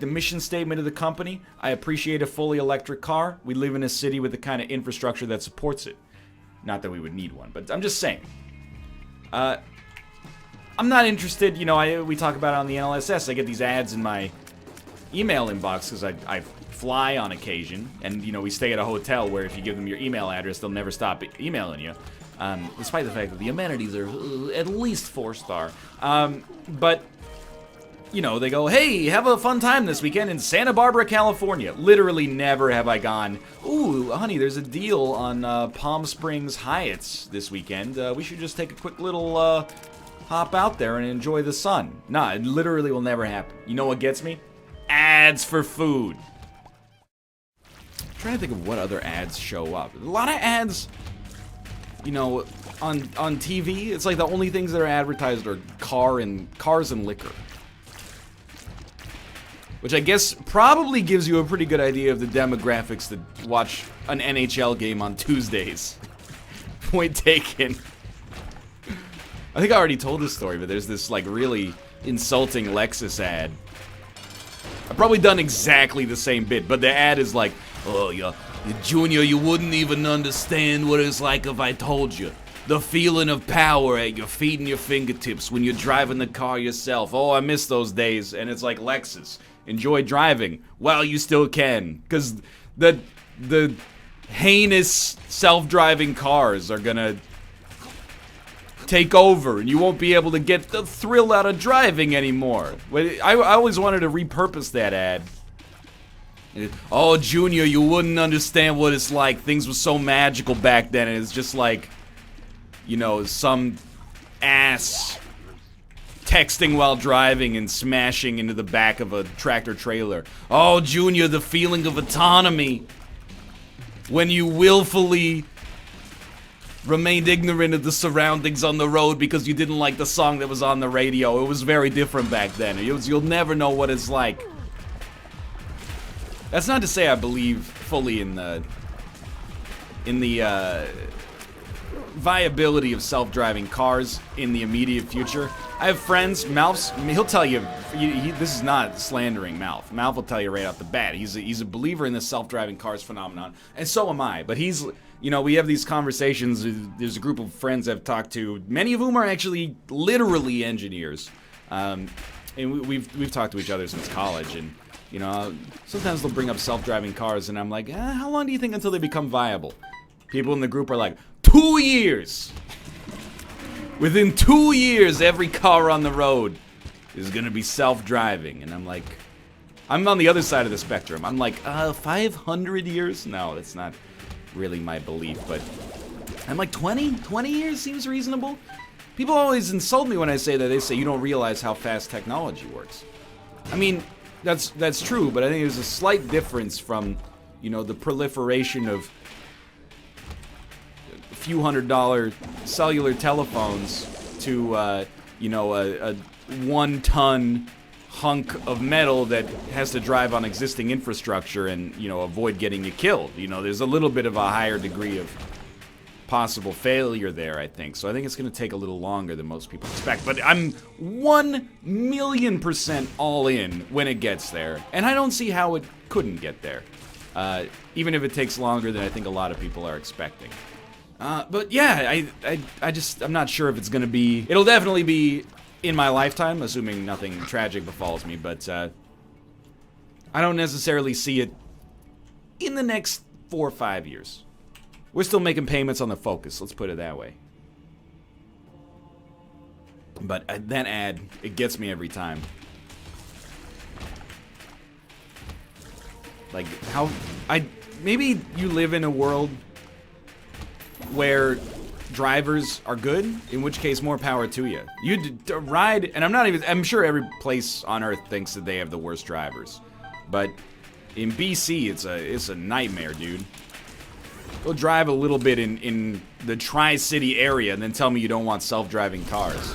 mission statement of the company. I appreciate a fully electric car. We live in a city with the kind of infrastructure that supports it. Not that we would need one, but I'm just saying. I'm not interested, you know, we talk about it on the NLSS. I get these ads in my email inbox because I fly on occasion, and, you know, we stay at a hotel where if you give them your email address, they'll never stop emailing you. Despite the fact that the amenities are at least 4-star. But, you know, they go, hey, have a fun time this weekend in Santa Barbara, California. Literally never have I gone, ooh, honey, there's a deal on Palm Springs Hyatts this weekend. We should just take a quick little hop out there and enjoy the sun. Nah, it literally will never happen. You know what gets me? Ads for food. I'm trying to think of what other ads show up. A lot of ads, you know, on TV. It's like the only things that are advertised are cars and liquor. Which I guess probably gives you a pretty good idea of the demographics that watch an NHL game on Tuesdays. Point taken. I think I already told this story, but there's this, like, really insulting Lexus ad. I've probably done exactly the same bit, but the ad is like, oh, yeah, Junior, you wouldn't even understand what it's like if I told you. The feeling of power at your feet and your fingertips when you're driving the car yourself. Oh, I miss those days. And it's like, Lexus, enjoy driving while you still can. Because the heinous self-driving cars are gonna take over, and you won't be able to get the thrill out of driving anymore. I always wanted to repurpose that ad. Oh, Junior, you wouldn't understand what it's like. Things were so magical back then, and it's just like, you know, some ass texting while driving and smashing into the back of a tractor trailer. Oh, Junior, the feeling of autonomy when you willfully remained ignorant of the surroundings on the road because you didn't like the song that was on the radio. It was very different back then. You'll never know what it's like. That's not to say I believe fully in the viability of self-driving cars in the immediate future. I have friends, Malf's, he'll tell you, this is not slandering Malf. Malf will tell you right off the bat. He's a believer in the self-driving cars phenomenon, and so am I. But he's, you know, we have these conversations. There's a group of friends I've talked to, many of whom are actually literally engineers. And we've talked to each other since college, and, you know, sometimes they'll bring up self-driving cars, and I'm like, how long do you think until they become viable? People in the group are like, 2 years! Within 2 years, every car on the road is gonna be self-driving. And I'm like, I'm on the other side of the spectrum. I'm like, 500 years? No, that's not really my belief, but I'm like, 20 years seems reasonable. People always insult me when I say that. They say, you don't realize how fast technology works. I mean, that's true, but I think there's a slight difference from, you know, the proliferation of few $100 cellular telephones to, you know, a 1-ton hunk of metal that has to drive on existing infrastructure and, you know, avoid getting you killed. You know, there's a little bit of a higher degree of possible failure there, I think. So I think it's going to take a little longer than most people expect. But I'm 1,000,000% all in when it gets there. And I don't see how it couldn't get there. Even if it takes longer than I think a lot of people are expecting. But yeah, I'm not sure if it's going to be... It'll definitely be in my lifetime, assuming nothing tragic befalls me, but I don't necessarily see it in the next 4 or 5 years. We're still making payments on the Focus, let's put it that way. But that ad, it gets me every time. Like, maybe you live in a world where drivers are good, in which case more power to you. You ride, and I'm sure every place on Earth thinks that they have the worst drivers. But in BC, it's a nightmare, dude. Go drive a little bit in the Tri-City area and then tell me you don't want self-driving cars.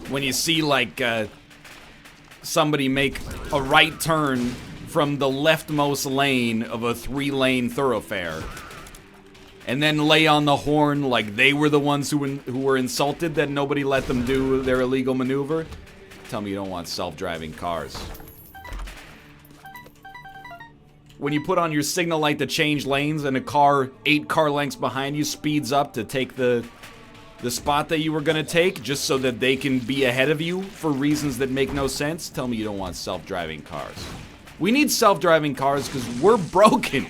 When you see, like, somebody make a right turn from the leftmost lane of a 3-lane thoroughfare and then lay on the horn like they were the ones who were insulted that nobody let them do their illegal maneuver, tell me you don't want self-driving cars. When you put on your signal light to change lanes and a car 8 car lengths behind you speeds up to take the spot that you were gonna take just so that they can be ahead of you for reasons that make no sense, tell me you don't want self-driving cars. We need self-driving cars because we're broken.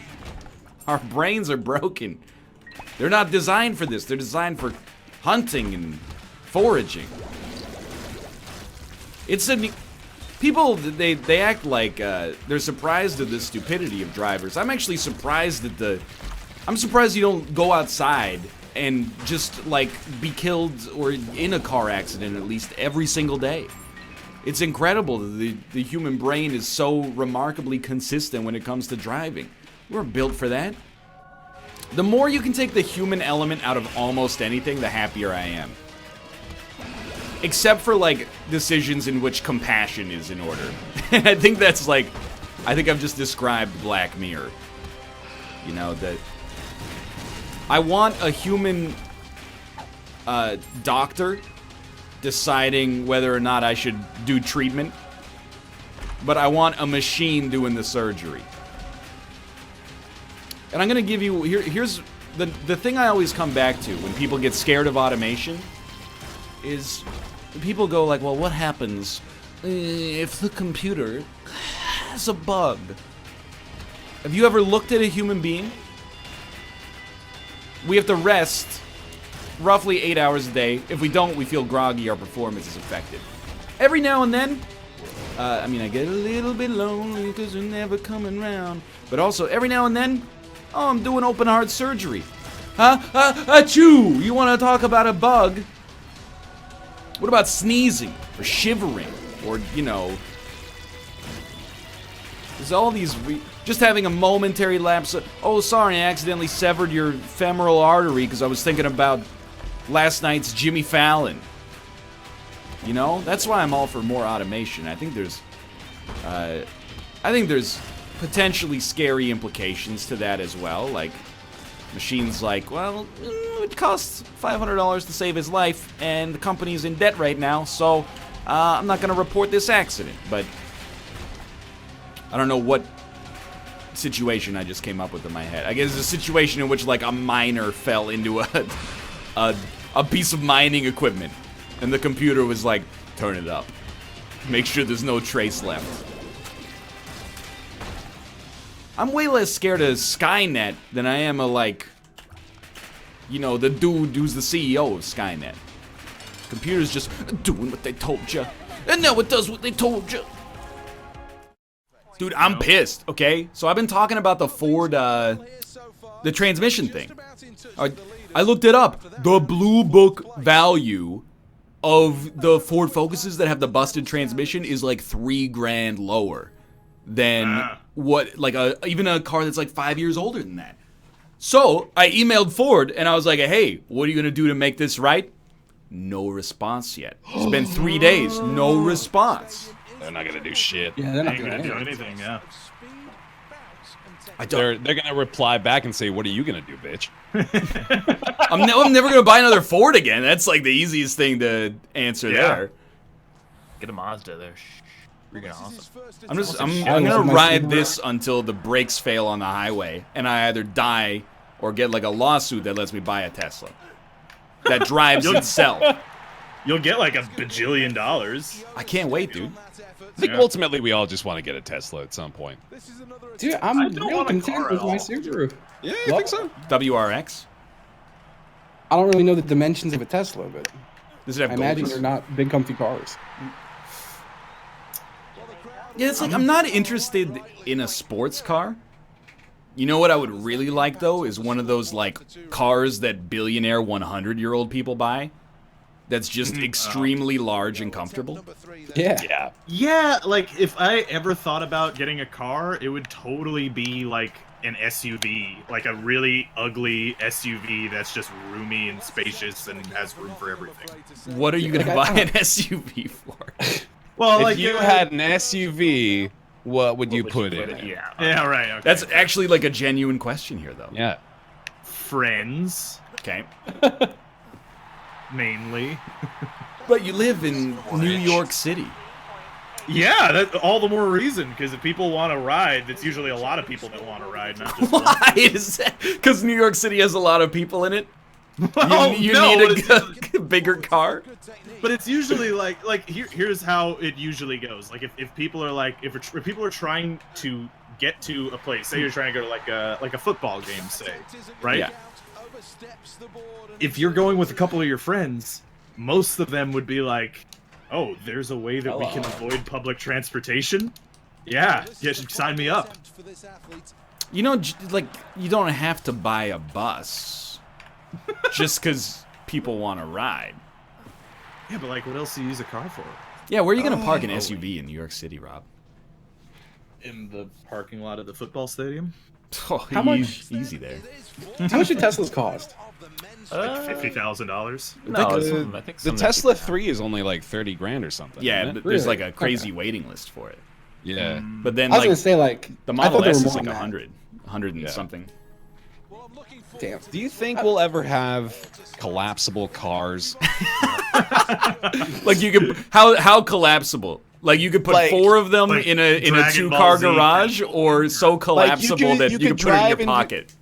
Our brains are broken. They're not designed for this. They're designed for hunting and foraging. People, they act like they're surprised at the stupidity of drivers. I'm actually surprised at I'm surprised you don't go outside and just, like, be killed or in a car accident at least every single day. It's incredible that the human brain is so remarkably consistent when it comes to driving. We're built for that. The more you can take the human element out of almost anything, the happier I am. Except for, like, decisions in which compassion is in order. And I think that's, like, I think I've just described Black Mirror. You know, that I want a human doctor deciding whether or not I should do treatment, but I want a machine doing the surgery. And I'm gonna give you, here's the thing I always come back to when people get scared of automation is people go like, well, what happens if the computer has a bug? Have you ever looked at a human being? We have to rest roughly 8 hours a day. If we don't, we feel groggy, our performance is affected. Every now and then, I mean, I get a little bit lonely because they're never coming round. But also, every now and then, oh, I'm doing open heart surgery. Achoo! You want to talk about a bug? What about sneezing or shivering or, you know, there's all these, just having a momentary lapse of, oh, sorry, I accidentally severed your femoral artery because I was thinking about last night's Jimmy Fallon. You know, that's why I'm all for more automation. I think there's potentially scary implications to that as well. Like, machines like, well, it costs $500 to save his life, and the company's in debt right now, so I'm not going to report this accident. But I don't know what situation I just came up with in my head. I guess it's a situation in which, like, a miner fell into a piece of mining equipment, and the computer was like, turn it up. Make sure there's no trace left. I'm way less scared of Skynet than I am of, like, you know, the dude who's the CEO of Skynet. Computers just doing what they told you, and now it does what they told you. Dude, I'm pissed, okay? So I've been talking about the Ford, the transmission thing. I looked it up. The Blue Book value of the Ford Focuses that have the busted transmission is like $3,000 lower than what, like, even a car that's like 5 years older than that. So I emailed Ford and I was like, hey, what are you gonna do to make this right? No response yet. It's been 3 days. No response. They're not gonna do shit. Yeah, they're not Ain't doing gonna do anything. anything. Yeah. I don't. They're gonna reply back and say, "What are you gonna do, bitch?" I'm never gonna buy another Ford again. That's like the easiest thing to answer there. Get a Mazda. They're freaking awesome. I'm gonna ride this until the brakes fail on the highway, and I either die or get like a lawsuit that lets me buy a Tesla that drives itself. You'll get like $1 bajillion. I can't wait, dude. I think ultimately we all just want to get a Tesla at some point. Dude, I'm I don't real want a content car with at my all. Subaru. Yeah, I think so. WRX. I don't really know the dimensions of a Tesla, but Does it have I imagine goals? they're not big, comfy cars. Yeah, it's like I'm not interested in a sports car. You know what I would really like though is one of those like cars that billionaire 100-year-old people buy. That's just extremely large and comfortable. Yeah. Yeah. Yeah, like if I ever thought about getting a car, it would totally be like an SUV, like a really ugly SUV that's just roomy and spacious and has room for everything. What are you gonna buy an SUV for? Well, If like you had an SUV, what would you put in it? Yeah. yeah, right. Okay. That's actually like a genuine question here though. Yeah. friends Okay. mainly. But you live in New York City. Yeah, that all the more reason because if people want to ride, it's usually a lot of people that want to ride, not just one. Why is that? Because New York City has a lot of people in it. Well, You no, need it's a bigger car. But it's usually like here's how it usually goes. Like if people are like if people are trying to get to a place, say you're trying to go to like a football game, say, right? Yeah. If you're going with a couple of your friends, most of them would be like, "Oh, there's a way that we can avoid public transportation." Yeah, sign me up. You know, like you don't have to buy a bus just because people want to ride. Yeah, but like, what else do you use a car for? Yeah, where are you gonna park an SUV in New York City, Rob? In the parking lot of the football stadium. Oh, How much? Easy there. How much do Teslas cost? Like $50,000. No, I think The some Tesla 3 is only like 30 grand or something. Yeah, isn't it? but there's Really? like a crazy waiting list for it. Yeah. But then I was like gonna say like the I Model thought there S were is more like than that. 100 and Yeah. something. Damn. Do you think we'll ever have collapsible cars? Like you could how collapsible? Like you could put Like- 4 of them like in a Dragon Ball two-car Z. garage, or so collapsible that you could put it in your pocket.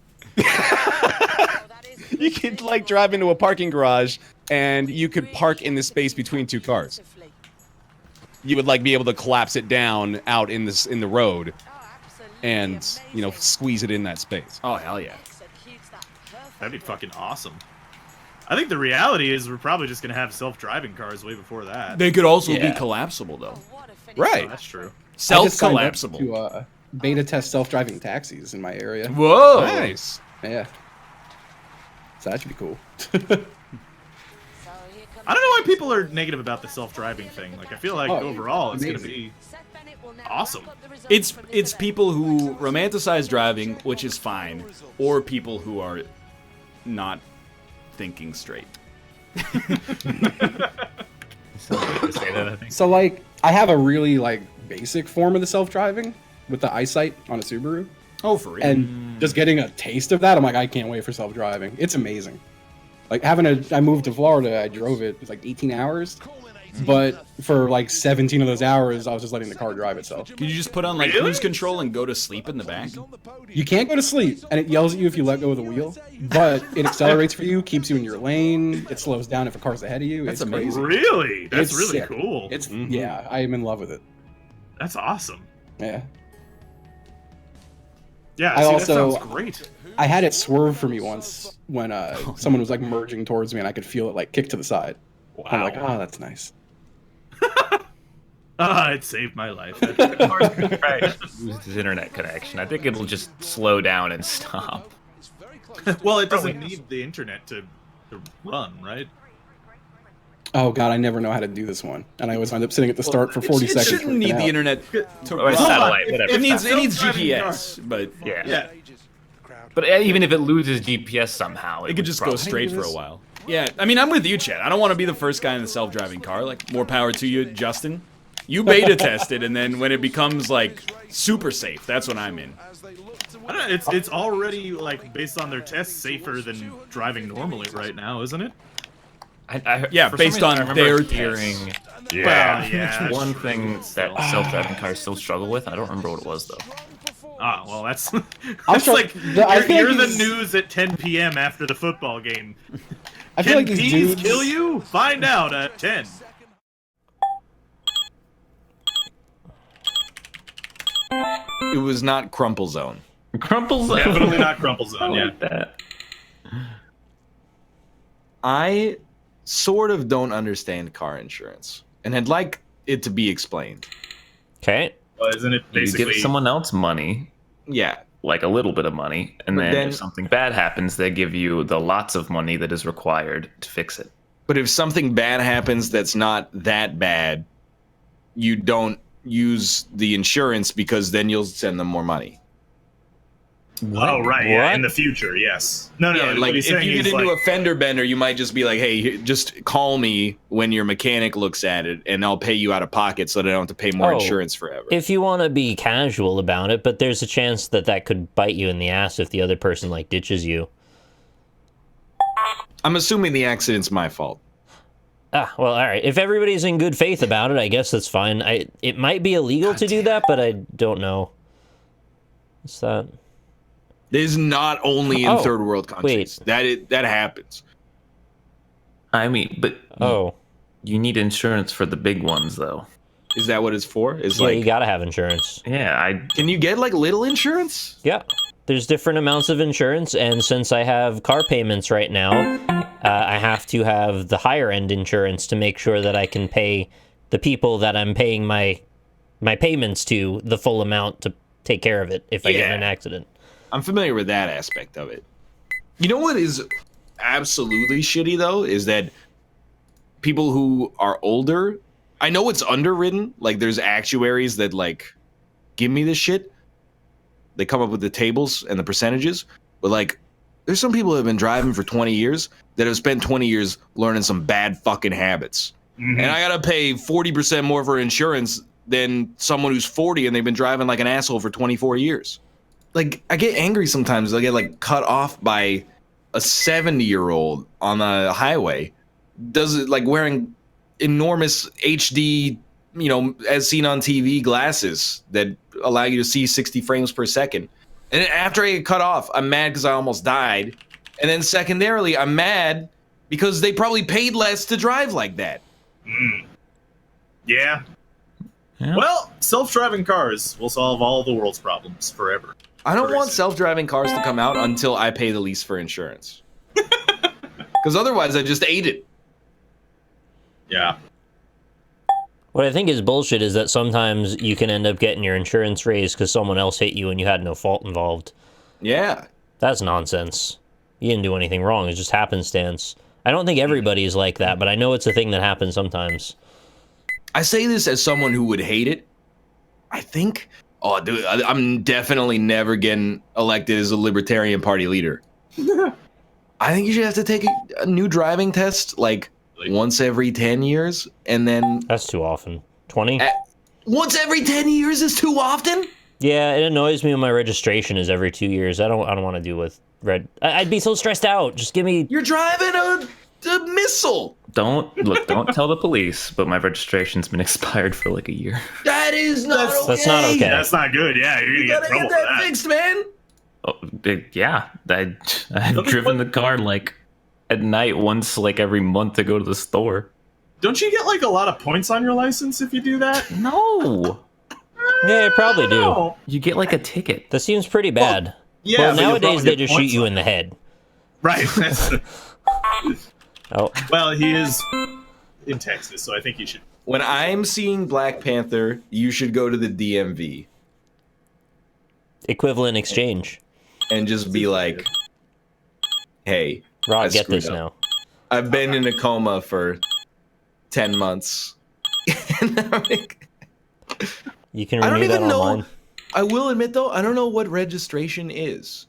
You could like drive into a parking garage and you could park in the space between 2 cars. You would like be able to collapse it down out in the road and, you know, squeeze it in that space. Oh hell yeah! That'd be fucking awesome. I think the reality is we're probably just gonna have self-driving cars way before that. They could also Yeah. be collapsible though. Right. That's true. I just signed up Self-collapsible. to beta test self-driving taxis in my area. Whoa! Nice. Yeah. So that should be cool. I don't know why people are negative about the self-driving thing. Like I feel like Oh, overall it's amazing. gonna be awesome. It's people who romanticize driving, which is fine, or people who are not thinking straight. So like I have a really like basic form of the self-driving with the eyesight on a Subaru. Oh, for real? And just getting a taste of that, I'm like, I can't wait for self-driving. It's amazing. Like I moved to Florida, I drove it. It was like 18 hours. But for like 17 of those hours, I was just letting the car drive itself. Could you just put on like Really? cruise control and go to sleep in the back? You can't go to sleep, and it yells at you if you let go of the wheel. But it accelerates for you, keeps you in your lane. It slows down if a car's ahead of you. That's it's amazing. crazy. Really? That's It's really sick. cool. It's yeah, I am in love with it. That's awesome. Yeah. Yeah, I see, also- that sounds great. I had it swerve for me once when someone was like merging towards me, and I could feel it like kick to the side. I'm like, oh, that's nice. It saved my life. Lose his internet connection. I think it'll just slow down and stop. Well, it doesn't need the internet to run, right? Oh god, I never know how to do this one, and I always end up sitting at the start for 40 It seconds. shouldn't freaking need out. the internet to Or run. satellite, whatever. It needs Self-driving GPS, but Yeah. Yeah. But even if it loses GPS somehow, it could just go straight for a while. Yeah, I mean, I'm with you, Chad. I don't want to be the first guy in the self-driving car. Like, more power to you, Justin. You beta test it, and then when it becomes, like, super safe, that's when I'm in. I don't know, it's already, like, based on their tests, safer than driving normally right now, isn't it? Yeah, for some based reason, I on remember their hearing Well, yeah. one thing that self-driving cars still struggle with. I don't remember what it was though. Ah, well, that's I'm sure, like I feel you're like the these- news at 10 p.m. after the football game. I feel Can like these peas dudes kill you? Find out at 10. It was not Crumple Zone. Crumple Zone. Definitely not Crumple Zone. I Yeah. like that. I sort of don't understand car insurance, and I'd like it to be explained. Okay. Well, isn't it You basically? give someone else money, Yeah, like a little bit of money, and But then then- if something bad happens, they give you the lots of money that is required to fix it. but if something bad happens that's not that bad, you don't use the insurance because then you'll send them more money. Oh right, yeah. What? In the future, yes. No, Yeah, what like he's if saying you get is, into like, a fender bender, you might just be like, "Hey, just call me when your mechanic looks at it, and I'll pay you out of pocket so that I don't have to pay more Oh, insurance forever." If you want to be casual about it, but there's a chance that that could bite you in the ass if the other person like ditches you. I'm assuming the accident's my fault. Ah, well, all right. If everybody's in good faith about it, I guess that's fine. It might be illegal to do that, but I don't know. What's that? It is not only in Oh, third world countries that happens. I mean, but Oh, you need insurance for the big ones, though. Is that what it's for? Is yeah, like, you gotta have insurance. Yeah, can you get like little insurance? Yeah, there's different amounts of insurance, and since I have car payments right now, I have to have the higher end insurance to make sure that I can pay the people that I'm paying my payments to the full amount to take care of it if I get in Yeah. an accident. I'm familiar with that aspect of it. You know what is absolutely shitty though is that people who are older, I know it's underwritten, like there's actuaries that like give me this shit. They come up with the tables and the percentages, but like there's some people that have been driving for 20 years that have spent 20 years learning some bad fucking habits. mhm. And I got to pay 40% more for insurance than someone who's 40 and they've been driving like an asshole for 24 years. Like, I get angry sometimes. I get, like, cut off by a 70-year-old on the highway. Does it, like, wearing enormous HD, you know, as seen on TV glasses that allow you to see 60 frames per second. And then after I get cut off, I'm mad because I almost died. And then secondarily, I'm mad because they probably paid less to drive like that. Yeah. Yeah. Well, self-driving cars will solve all the world's problems forever. I don't Very want soon. self-driving cars to come out until I pay the least for insurance. Because otherwise, I just ate it. Yeah. What I think is bullshit is that sometimes you can end up getting your insurance raised because someone else hit you and you had no fault involved. Yeah. That's nonsense. You didn't do anything wrong. It's just happenstance. I don't think everybody is like that, but I know it's a thing that happens sometimes. I say this as someone who would hate it. I think, oh, dude, I'm definitely never getting elected as a Libertarian Party leader. I think you should have to take a new driving test like once every 10 years, and then That's too often. 20? once every 10 years is too often. Yeah, it annoys me when my registration is every 2 years. I don't want to deal with red. I'd be so stressed out. Just give me. You're driving a missile. Don't tell the police, but my registration's been expired for like a year. That is not okay. That's not okay. That's not good. Yeah, you're You gonna get gotta in trouble get for that that. fixed, man. Oh, yeah, I've driven the car like at night once, like every month to go to the store. Don't you get like a lot of points on your license if you do that? No, Yeah, you probably do. No. you get like a ticket. That seems pretty bad. Yeah. Well, but you'll nowadays probably they get just shoot points you on in it. the head. Right. That's Oh, well, he is in Texas, so I think you should. When I'm seeing Black Panther, you should go to the DMV equivalent exchange. and just be like, "Hey, I Rod, get screwed this up. now. I've been in a coma for 10 months." And I'm like, You can I don't renew that even know. online. I will admit though, I don't know what registration is.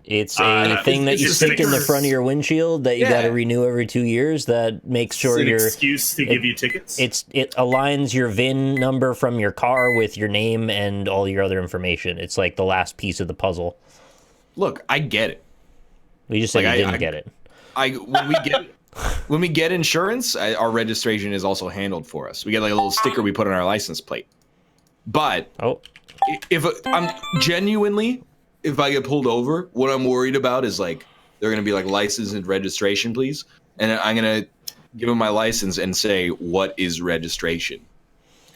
It's a thing that it's you just stick in the stickers. front of your windshield that you Yeah. got to renew every 2 years. That makes sure It's an you're. excuse to give you tickets. It aligns your VIN number from your car with your name and all your other information. It's like the last piece of the puzzle. Look, I get it. We just said Like, you didn't get it. When we get insurance, our registration is also handled for us. We get like a little sticker we put on our license plate. But if I'm genuinely, if I get pulled over, what I'm worried about is like they're gonna be like license and registration, please, and I'm gonna give them my license and say what is registration,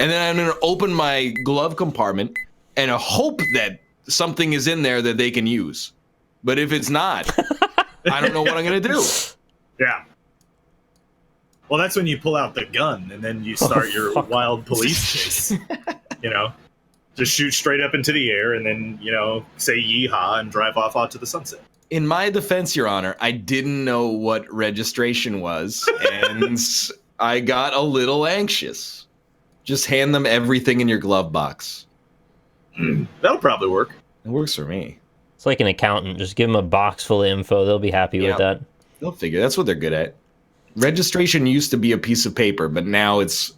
and then I'm gonna open my glove compartment and hope that something is in there that they can use. But if it's not, I don't know what I'm gonna do. Yeah. Well, that's when you pull out the gun and then you start your wild police chase. You know, just shoot straight up into the air and then, you know, say yeehaw and drive off onto the sunset. In my defense, Your Honor, I didn't know what registration was, and I got a little anxious. Just hand them everything in your glove box. That'll probably work. It works for me. It's like an accountant. Just give them a box full of info. They'll be happy with that. They'll figure. That's what they're good at. Registration used to be a piece of paper, but now it's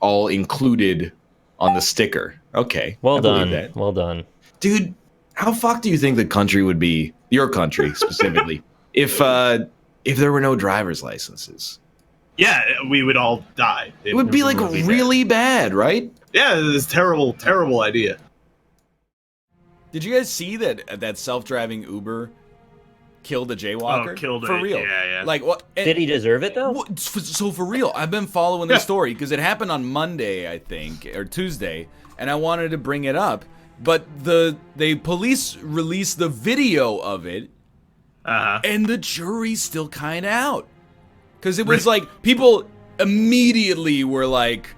all included on the sticker. Okay. Well I believe done. that. Well done. Dude, how fucked do you think the country would be, your country specifically, if there were no driver's licenses? Yeah, we would all die. It would be like really bad, right? Yeah, it's terrible, terrible idea. Did you guys see that self-driving Uber killed a jaywalker? Oh, killed for it. real. Yeah. Like what? Did he deserve it though? So for real, I've been following the story because it happened on Monday, I think, or Tuesday, and I wanted to bring it up. But the police released the video of it, and the jury's still kind of out. Because it was like, people immediately were like,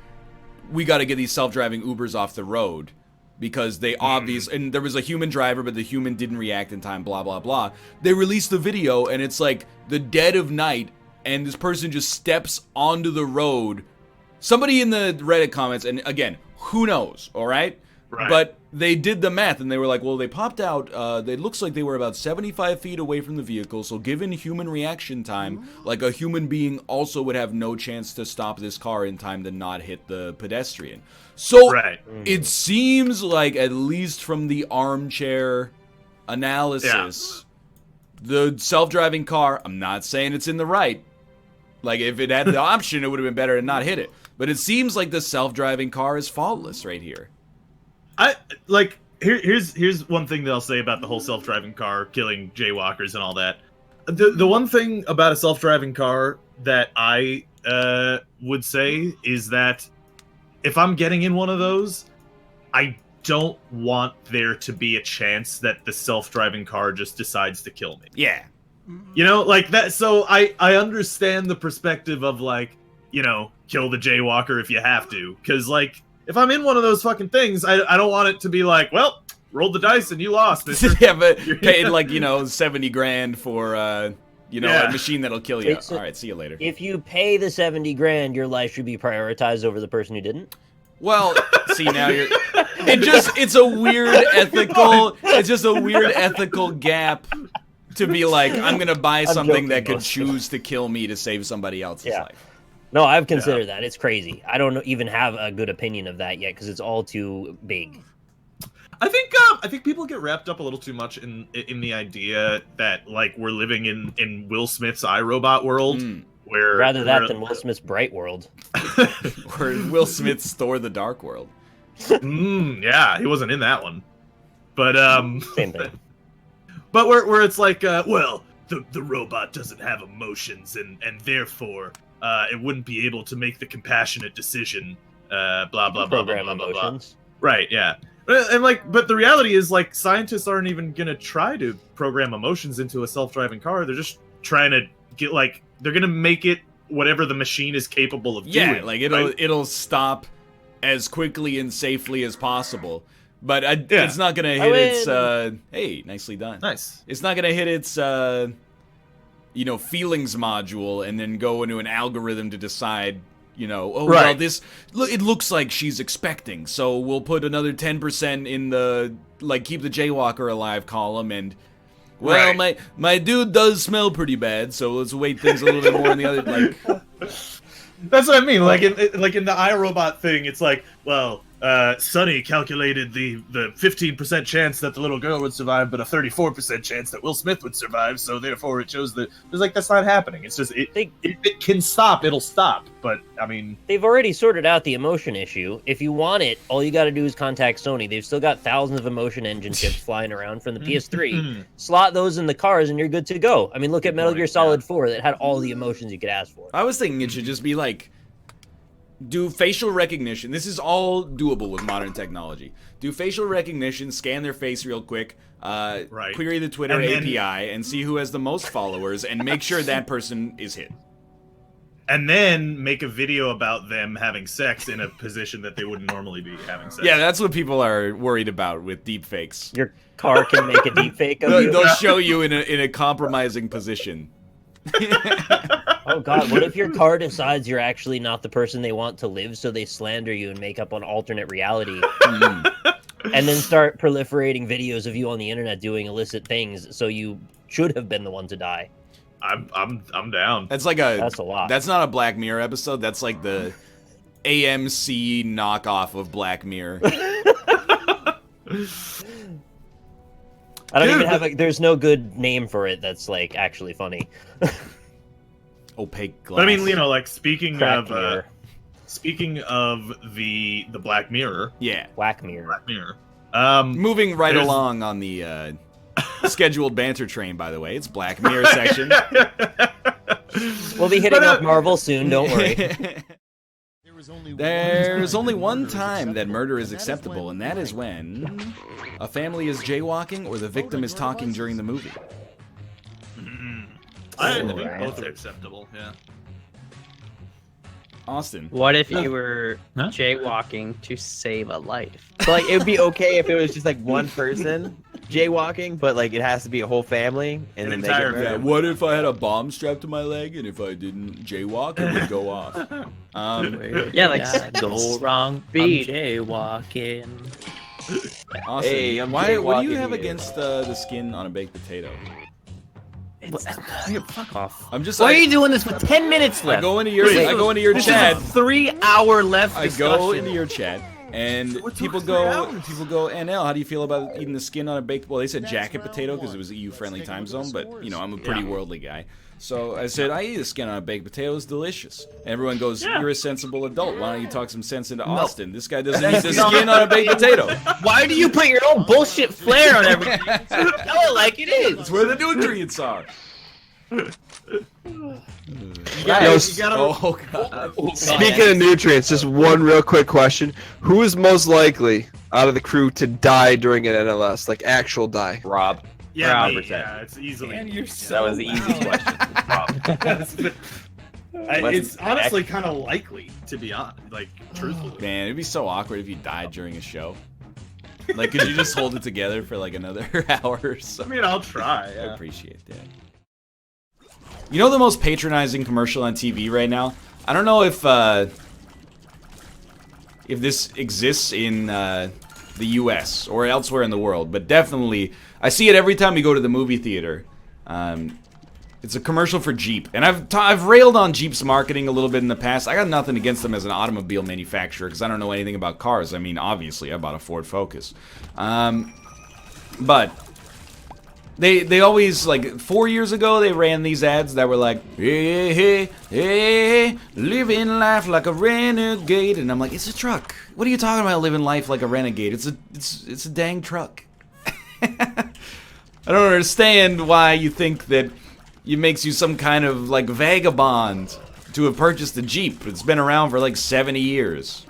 we got to get these self-driving Ubers off the road. Because they and there was a human driver, but the human didn't react in time, blah, blah, blah. They released the video, and it's like the dead of night, and this person just steps onto the road. Somebody in the Reddit comments, and again, who knows, all right? But they did the math, and they were like, well, they popped out, it looks like they were about 75 feet away from the vehicle, so given human reaction time, like a human being also would have no chance to stop this car in time to not hit the pedestrian. So it seems like, at least from the armchair analysis, the self-driving car, I'm not saying it's in the right. Like, if it had the option, it would have been better to not hit it. But it seems like the self-driving car is faultless right here. Here's one thing that I'll say about the whole self-driving car killing jaywalkers and all that. The one thing about a self-driving car that I would say is that if I'm getting in one of those, I don't want there to be a chance that the self-driving car just decides to kill me. Yeah. You know, like that. So I understand the perspective of, like, you know, kill the jaywalker if you have to. Because, like, if I'm in one of those fucking things, I don't want it to be like, well, rolled the dice and you lost. Yeah, but paid like, you know, 70 grand for, you know, a machine that'll kill you. All right, see you later. If you pay the 70 grand, your life should be prioritized over the person who didn't. Well, see, now you're... It's a weird ethical... It's just a weird ethical gap to be like, I'm going to buy something that could choose to kill me to save somebody else's life. No, I've considered that. It's crazy. I don't even have a good opinion of that yet because it's all too big. I think people get wrapped up a little too much in the idea that, like, we're living in Will Smith's iRobot world, where rather that than Will Smith's Bright World, or Will Smith's Thor: The Dark World. Yeah, he wasn't in that one, but same thing. But where it's like, well, the robot doesn't have emotions, and therefore it wouldn't be able to make the compassionate decision. Blah blah blah blah blah blah blah. Right? Yeah. And but the reality is, like, scientists aren't even gonna try to program emotions into a self-driving car. They're just trying to get, like, they're gonna make it whatever the machine is capable of doing. Yeah, like it'll stop as quickly and safely as possible. But it's not gonna hit its. Hey, nicely done. Nice. It's not gonna hit its. You know, feelings module and then go into an algorithm to decide. You know, well, it looks like she's expecting, so we'll put another 10% in the, like, keep the jaywalker alive column, and well, my dude does smell pretty bad, so let's weight things a little bit more on the other. Like, That's what I mean. Like in the iRobot thing, it's like, well, Sonny calculated the 15% chance that the little girl would survive, but a 34% chance that Will Smith would survive. So therefore, it shows that it's like that's not happening. It's just if it can stop, it'll stop. But I mean, they've already sorted out the emotion issue. If you want it, all you got to do is contact Sony. They've still got thousands of emotion engine chips flying around from the PS3. Slot those in the cars, and you're good to go. I mean, look at Metal Gear Solid 4 that had all the emotions you could ask for. I was thinking it should just be like, do facial recognition. This is all doable with modern technology. Do facial recognition, scan their face real quick, query the Twitter API, and see who has the most followers, and make sure that person is hit. And then make a video about them having sex in a position that they wouldn't normally be having sex. Yeah, that's what people are worried about with deepfakes. Your car can make a deepfake of you. They'll show you in a compromising position. Oh god, what if your car decides you're actually not the person they want to live, so they slander you and make up an alternate reality? And then start proliferating videos of you on the internet doing illicit things, so you should have been the one to die. I'm down. That's a lot. That's not a Black Mirror episode. That's like the AMC knockoff of Black Mirror. I don't even have there's no good name for it that's like actually funny. Opaque glass. But I mean, you know, like speaking Crack of the Black Mirror. Yeah. Black Mirror. Black Mirror. Moving right along on the scheduled banter train, by the way. It's Black Mirror section. We'll be hitting up Marvel soon, don't worry. There's only one time that murder is acceptable, and that is when a family is jaywalking or the victim is talking during the movie. I think both are acceptable, yeah. Austin. What if you were jaywalking to save a life? So, like, it would be okay if it was just like one person jaywalking, but like it has to be a whole family and then they get murdered. Yeah, what if I had a bomb strapped to my leg and if I didn't jaywalk, it would go off? Yeah, like go wrong. Speed. I'm jaywalking. Austin, Hey, I'm what do you jaywalking have here. against the skin on a baked potato? Fuck off. I'm just. Why are you doing this with 10 minutes I left? go into your chat. 3 hour left. I go into your chat, and people go, NL, how do you feel about eating the skin on a baked? Well, they said jacket potato because it was EU-friendly time zone, but you know I'm a pretty worldly guy, so I said I eat the skin on a baked potato. It's delicious. Everyone goes, you're a sensible adult. Why don't you talk some sense into Austin? This guy doesn't eat the skin on a baked potato. Why do you put your own bullshit flair on everything? Tell it like it is. That's where the nutrients are. You gotta, Oh god. Speaking of nutrients, just one real quick question. Who is most likely out of the crew to die during an NLS? Like, actual die? Rob. yeah, Rob, me, yeah, it's easily. That was the easiest question. Rob. It's honestly kind of likely, to be honest. Like, truthfully. Man, it'd be so awkward if you died during a show. Like, could you just hold it together for like another hour or so? I mean, I'll try. I Yeah. appreciate that. You know the most patronizing commercial on TV right now? I don't know if this exists in the U.S. or elsewhere in the world, but definitely I see it every time we go to the movie theater. It's a commercial for Jeep, and I've railed on Jeep's marketing a little bit in the past. I got nothing against them as an automobile manufacturer because I don't know anything about cars. I mean, obviously, I bought a Ford Focus, but. They always, like, 4 years ago, they ran these ads that were like, hey, hey, hey, living life like a renegade. And I'm like, it's a truck. What are you talking about living life like a renegade? It's a dang truck. I don't understand why you think that it makes you some kind of, like, vagabond to have purchased a Jeep. It's been around for, like, 70 years.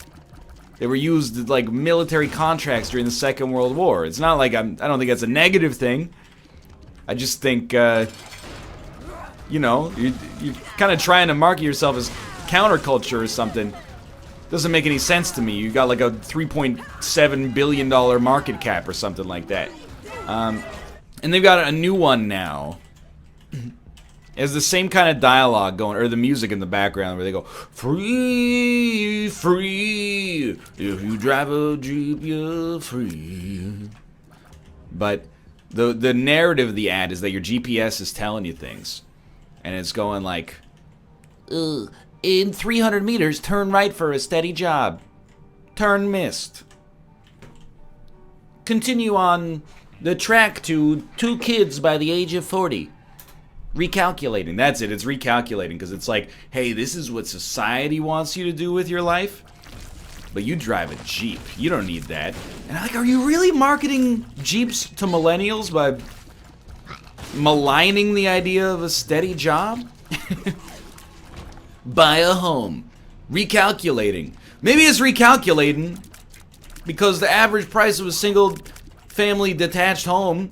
They were used, like, military contracts during the Second World War. It's not like I don't think that's a negative thing. I just think, you know, you're kind of trying to market yourself as counterculture or something. Doesn't make any sense to me. You got like a $3.7 billion market cap or something like that. And they've got a new one now. It has the same kind of dialogue going, or the music in the background where they go, free, free, if you drive a Jeep, you're free. But The narrative of the ad is that your GPS is telling you things. And it's going like, in 300 meters, turn right for a steady job. Turn missed. Continue on the track to 2 kids by the age of 40. Recalculating. That's it. It's recalculating because it's like, hey, this is what society wants you to do with your life. But you drive a Jeep. You don't need that. And I'm like, are you really marketing Jeeps to millennials by maligning the idea of a steady job? Buy a home. Recalculating. Maybe it's recalculating because the average price of a single family detached home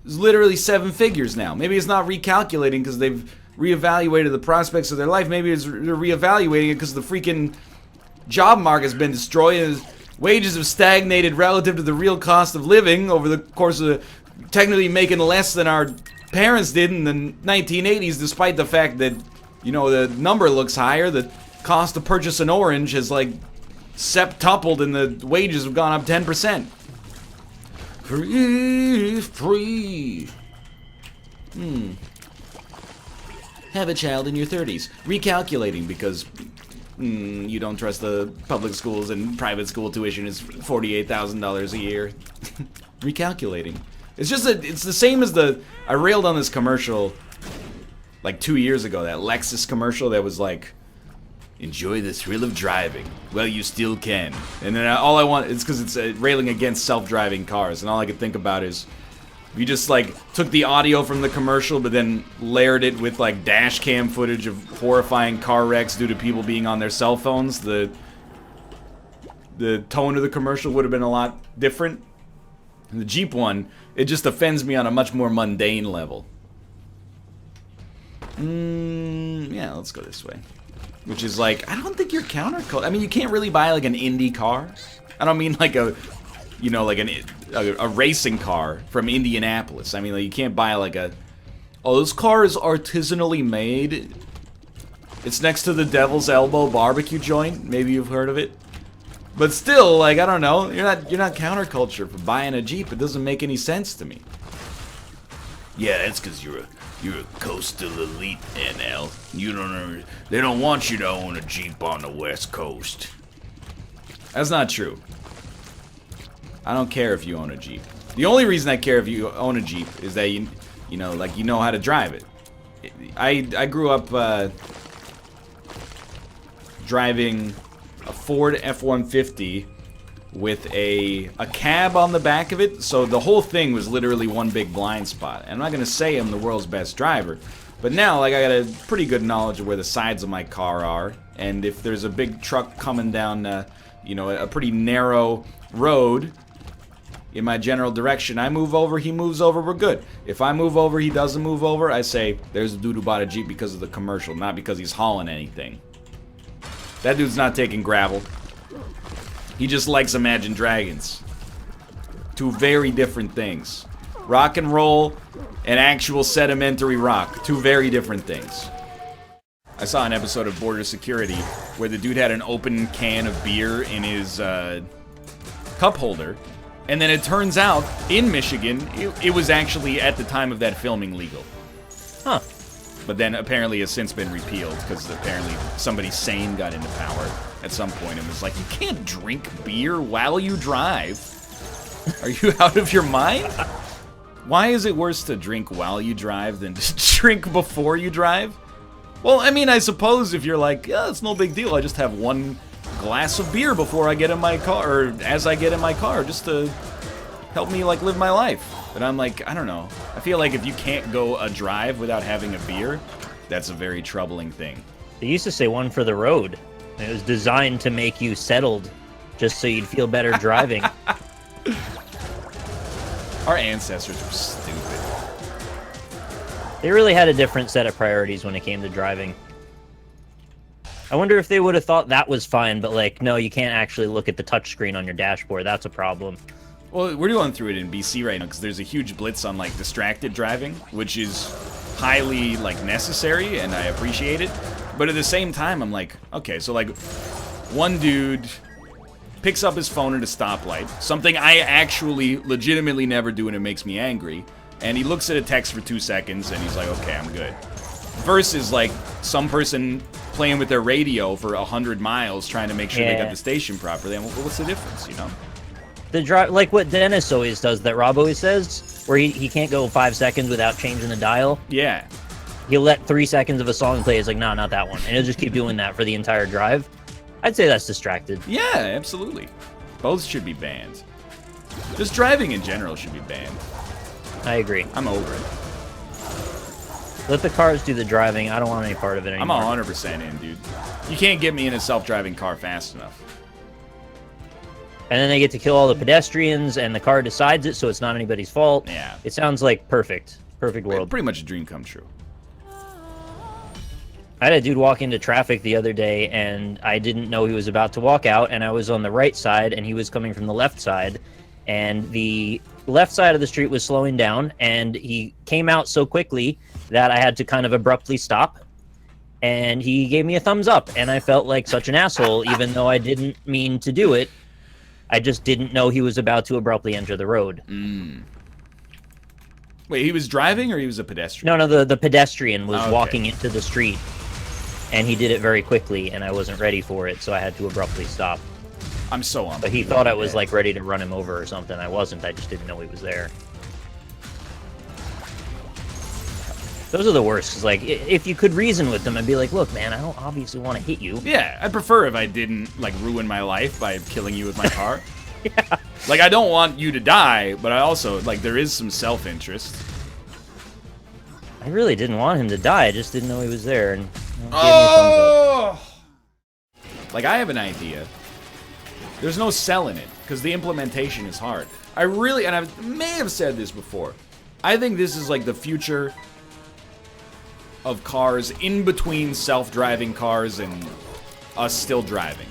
is literally 7 figures now. Maybe it's not recalculating because they've reevaluated the prospects of their life. Maybe it's they're reevaluating it because the freaking job market has been destroyed. Wages have stagnated relative to the real cost of living over the course of technically making less than our parents did in the 1980s, despite the fact that, you know, the number looks higher. The cost to purchase an orange has like septupled and the wages have gone up 10%. Free. Have a child in your 30s. Recalculating because you don't trust the public schools and private school tuition is $48,000 a year. Recalculating. It's just it's the same as I railed on this commercial like 2 years ago, that Lexus commercial that was like, enjoy the thrill of driving. Well, you still can. And then all I want, it's because it's railing against self-driving cars, and all I could think about is, if you just like took the audio from the commercial but then layered it with like dash cam footage of horrifying car wrecks due to people being on their cell phones, the tone of the commercial would have been a lot different. And the Jeep one, it just offends me on a much more mundane level. Yeah, let's go this way. Which is like, I don't think you're counterculture. I mean, you can't really buy like an indie car. I don't mean like a, you know, like a racing car from Indianapolis. I mean, like, you can't buy like oh, this car is artisanally made. It's next to the Devil's Elbow barbecue joint. Maybe you've heard of it. But still, like, I don't know. You're not counterculture for buying a Jeep. It doesn't make any sense to me. Yeah, that's because you're a coastal elite, NL. They don't want you to own a Jeep on the West Coast. That's not true. I don't care if you own a Jeep. The only reason I care if you own a Jeep is that you know, like, you know how to drive it. I grew up driving a Ford F-150 with a cab on the back of it, so the whole thing was literally one big blind spot. And I'm not gonna say I'm the world's best driver, but now, like, I got a pretty good knowledge of where the sides of my car are, and if there's a big truck coming down, you know, a pretty narrow road in my general direction, I move over, he moves over, we're good. If I move over, he doesn't move over, I say, there's a dude who bought a Jeep because of the commercial, not because he's hauling anything. That dude's not taking gravel. He just likes Imagine Dragons. Two very different things. Rock and roll and actual sedimentary rock. Two very different things. I saw an episode of Border Security where the dude had an open can of beer in his cup holder. And then it turns out, in Michigan, it was actually, at the time of that filming, legal. Huh. But then apparently has since been repealed because apparently somebody sane got into power at some point and was like, you can't drink beer while you drive. Are you out of your mind? Why is it worse to drink while you drive than to drink before you drive? Well, I mean, I suppose if you're like, yeah, it's no big deal. I just have one glass of beer before I get in my car, or as I get in my car, just to help me, like, live my life. But I'm like, I don't know. I feel like if you can't go a drive without having a beer, that's a very troubling thing. They used to say one for the road. It was designed to make you settled, just so you'd feel better driving. Our ancestors were stupid. They really had a different set of priorities when it came to driving. I wonder if they would have thought that was fine, but like, no, you can't actually look at the touchscreen on your dashboard. That's a problem. Well, we're going through it in BC right now because there's a huge blitz on, like, distracted driving, which is highly, like, necessary, and I appreciate it. But at the same time, I'm like, okay, so, like, one dude picks up his phone at a stoplight, something I actually legitimately never do and it makes me angry, and he looks at a text for 2 seconds and he's like, okay, I'm good. Versus like some person playing with their radio for 100 miles trying to make sure they got the station properly. And what's the difference, you know? The drive, like what Dennis always does, that Rob always says, where he can't go 5 seconds without changing the dial. Yeah. He'll let 3 seconds of a song play. It's like, no, not that one. And he'll just keep doing that for the entire drive. I'd say that's distracted. Yeah, absolutely. Both should be banned. Just driving in general should be banned. I agree. I'm over it. Let the cars do the driving. I don't want any part of it anymore. I'm 100% in, dude. You can't get me in a self-driving car fast enough. And then they get to kill all the pedestrians, and the car decides it, so it's not anybody's fault. Yeah. It sounds like perfect. Perfect world. Pretty much a dream come true. I had a dude walk into traffic the other day, and I didn't know he was about to walk out, and I was on the right side, and he was coming from the left side, and the left side of the street was slowing down, and he came out so quickly that I had to kind of abruptly stop, and he gave me a thumbs up, and I felt like such an asshole, even though I didn't mean to do it. I just didn't know he was about to abruptly enter the road. Wait, he was driving or he was a pedestrian? No, the pedestrian was walking into the street, and he did it very quickly, and I wasn't ready for it, so I had to abruptly stop. I'm so on. But he thought I was, like, ready to run him over or something. I wasn't. I just didn't know he was there. Those are the worst. 'Cause, like, if you could reason with them and be like, look, man, I don't obviously want to hit you. Yeah, I'd prefer if I didn't, like, ruin my life by killing you with my car. Yeah. Like, I don't want you to die, but I also, like, there is some self-interest. I really didn't want him to die. I just didn't know he was there. And Like, I have an idea. There's no selling it, because the implementation is hard. I really, and I may have said this before, I think this is, like, the future of cars in between self-driving cars and us still driving.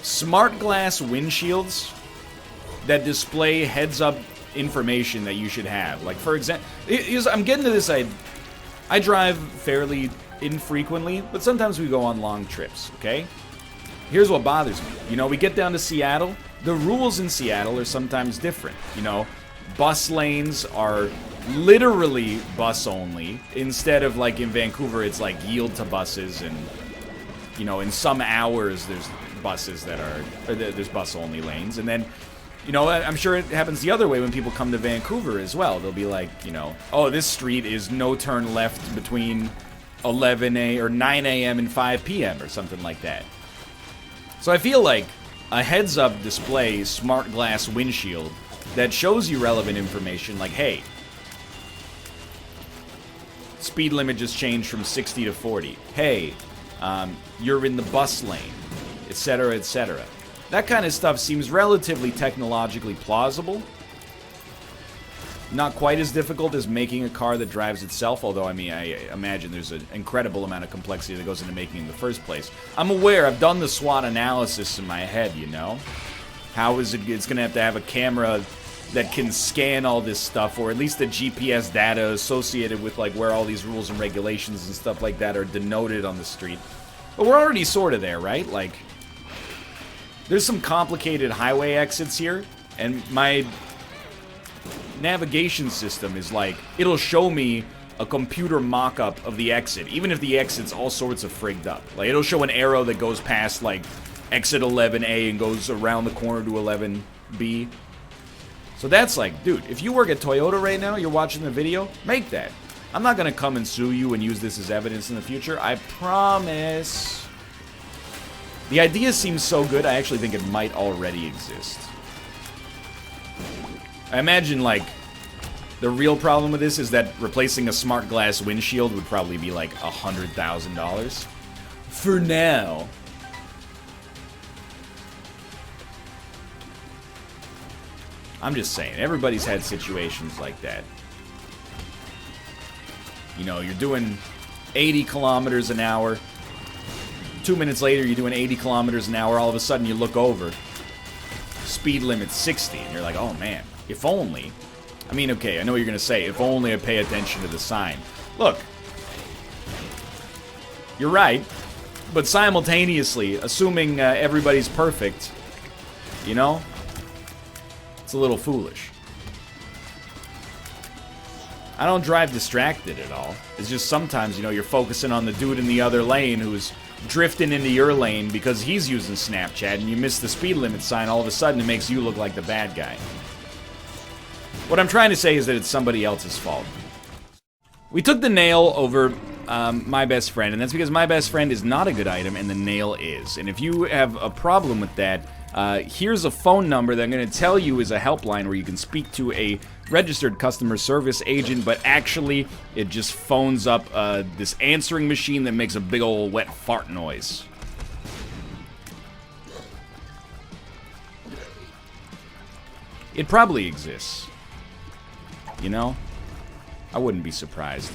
Smart glass windshields that display heads-up information that you should have. Like, for example, I'm getting to this, I drive fairly infrequently, but sometimes we go on long trips, okay? Here's what bothers me. You know, we get down to Seattle, the rules in Seattle are sometimes different, you know? Bus lanes are literally bus only, instead of, like, in Vancouver, it's like yield to buses, and, you know, in some hours there's buses that are, or there's bus only lanes, and then, you know, I'm sure it happens the other way when people come to Vancouver as well. They'll be like, you know, oh, this street is no turn left between 11 or 9 a.m. and 5 p.m. or something like that. So I feel like a heads-up display smart glass windshield that shows you relevant information, like, hey, speed limit just changed from 60 to 40. Hey, you're in the bus lane, etc., etc. That kind of stuff seems relatively technologically plausible. Not quite as difficult as making a car that drives itself, although, I mean, I imagine there's an incredible amount of complexity that goes into making it in the first place. I'm aware, I've done the SWOT analysis in my head, you know? How is it, it's going to have a camera that can scan all this stuff, or at least the GPS data associated with, like, where all these rules and regulations and stuff like that are denoted on the street. But we're already sort of there, right? Like, there's some complicated highway exits here, and my navigation system is like, it'll show me a computer mock-up of the exit, even if the exit's all sorts of frigged up. Like, it'll show an arrow that goes past, like, exit 11A and goes around the corner to 11B. So that's like, dude, if you work at Toyota right now, you're watching the video, make that. I'm not gonna come and sue you and use this as evidence in the future, I promise. The idea seems so good, I actually think it might already exist. I imagine, like, the real problem with this is that replacing a smart glass windshield would probably be like $100,000. For now. I'm just saying, everybody's had situations like that. You know, you're doing 80 kilometers an hour. 2 minutes later, you're doing 80 kilometers an hour. All of a sudden, you look over. Speed limit 60. And you're like, oh, man, if only. I mean, okay, I know what you're going to say. If only I pay attention to the sign. Look. You're right. But simultaneously, assuming everybody's perfect, You know? It's a little foolish. I don't drive distracted at all. It's just sometimes, you know, you're focusing on the dude in the other lane who's drifting into your lane because he's using Snapchat, and you miss the speed limit sign. All of a sudden, it makes you look like the bad guy. What I'm trying to say is that it's somebody else's fault. We took the nail over my best friend, and that's because my best friend is not a good item, and the nail is. And if you have a problem with that, here's a phone number that I'm going to tell you is a helpline where you can speak to a registered customer service agent, but actually it just phones up this answering machine that makes a big old wet fart noise. It probably exists. You know? I wouldn't be surprised.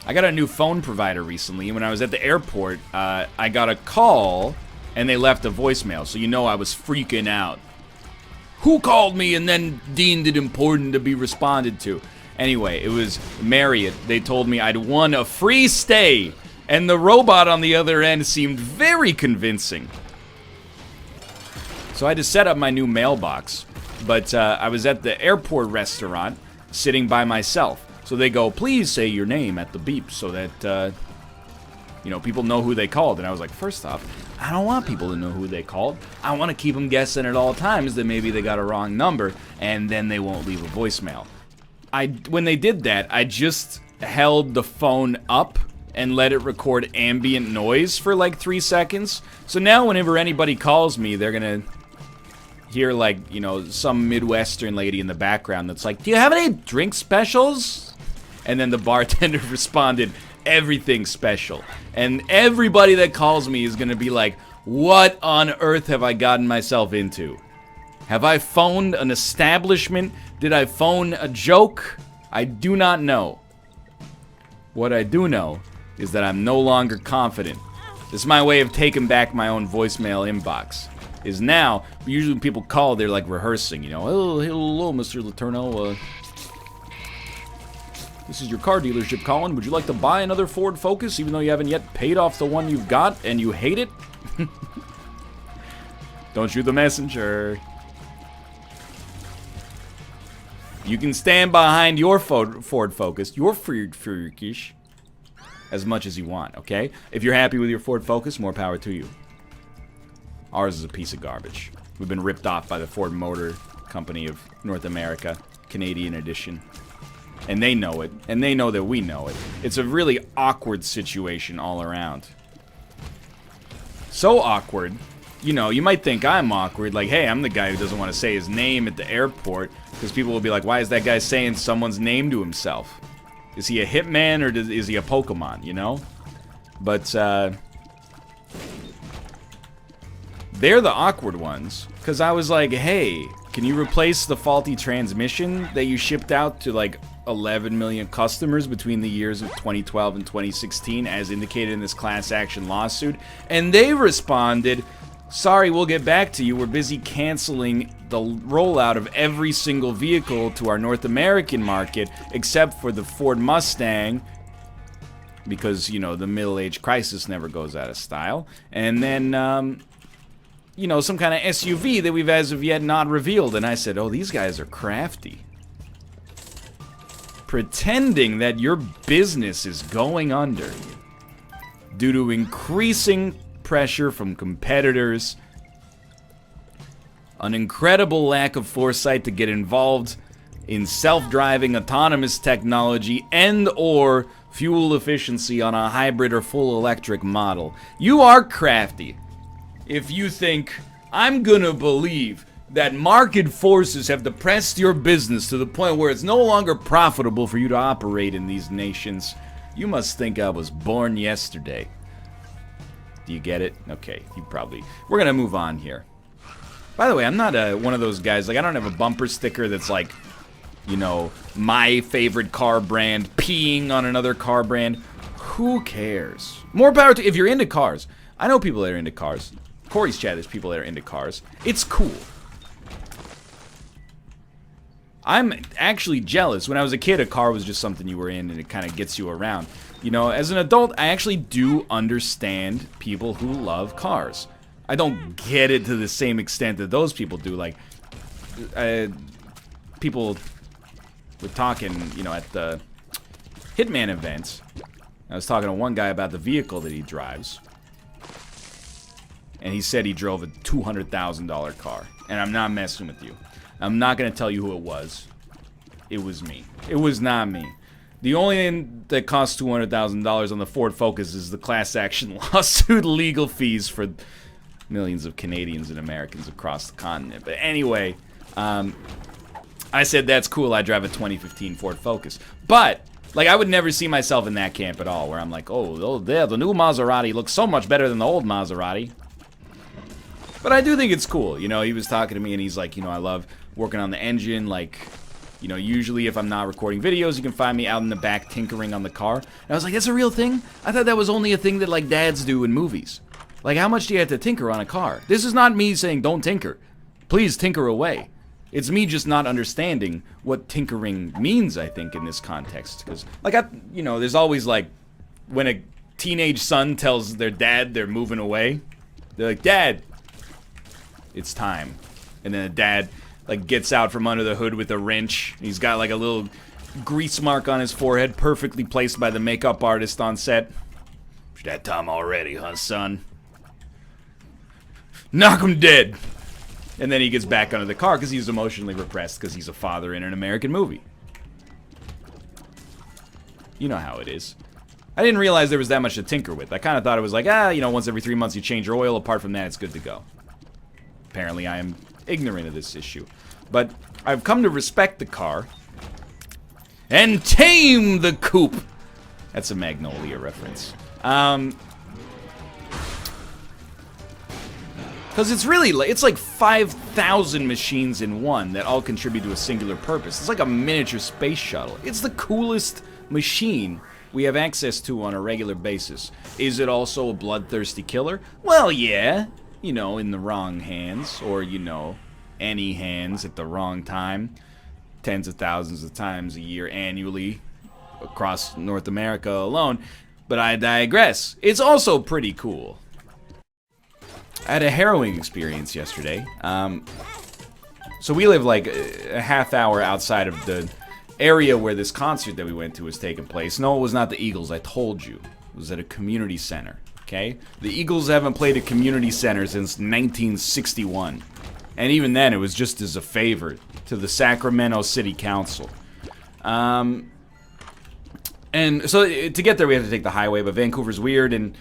I got a new phone provider recently, and when I was at the airport, I got a call, and they left a voicemail, so you know I was freaking out. Who called me and then deemed it important to be responded to? Anyway, it was Marriott. They told me I'd won a free stay, and the robot on the other end seemed very convincing. So I had to set up my new mailbox, but I was at the airport restaurant sitting by myself. So they go, please say your name at the beep so that, you know, people know who they called. And I was like, first off, I don't want people to know who they called. I want to keep them guessing at all times that maybe they got a wrong number, and then they won't leave a voicemail. When they did that, I just held the phone up and let it record ambient noise for like 3 seconds. So now whenever anybody calls me, they're gonna hear, like, you know, some Midwestern lady in the background that's like, do you have any drink specials? And then the bartender responded, everything special. And everybody that calls me is gonna be like, what on earth have I gotten myself into? Have I phoned an establishment? Did I phone a joke? I do not know. What I do know is that I'm no longer confident. This is my way of taking back my own voicemail inbox. Is now, usually when people call, they're like rehearsing, you know. Oh, hello, Mr. Letourneau. This is your car dealership calling. Would you like to buy another Ford Focus, even though you haven't yet paid off the one you've got and you hate it? Don't shoot the messenger. You can stand behind your Ford Focus, your Ford Focus, as much as you want, okay? If you're happy with your Ford Focus, more power to you. Ours is a piece of garbage. We've been ripped off by the Ford Motor Company of North America, Canadian edition. And they know it, and they know that we know it. It's a really awkward situation all around. So awkward, you know, you might think I'm awkward, like, hey, I'm the guy who doesn't want to say his name at the airport, because people will be like, why is that guy saying someone's name to himself? Is he a hitman, or is he a Pokemon, you know? But, they're the awkward ones, because I was like, hey, can you replace the faulty transmission that you shipped out to like 11 million customers between the years of 2012 and 2016 as indicated in this class action lawsuit? And they responded, sorry, we'll get back to you. We're busy canceling the rollout of every single vehicle to our North American market except for the Ford Mustang, because, you know, the middle-age crisis never goes out of style. And then, you know, some kind of SUV that we've as of yet not revealed. And I said, oh, these guys are crafty. Pretending that your business is going under due to increasing pressure from competitors, an incredible lack of foresight to get involved in self-driving autonomous technology and or fuel efficiency on a hybrid or full electric model. You are crafty if you think, I'm gonna believe that market forces have depressed your business to the point where it's no longer profitable for you to operate in these nations. You must think I was born yesterday. Do you get it? Okay, you probably... We're gonna move on here. By the way, I'm not one of those guys, like, I don't have a bumper sticker that's like, you know, my favorite car brand peeing on another car brand. Who cares? More power to... If you're into cars. I know people that are into cars. Corey's chat is people that are into cars. It's cool. I'm actually jealous. When I was a kid, a car was just something you were in and it kind of gets you around. You know, as an adult, I actually do understand people who love cars. I don't get it to the same extent that those people do. Like, people were talking, you know, at the Hitman events. I was talking to one guy about the vehicle that he drives. And he said he drove a $200,000 car. And I'm not messing with you. I'm not going to tell you who it was. It was me. It was not me. The only thing that costs $200,000 on the Ford Focus is the class action lawsuit legal fees for millions of Canadians and Americans across the continent. But anyway, I said, that's cool. I drive a 2015 Ford Focus. But, like, I would never see myself in that camp at all, where I'm like, oh, there, the new Maserati looks so much better than the old Maserati. But I do think it's cool. You know, he was talking to me, and he's like, you know, I love working on the engine. Like, you know, usually if I'm not recording videos, you can find me out in the back tinkering on the car. And I was like, that's a real thing? I thought that was only a thing that, like, dads do in movies. Like, how much do you have to tinker on a car? This is not me saying don't tinker. Please tinker away. It's me just not understanding what tinkering means, I think, in this context. Because, like, you know, there's always, like, when a teenage son tells their dad they're moving away, they're like, Dad, it's time. And then the dad, like, gets out from under the hood with a wrench. He's got, like, a little grease mark on his forehead, perfectly placed by the makeup artist on set. It's that time already, huh, son? Knock him dead. And then he gets back under the car because he's emotionally repressed because he's a father in an American movie. You know how it is. I didn't realize there was that much to tinker with. I kind of thought it was like, you know, once every 3 months you change your oil. Apart from that, it's good to go. Apparently, I am ignorant of this issue. But I've come to respect the car and tame the coupe. That's a Magnolia reference. Because it's really, it's like 5,000 machines in one that all contribute to a singular purpose. It's like a miniature space shuttle. It's the coolest machine we have access to on a regular basis. Is it also a bloodthirsty killer? Well, yeah. You know, in the wrong hands. Or, you know, any hands at the wrong time. Tens of thousands of times a year annually across North America alone. But I digress. It's also pretty cool. I had a harrowing experience yesterday. So we live like a half hour outside of the area where this concert that we went to was taking place. No, it was not the Eagles, I told you. It was at a community center, okay? The Eagles haven't played a community center since 1961. And even then, it was just as a favor to the Sacramento City Council. And so to get there, we had to take the highway, but Vancouver's weird, and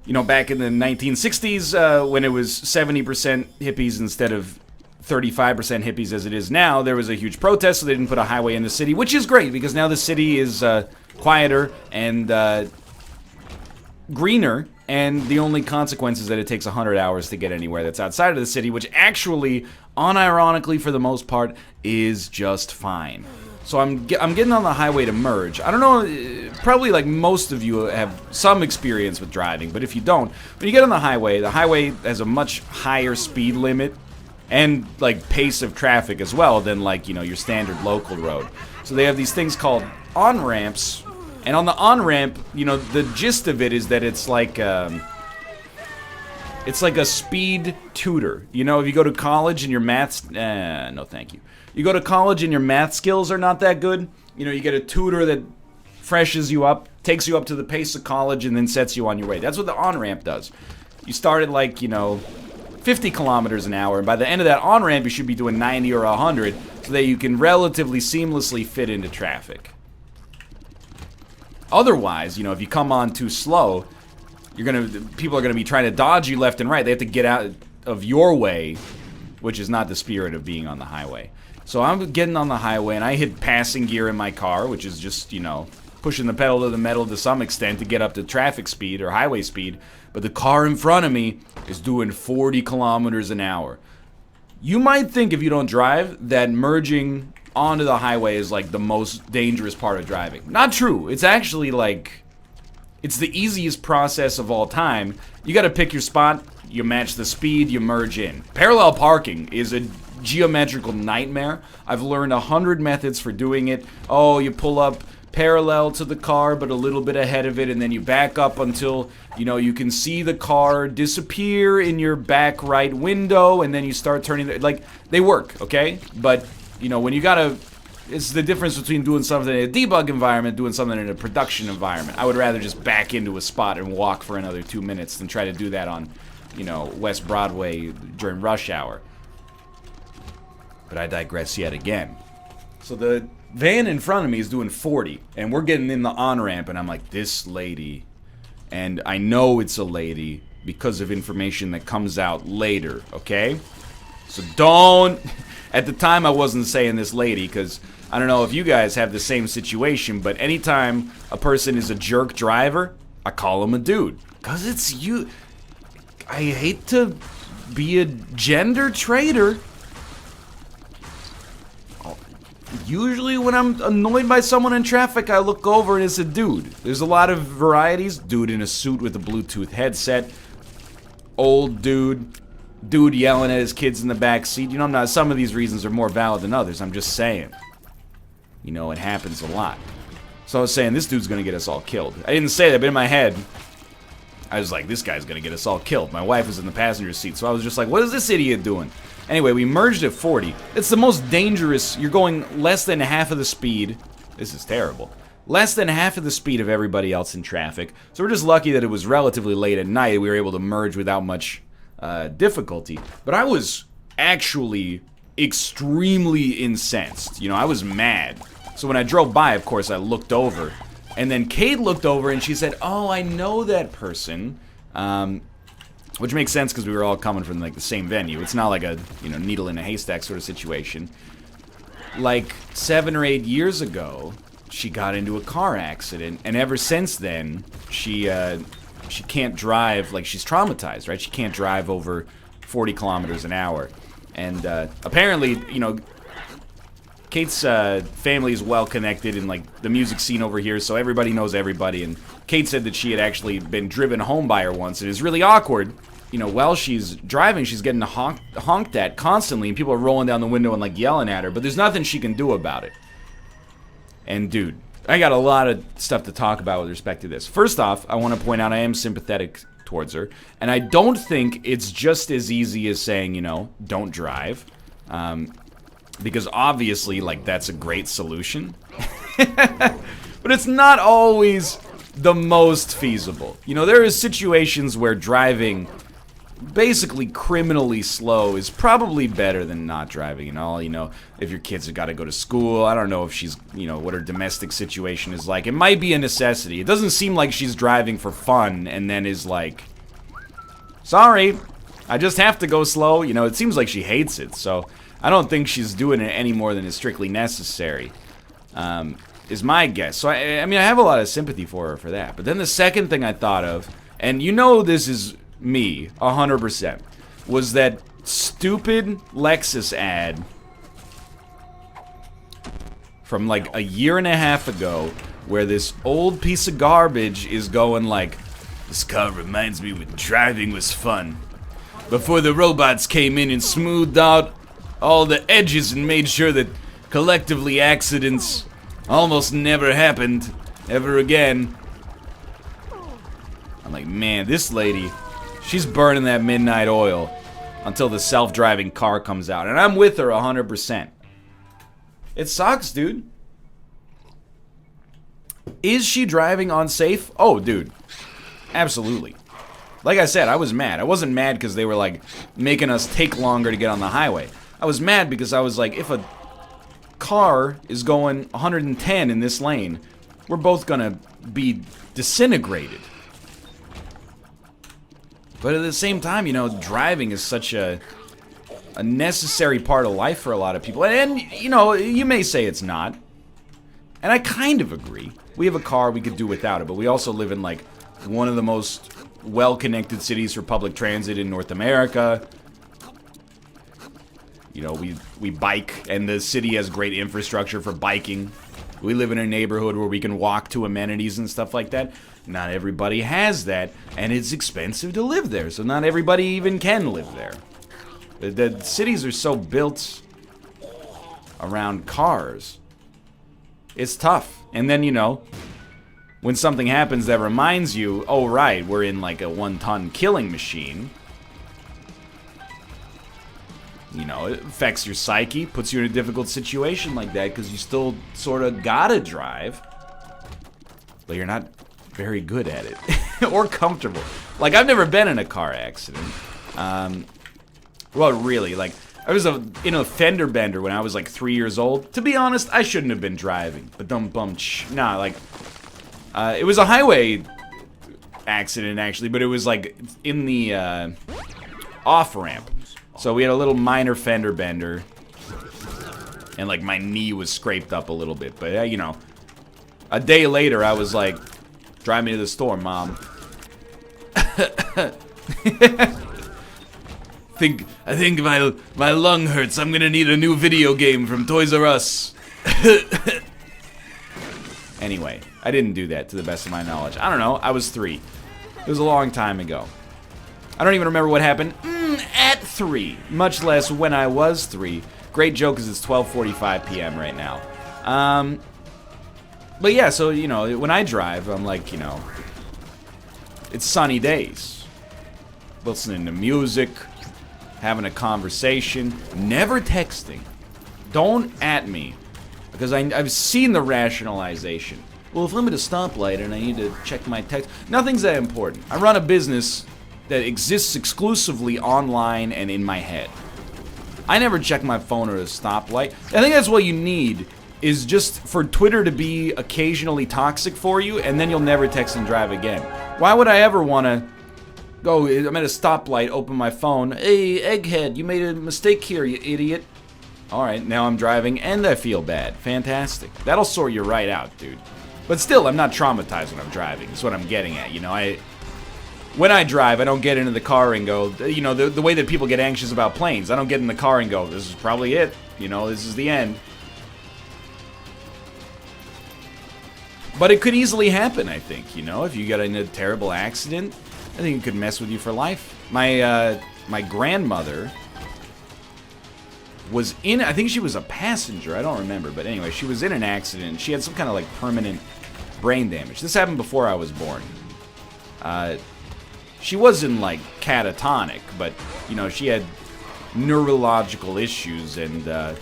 you know, back in the 1960s, when it was 70% hippies instead of 35% hippies as it is now, there was a huge protest, so they didn't put a highway in the city, which is great, because now the city is quieter and greener, and the only consequence is that it takes 100 hours to get anywhere that's outside of the city, which actually, unironically for the most part, is just fine. So I'm getting on the highway to merge. I don't know, probably like most of you have some experience with driving, but if you don't, when you get on the highway has a much higher speed limit and like pace of traffic as well than like, you know, your standard local road. So they have these things called on-ramps, and on the on-ramp, you know, the gist of it is that it's like a speed tutor. You know, if you go to college and your maths, no thank you. You go to college and your math skills are not that good, you know, you get a tutor that freshens you up, takes you up to the pace of college, and then sets you on your way. That's what the on-ramp does. You start at like, you know, 50 kilometers an hour, and by the end of that on-ramp, you should be doing 90 or 100, so that you can relatively seamlessly fit into traffic. Otherwise, you know, if you come on too slow, people are gonna be trying to dodge you left and right. They have to get out of your way, which is not the spirit of being on the highway. So I'm getting on the highway, and I hit passing gear in my car, which is just, you know, pushing the pedal to the metal to some extent to get up to traffic speed or highway speed. But the car in front of me is doing 40 kilometers an hour. You might think, if you don't drive, that merging onto the highway is like the most dangerous part of driving. Not true. It's actually like, it's the easiest process of all time. You gotta pick your spot, you match the speed, you merge in. Parallel parking is a geometrical nightmare. I've learned 100 methods for doing it. Oh, you pull up parallel to the car, but a little bit ahead of it, and then you back up until, you know, you can see the car disappear in your back right window, and then you start turning, like, they work, okay? But, you know, when you gotta, it's the difference between doing something in a debug environment, doing something in a production environment. I would rather just back into a spot and walk for another 2 minutes than try to do that on, you know, West Broadway during rush hour. But I digress yet again. So the van in front of me is doing 40, and we're getting in the on-ramp, and I'm like, this lady, and I know it's a lady because of information that comes out later, okay? So don't, at the time I wasn't saying this lady, because I don't know if you guys have the same situation, but anytime a person is a jerk driver, I call him a dude, because it's you. I hate to be a gender traitor. Usually when I'm annoyed by someone in traffic, I look over and it's a dude. There's a lot of varieties. Dude in a suit with a Bluetooth headset. Old dude. Dude yelling at his kids in the back seat. You know, I'm not, some of these reasons are more valid than others. I'm just saying. You know, it happens a lot. So I was saying, this dude's gonna get us all killed. I didn't say that, but in my head, I was like, this guy's gonna get us all killed. My wife was in the passenger seat, so I was just like, what is this idiot doing? Anyway, we merged at 40. It's the most dangerous. You're going less than half of the speed. This is terrible. Less than half of the speed of everybody else in traffic. So we're just lucky that it was relatively late at night. We were able to merge without much difficulty. But I was actually extremely incensed. You know, I was mad. So when I drove by, of course, I looked over. And then Kate looked over and she said, oh, I know that person. Which makes sense because we were all coming from like the same venue. It's not like a, you know, needle in a haystack sort of situation. Like 7 or 8 years ago, she got into a car accident, and ever since then, she can't drive. Like, she's traumatized, right? She can't drive over 40 kilometers an hour, and apparently, you know, Kate's family is well connected in like the music scene over here, so everybody knows everybody. And Kate said that she had actually been driven home by her once, and it's really awkward. You know, while she's driving, she's getting honked at constantly, and people are rolling down the window and like yelling at her, but there's nothing she can do about it. And dude, I got a lot of stuff to talk about with respect to this. First off, I want to point out I am sympathetic towards her, and I don't think it's just as easy as saying, you know, don't drive. Because obviously, like, that's a great solution. But it's not always the most feasible. You know, there are situations where driving basically criminally slow is probably better than not driving and all. You know, if your kids have got to go to school, I don't know if she's, you know, what her domestic situation is like. It might be a necessity. It doesn't seem like she's driving for fun and then is like, sorry, I just have to go slow. You know, it seems like she hates it, so I don't think she's doing it any more than is strictly necessary, is my guess. So, I mean, I have a lot of sympathy for her for that. But then the second thing I thought of, and you know this is me, 100%, was that stupid Lexus ad from like a year and a half ago, where this old piece of garbage is going like, this car reminds me when driving was fun. Before the robots came in and smoothed out all the edges and made sure that collectively accidents almost never happened ever again. I'm like, man, this lady, she's burning that midnight oil until the self-driving car comes out. And I'm with her 100%. It sucks, dude. Is she driving unsafe? Oh, dude. Absolutely. Like I said, I was mad. I wasn't mad because they were like making us take longer to get on the highway. I was mad because I was like, if a car is going 110 in this lane, we're both gonna be disintegrated. But at the same time, you know, driving is such a necessary part of life for a lot of people. And, you know, you may say it's not. And I kind of agree. We have a car, we could do without it, but we also live in, like, one of the most well-connected cities for public transit in North America. You know, we bike, and the city has great infrastructure for biking. We live in a neighborhood where we can walk to amenities and stuff like that. Not everybody has that, and it's expensive to live there, so not everybody even can live there. The cities are so built around cars. It's tough. And then, you know, when something happens that reminds you, oh, right, we're in like a 1-ton killing machine. You know, it affects your psyche, puts you in a difficult situation like that because you still sort of gotta drive. But you're not very good at it. Or comfortable. Like, I've never been in a car accident. Well, really, like, I was in a fender bender when I was like 3 years old. To be honest, I shouldn't have been driving. But nah, like, it was a highway accident actually, but it was like in the off-ramp. So we had a little minor fender bender. And like my knee was scraped up a little bit. But you know, a day later I was like, drive me to the store, Mom. I think my lung hurts. I'm gonna need a new video game from Toys R Us. Anyway, I didn't do that to the best of my knowledge. I don't know. I was 3. It was a long time ago. I don't even remember what happened at 3, much less when I was 3. Great joke because it's 12:45 p.m. right now. But yeah, so you know, when I drive, I'm like, you know, it's sunny days, listening to music, having a conversation, never texting. Don't at me, because I've seen the rationalization. Well, if I'm at a stoplight and I need to check my text, nothing's that important. I run a business that exists exclusively online and in my head. I never check my phone at a stoplight. I think that's what you need, is just for Twitter to be occasionally toxic for you, and then you'll never text and drive again. Why would I ever want to go, I'm at a stoplight, open my phone, hey, egghead, you made a mistake here, you idiot. Alright, now I'm driving, and I feel bad. Fantastic. That'll sort you right out, dude. But still, I'm not traumatized when I'm driving. That's what I'm getting at, you know, when I drive, I don't get into the car and go, you know, the way that people get anxious about planes. I don't get in the car and go, this is probably it. You know, this is the end. But it could easily happen, I think, you know, if you get in a terrible accident. I think it could mess with you for life. My grandmother was in, I think she was a passenger, I don't remember, but anyway, she was in an accident. She had some kind of like permanent brain damage. This happened before I was born. She wasn't like catatonic, but you know, she had neurological issues, and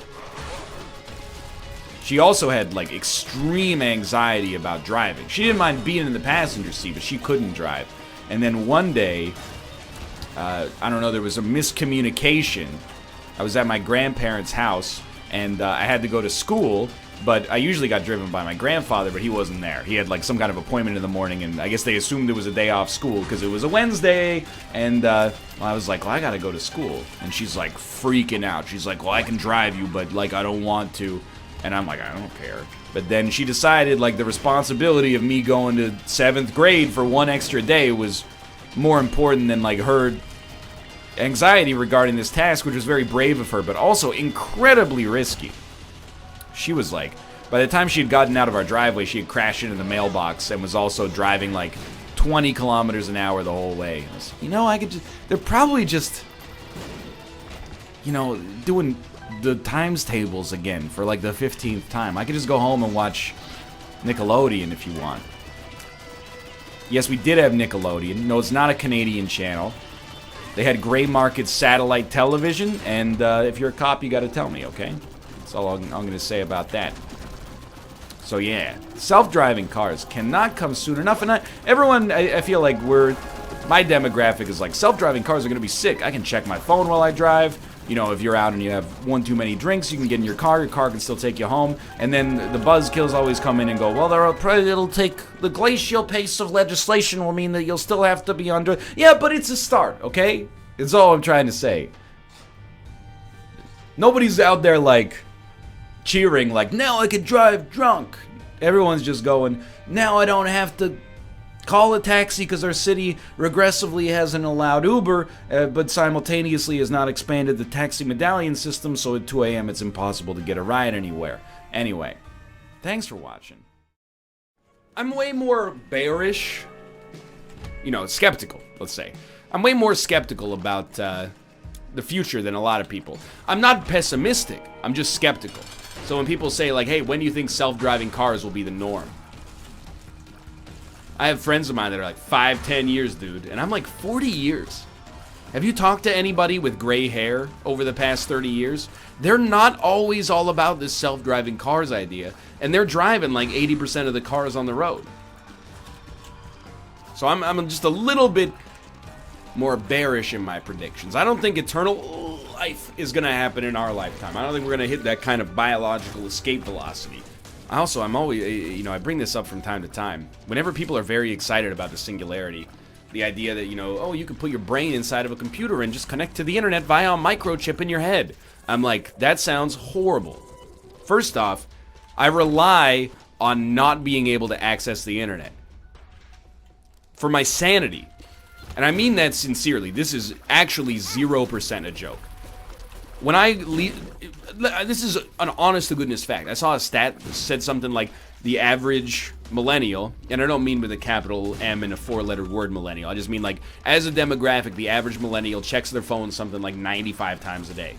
she also had like extreme anxiety about driving. She didn't mind being in the passenger seat, but she couldn't drive. And then one day, I don't know, there was a miscommunication. I was at my grandparents' house, and I had to go to school, but I usually got driven by my grandfather, but he wasn't there. He had like some kind of appointment in the morning, and I guess they assumed it was a day off school because it was a Wednesday, and I was like, well, I gotta go to school. And she's like freaking out. She's like, well, I can drive you, but like I don't want to. And I'm like, I don't care. But then she decided like the responsibility of me going to 7th grade for one extra day was more important than like her anxiety regarding this task, which was very brave of her, but also incredibly risky. She was like, by the time she had gotten out of our driveway, she had crashed into the mailbox and was also driving like 20 kilometers an hour the whole way. I was, you know, I could just, they're probably just, you know, doing the times tables again for like the 15th time. I could just go home and watch Nickelodeon if you want. Yes, we did have Nickelodeon. No, it's not a Canadian channel. They had gray market satellite television, and if you're a cop, you gotta tell me, okay? That's all I'm gonna say about that. So yeah, self-driving cars cannot come soon enough, and everyone, I feel like my demographic is like, self-driving cars are gonna be sick. I can check my phone while I drive. You know, if you're out and you have one too many drinks, you can get in your car can still take you home. And then the buzzkills always come in and go, well, it'll take, the glacial pace of legislation will mean that you'll still have to be under. Yeah, but it's a start, okay? That's all I'm trying to say. Nobody's out there like cheering like, now I could drive drunk. Everyone's just going, now I don't have to call a taxi because our city regressively hasn't allowed Uber, but simultaneously has not expanded the taxi medallion system, so at 2 a.m. it's impossible to get a ride anywhere. Anyway, thanks for watching. I'm way more bearish, you know, skeptical, let's say. I'm way more skeptical about the future than a lot of people. I'm not pessimistic, I'm just skeptical. So when people say, like, hey, when do you think self-driving cars will be the norm? I have friends of mine that are like 5-10 years, dude. And I'm like 40 years. Have you talked to anybody with gray hair over the past 30 years? They're not always all about this self-driving cars idea. And they're driving like 80% of the cars on the road. So I'm just a little bit more bearish in my predictions. I don't think eternal life is going to happen in our lifetime. I don't think we're going to hit that kind of biological escape velocity. Also, I'm always, you know, I bring this up from time to time. Whenever people are very excited about the singularity, the idea that, you know, oh, you can put your brain inside of a computer and just connect to the internet via a microchip in your head. I'm like, that sounds horrible. First off, I rely on not being able to access the internet for my sanity. And I mean that sincerely. This is actually 0% a joke. When this is an honest-to-goodness fact. I saw a stat that said something like the average millennial, and I don't mean with a capital M and a 4-lettered word millennial. I just mean like, as a demographic, the average millennial checks their phone something like 95 times a day.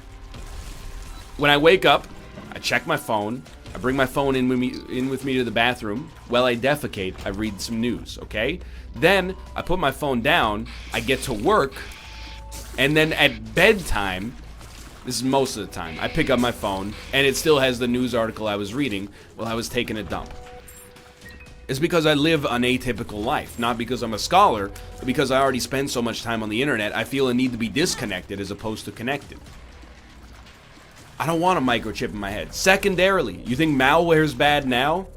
When I wake up, I check my phone. I bring my phone in with me to the bathroom. While I defecate, I read some news, okay? Then, I put my phone down, I get to work, and then at bedtime, this is most of the time, I pick up my phone, and it still has the news article I was reading while I was taking a dump. It's because I live an atypical life, not because I'm a scholar, but because I already spend so much time on the internet, I feel a need to be disconnected as opposed to connected. I don't want a microchip in my head. Secondarily, you think malware is bad now?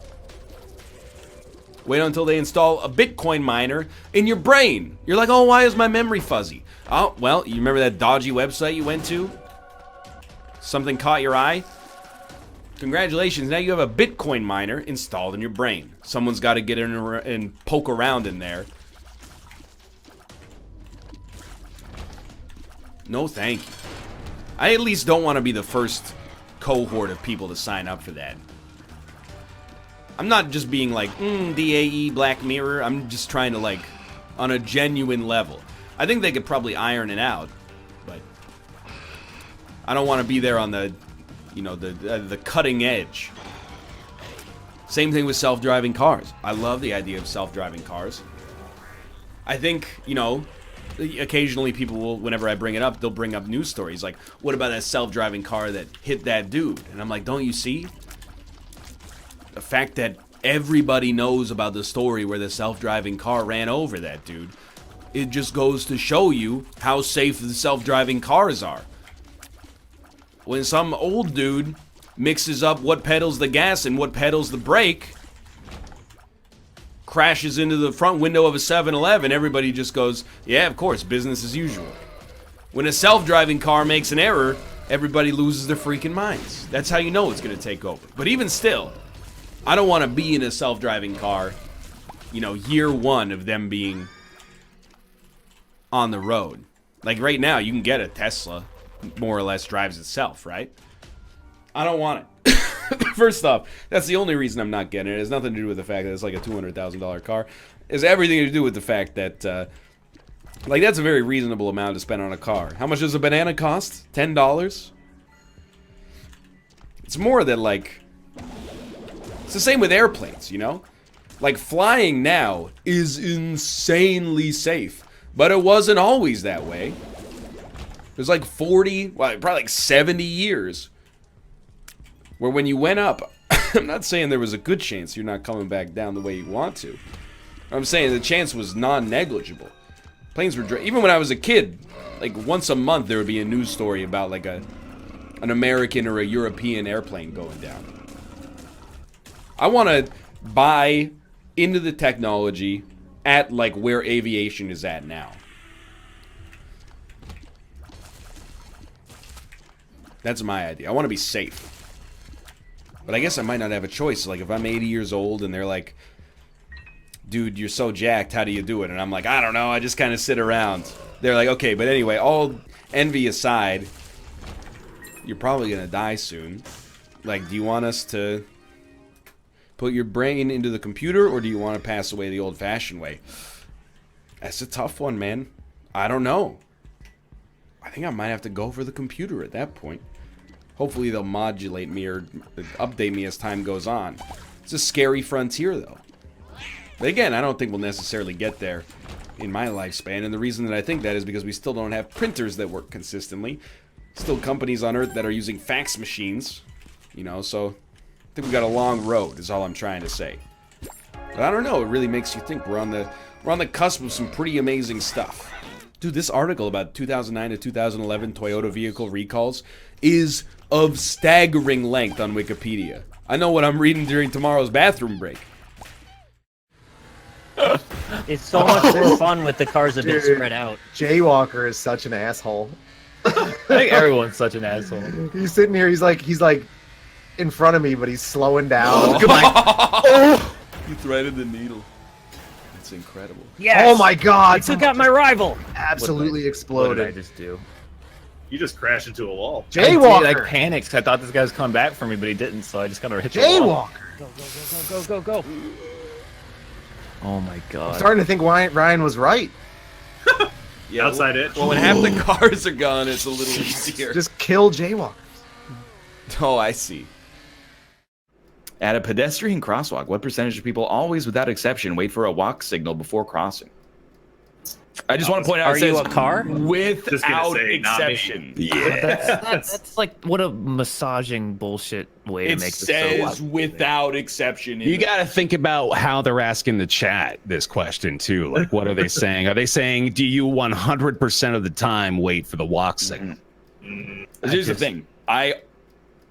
Wait until they install a Bitcoin miner in your brain. You're like, oh, why is my memory fuzzy? Oh, well, you remember that dodgy website you went to? Something caught your eye? Congratulations, now you have a Bitcoin miner installed in your brain. Someone's got to get in and poke around in there. No, thank you. I at least don't want to be the first cohort of people to sign up for that. I'm not just being like, DAE, Black Mirror. I'm just trying to, like, on a genuine level. I think they could probably iron it out, but I don't want to be there on the, you know, the cutting edge. Same thing with self-driving cars. I love the idea of self-driving cars. I think, you know, occasionally people will, whenever I bring it up, they'll bring up news stories like, what about that self-driving car that hit that dude? And I'm like, don't you see? The fact that everybody knows about the story where the self-driving car ran over that dude, it just goes to show you how safe the self-driving cars are. When some old dude mixes up what pedals the gas and what pedals the brake, crashes into the front window of a 7-Eleven, everybody just goes, yeah, of course, business as usual. When a self-driving car makes an error, everybody loses their freaking minds. That's how you know it's going to take over. But even still, I don't want to be in a self-driving car, you know, year one of them being on the road. Like right now, you can get a Tesla, more or less drives itself, right? I don't want it. First off, that's the only reason I'm not getting it. It has nothing to do with the fact that it's like a $200,000 car. It has everything to do with the fact that, like, that's a very reasonable amount to spend on a car. How much does a banana cost? $10? It's more that, like, it's the same with airplanes, you know? Like, flying now is insanely safe, but it wasn't always that way. There's like 40, well, probably like 70 years where when you went up, I'm not saying there was a good chance you're not coming back down the way you want to. I'm saying the chance was non-negligible. Planes were, even when I was a kid, like once a month there would be a news story about like an American or a European airplane going down. I want to buy into the technology at like where aviation is at now. That's my idea. I want to be safe. But I guess I might not have a choice. Like, if I'm 80 years old and they're like, dude, you're so jacked, how do you do it? And I'm like, I don't know, I just kind of sit around. They're like, okay, but anyway, all envy aside, you're probably going to die soon. Like, do you want us to put your brain into the computer, or do you want to pass away the old-fashioned way? That's a tough one, man. I don't know. I think I might have to go for the computer at that point. Hopefully they'll modulate me or update me as time goes on. It's a scary frontier, though. But again, I don't think we'll necessarily get there in my lifespan, and the reason that I think that is because we still don't have printers that work consistently. Still companies on Earth that are using fax machines, you know, so I think we got a long road, is all I'm trying to say. But I don't know, it really makes you think. We're on the cusp of some pretty amazing stuff. Dude, this article about 2009 to 2011 Toyota vehicle recalls is of staggering length on Wikipedia. I know what I'm reading during tomorrow's bathroom break. It's so much more fun with the cars a bit spread out. Jaywalker is such an asshole. I think everyone's such an asshole. He's sitting here, he's like in front of me, but he's slowing down. You threaded the needle. That's incredible. Yes! Oh my god! You took out my rival! Absolutely What exploded. did I just do? You just crashed into a wall. Jaywalker! I panicked 'cause I thought this guy was coming back for me, but he didn't, so I just kind of hit the wall. Jaywalker! Go. Oh my god. I'm starting to think Ryan was right. Yeah, outside it. Well, when half the cars are gone, it's a little easier. Just kill jaywalkers. Oh, I see. At a pedestrian crosswalk, what percentage of people always, without exception, wait for a walk signal before crossing? I just want to point out, Are it says you a car? without say, not me. exception. That's like what a massaging bullshit way to It make this says without exception. You got to think about how they're asking the chat this question too. Like, what are they saying? Are they saying, do you 100% of the time wait for the walk signal? Here's the thing.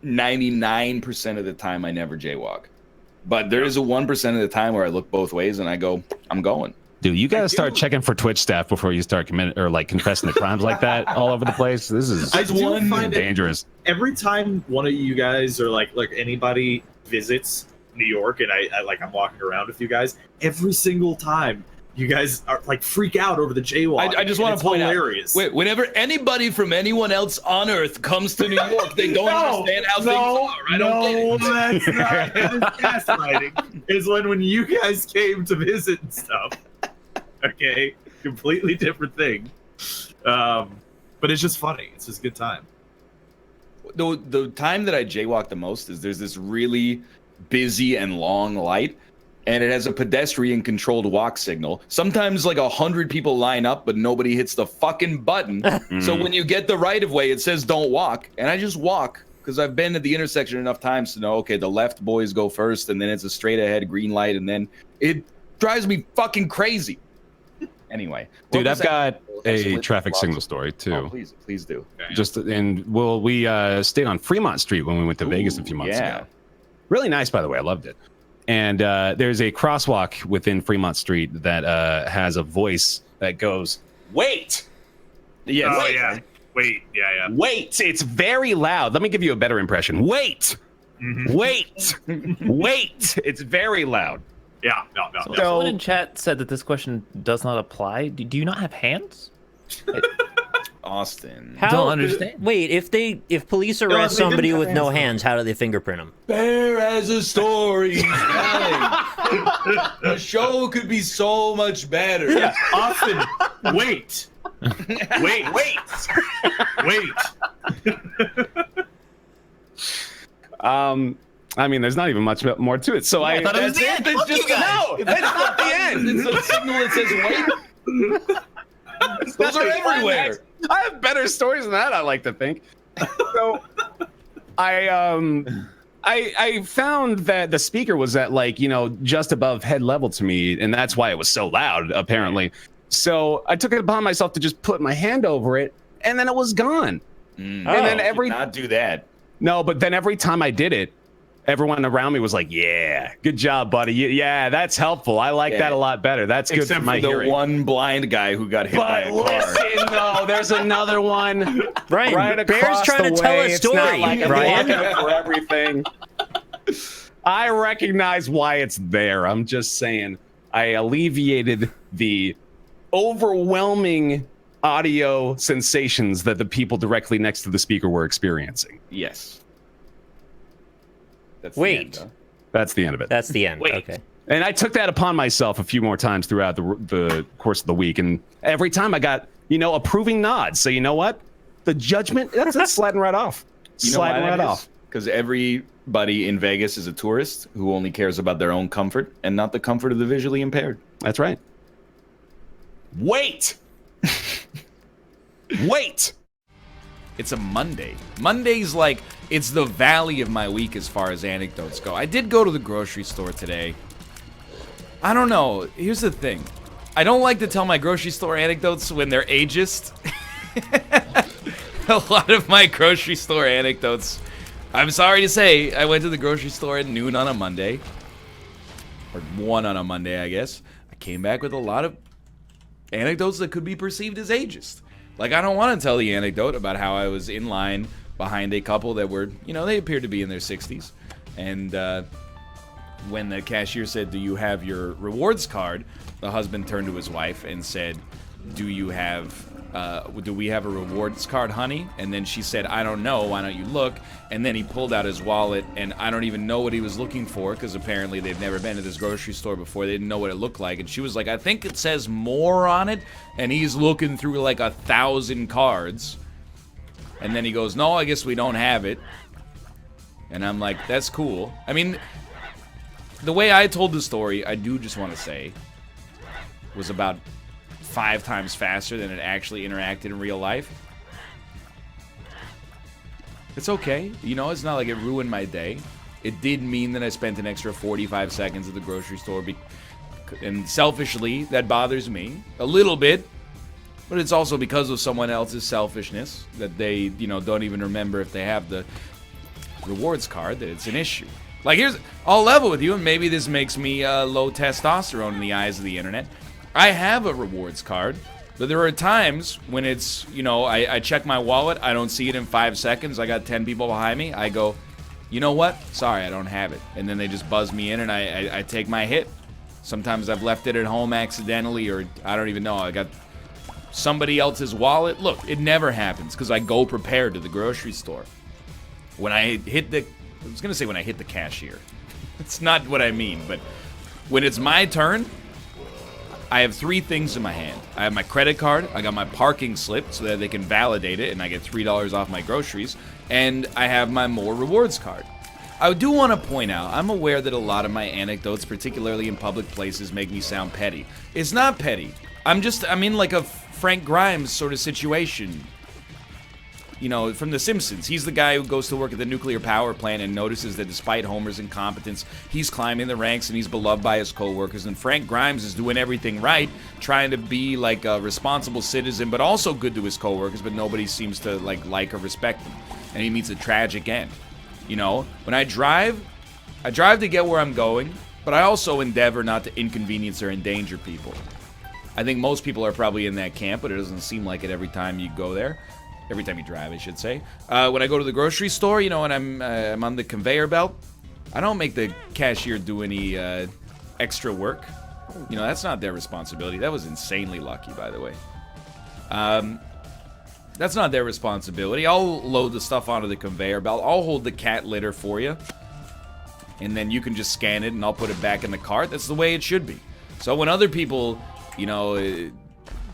99% of the time, I never jaywalk. But there is a 1% of the time where I look both ways and I go, I'm going. Dude, you got to start checking for Twitch staff before you start committing or like confessing the crimes like that all over the place. This is dangerous. Every time one of you guys or like anybody visits New York and I'm walking around with you guys, every single time you guys are like freak out over the jaywalk. I just want to point out, whenever anybety from anyone else on Earth comes to New York, they don't understand how things are. I don't get it. That's not. It is gaslighting. Is when you guys came to visit and stuff. Okay, completely different thing. But it's just funny. It's just a good time. The time that I jaywalk the most is there's this really busy and long light, and it has a pedestrian-controlled walk signal. Sometimes like 100 people line up, but nobody hits the fucking button. So when you get the right-of-way, it says don't walk, and I just walk because I've been at the intersection enough times to know, okay, the left boys go first, and then it's a straight-ahead green light, and then it drives me fucking crazy. Anyway, dude, I've got a traffic signal story too. Oh, please do. We stayed on Fremont Street when we went to Vegas a few months ago. Really nice, by the way. I loved it. And there's a crosswalk within Fremont Street that has a voice that goes, "Wait." Yes. Oh yeah. Wait. Yeah. Wait. It's very loud. Let me give you a better impression. Wait. Wait. Wait. It's very loud. Yeah, no. Someone in chat said that this question does not apply. Do you not have hands? Austin. Don't understand. Wait, if police arrest somebody with no hands, how do they fingerprint them? Bear has a story. The show could be so much better. Yeah, Austin, wait. I mean, there's not even much more to it. So I thought it was the end. No, that's not the end. It's a signal that says wait. Those are everywhere. I have better stories than that, I like to think. So I found that the speaker was at just above head level to me, and that's why it was so loud, apparently. So I took it upon myself to just put my hand over it, and then it was gone. And then did not do that. No, but then every time I did it, everyone around me was like, "Yeah, good job, buddy. Yeah, that's helpful. I like that a lot better. That's good for my hearing." Except for the one blind guy who got hit by a car. Listen, no, there's another one. Brian, right Bear's trying to tell a story. It's not like I'm Brian. looking for everything. I recognize why it's there. I'm just saying I alleviated the overwhelming audio sensations that the people directly next to the speaker were experiencing. Yes. That's Wait. The end, That's the end of it. That's the end. Wait. Okay. And I took that upon myself a few more times throughout the course of the week. And every time I got, approving nods. So you know what? The judgment, that's sliding right off. You know Sliding why right that off. Because everybody in Vegas is a tourist who only cares about their own comfort and not the comfort of the visually impaired. That's right. Wait! Wait! It's a Monday. Monday's like, it's the valley of my week as far as anecdotes go. I did go to the grocery store today. I don't know. Here's the thing. I don't like to tell my grocery store anecdotes when they're ageist. A lot of my grocery store anecdotes, I'm sorry to say, I went to the grocery store at noon on a Monday. Or 1 on a Monday, I guess. I came back with a lot of anecdotes that could be perceived as ageist. Like, I don't want to tell the anecdote about how I was in line behind a couple that were, you know, they appeared to be in their 60s. And when the cashier said, "Do you have your rewards card?" the husband turned to his wife and said, "Do we have a rewards card, honey?" And then she said, "I don't know, why don't you look?" And then he pulled out his wallet, and I don't even know what he was looking for, because apparently they've never been to this grocery store before. They didn't know what it looked like. And she was like, "I think it says more on it." And he's looking through like 1,000 cards. And then he goes, "No, I guess we don't have it." And I'm like, that's cool. I mean, the way I told the story, I do just want to say, was about 5 times faster than it actually interacted in real life. It's okay. You know, it's not like it ruined my day. It did mean that I spent an extra 45 seconds at the grocery store. And selfishly, that bothers me a little bit. But it's also because of someone else's selfishness that they, you know, don't even remember if they have the rewards card that it's an issue. Like, I'll level with you, and maybe this makes me low testosterone in the eyes of the internet. I have a rewards card, but there are times when it's, you know, I check my wallet, I don't see it in 5 seconds, I got 10 people behind me, I go, "You know what? Sorry, I don't have it." And then they just buzz me in, and I take my hit. Sometimes I've left it at home accidentally, or I don't even know, I got somebody else's wallet. Look, it never happens, because I go prepared to the grocery store. When I hit the cashier. It's not what I mean, but when it's my turn, I have 3 things in my hand. I have my credit card, I got my parking slip so that they can validate it and I get $3 off my groceries, and I have my more rewards card. I do want to point out, I'm aware that a lot of my anecdotes, particularly in public places, make me sound petty. It's not petty. I'm in like a Frank Grimes sort of situation. You know, from The Simpsons. He's the guy who goes to work at the nuclear power plant and notices that despite Homer's incompetence, he's climbing the ranks and he's beloved by his coworkers. And Frank Grimes is doing everything right, trying to be like a responsible citizen, but also good to his coworkers, but nobody seems to like or respect him. And he meets a tragic end. You know, when I drive to get where I'm going, but I also endeavor not to inconvenience or endanger people. I think most people are probably in that camp, but it doesn't seem like it every time you go there. Every time you drive, I should say. When I go to the grocery store, you know, and I'm on the conveyor belt, I don't make the cashier do any extra work. You know, that's not their responsibility. That was insanely lucky, by the way. That's not their responsibility. I'll load the stuff onto the conveyor belt. I'll hold the cat litter for you. And then you can just scan it and I'll put it back in the cart. That's the way it should be. So when other people, you know,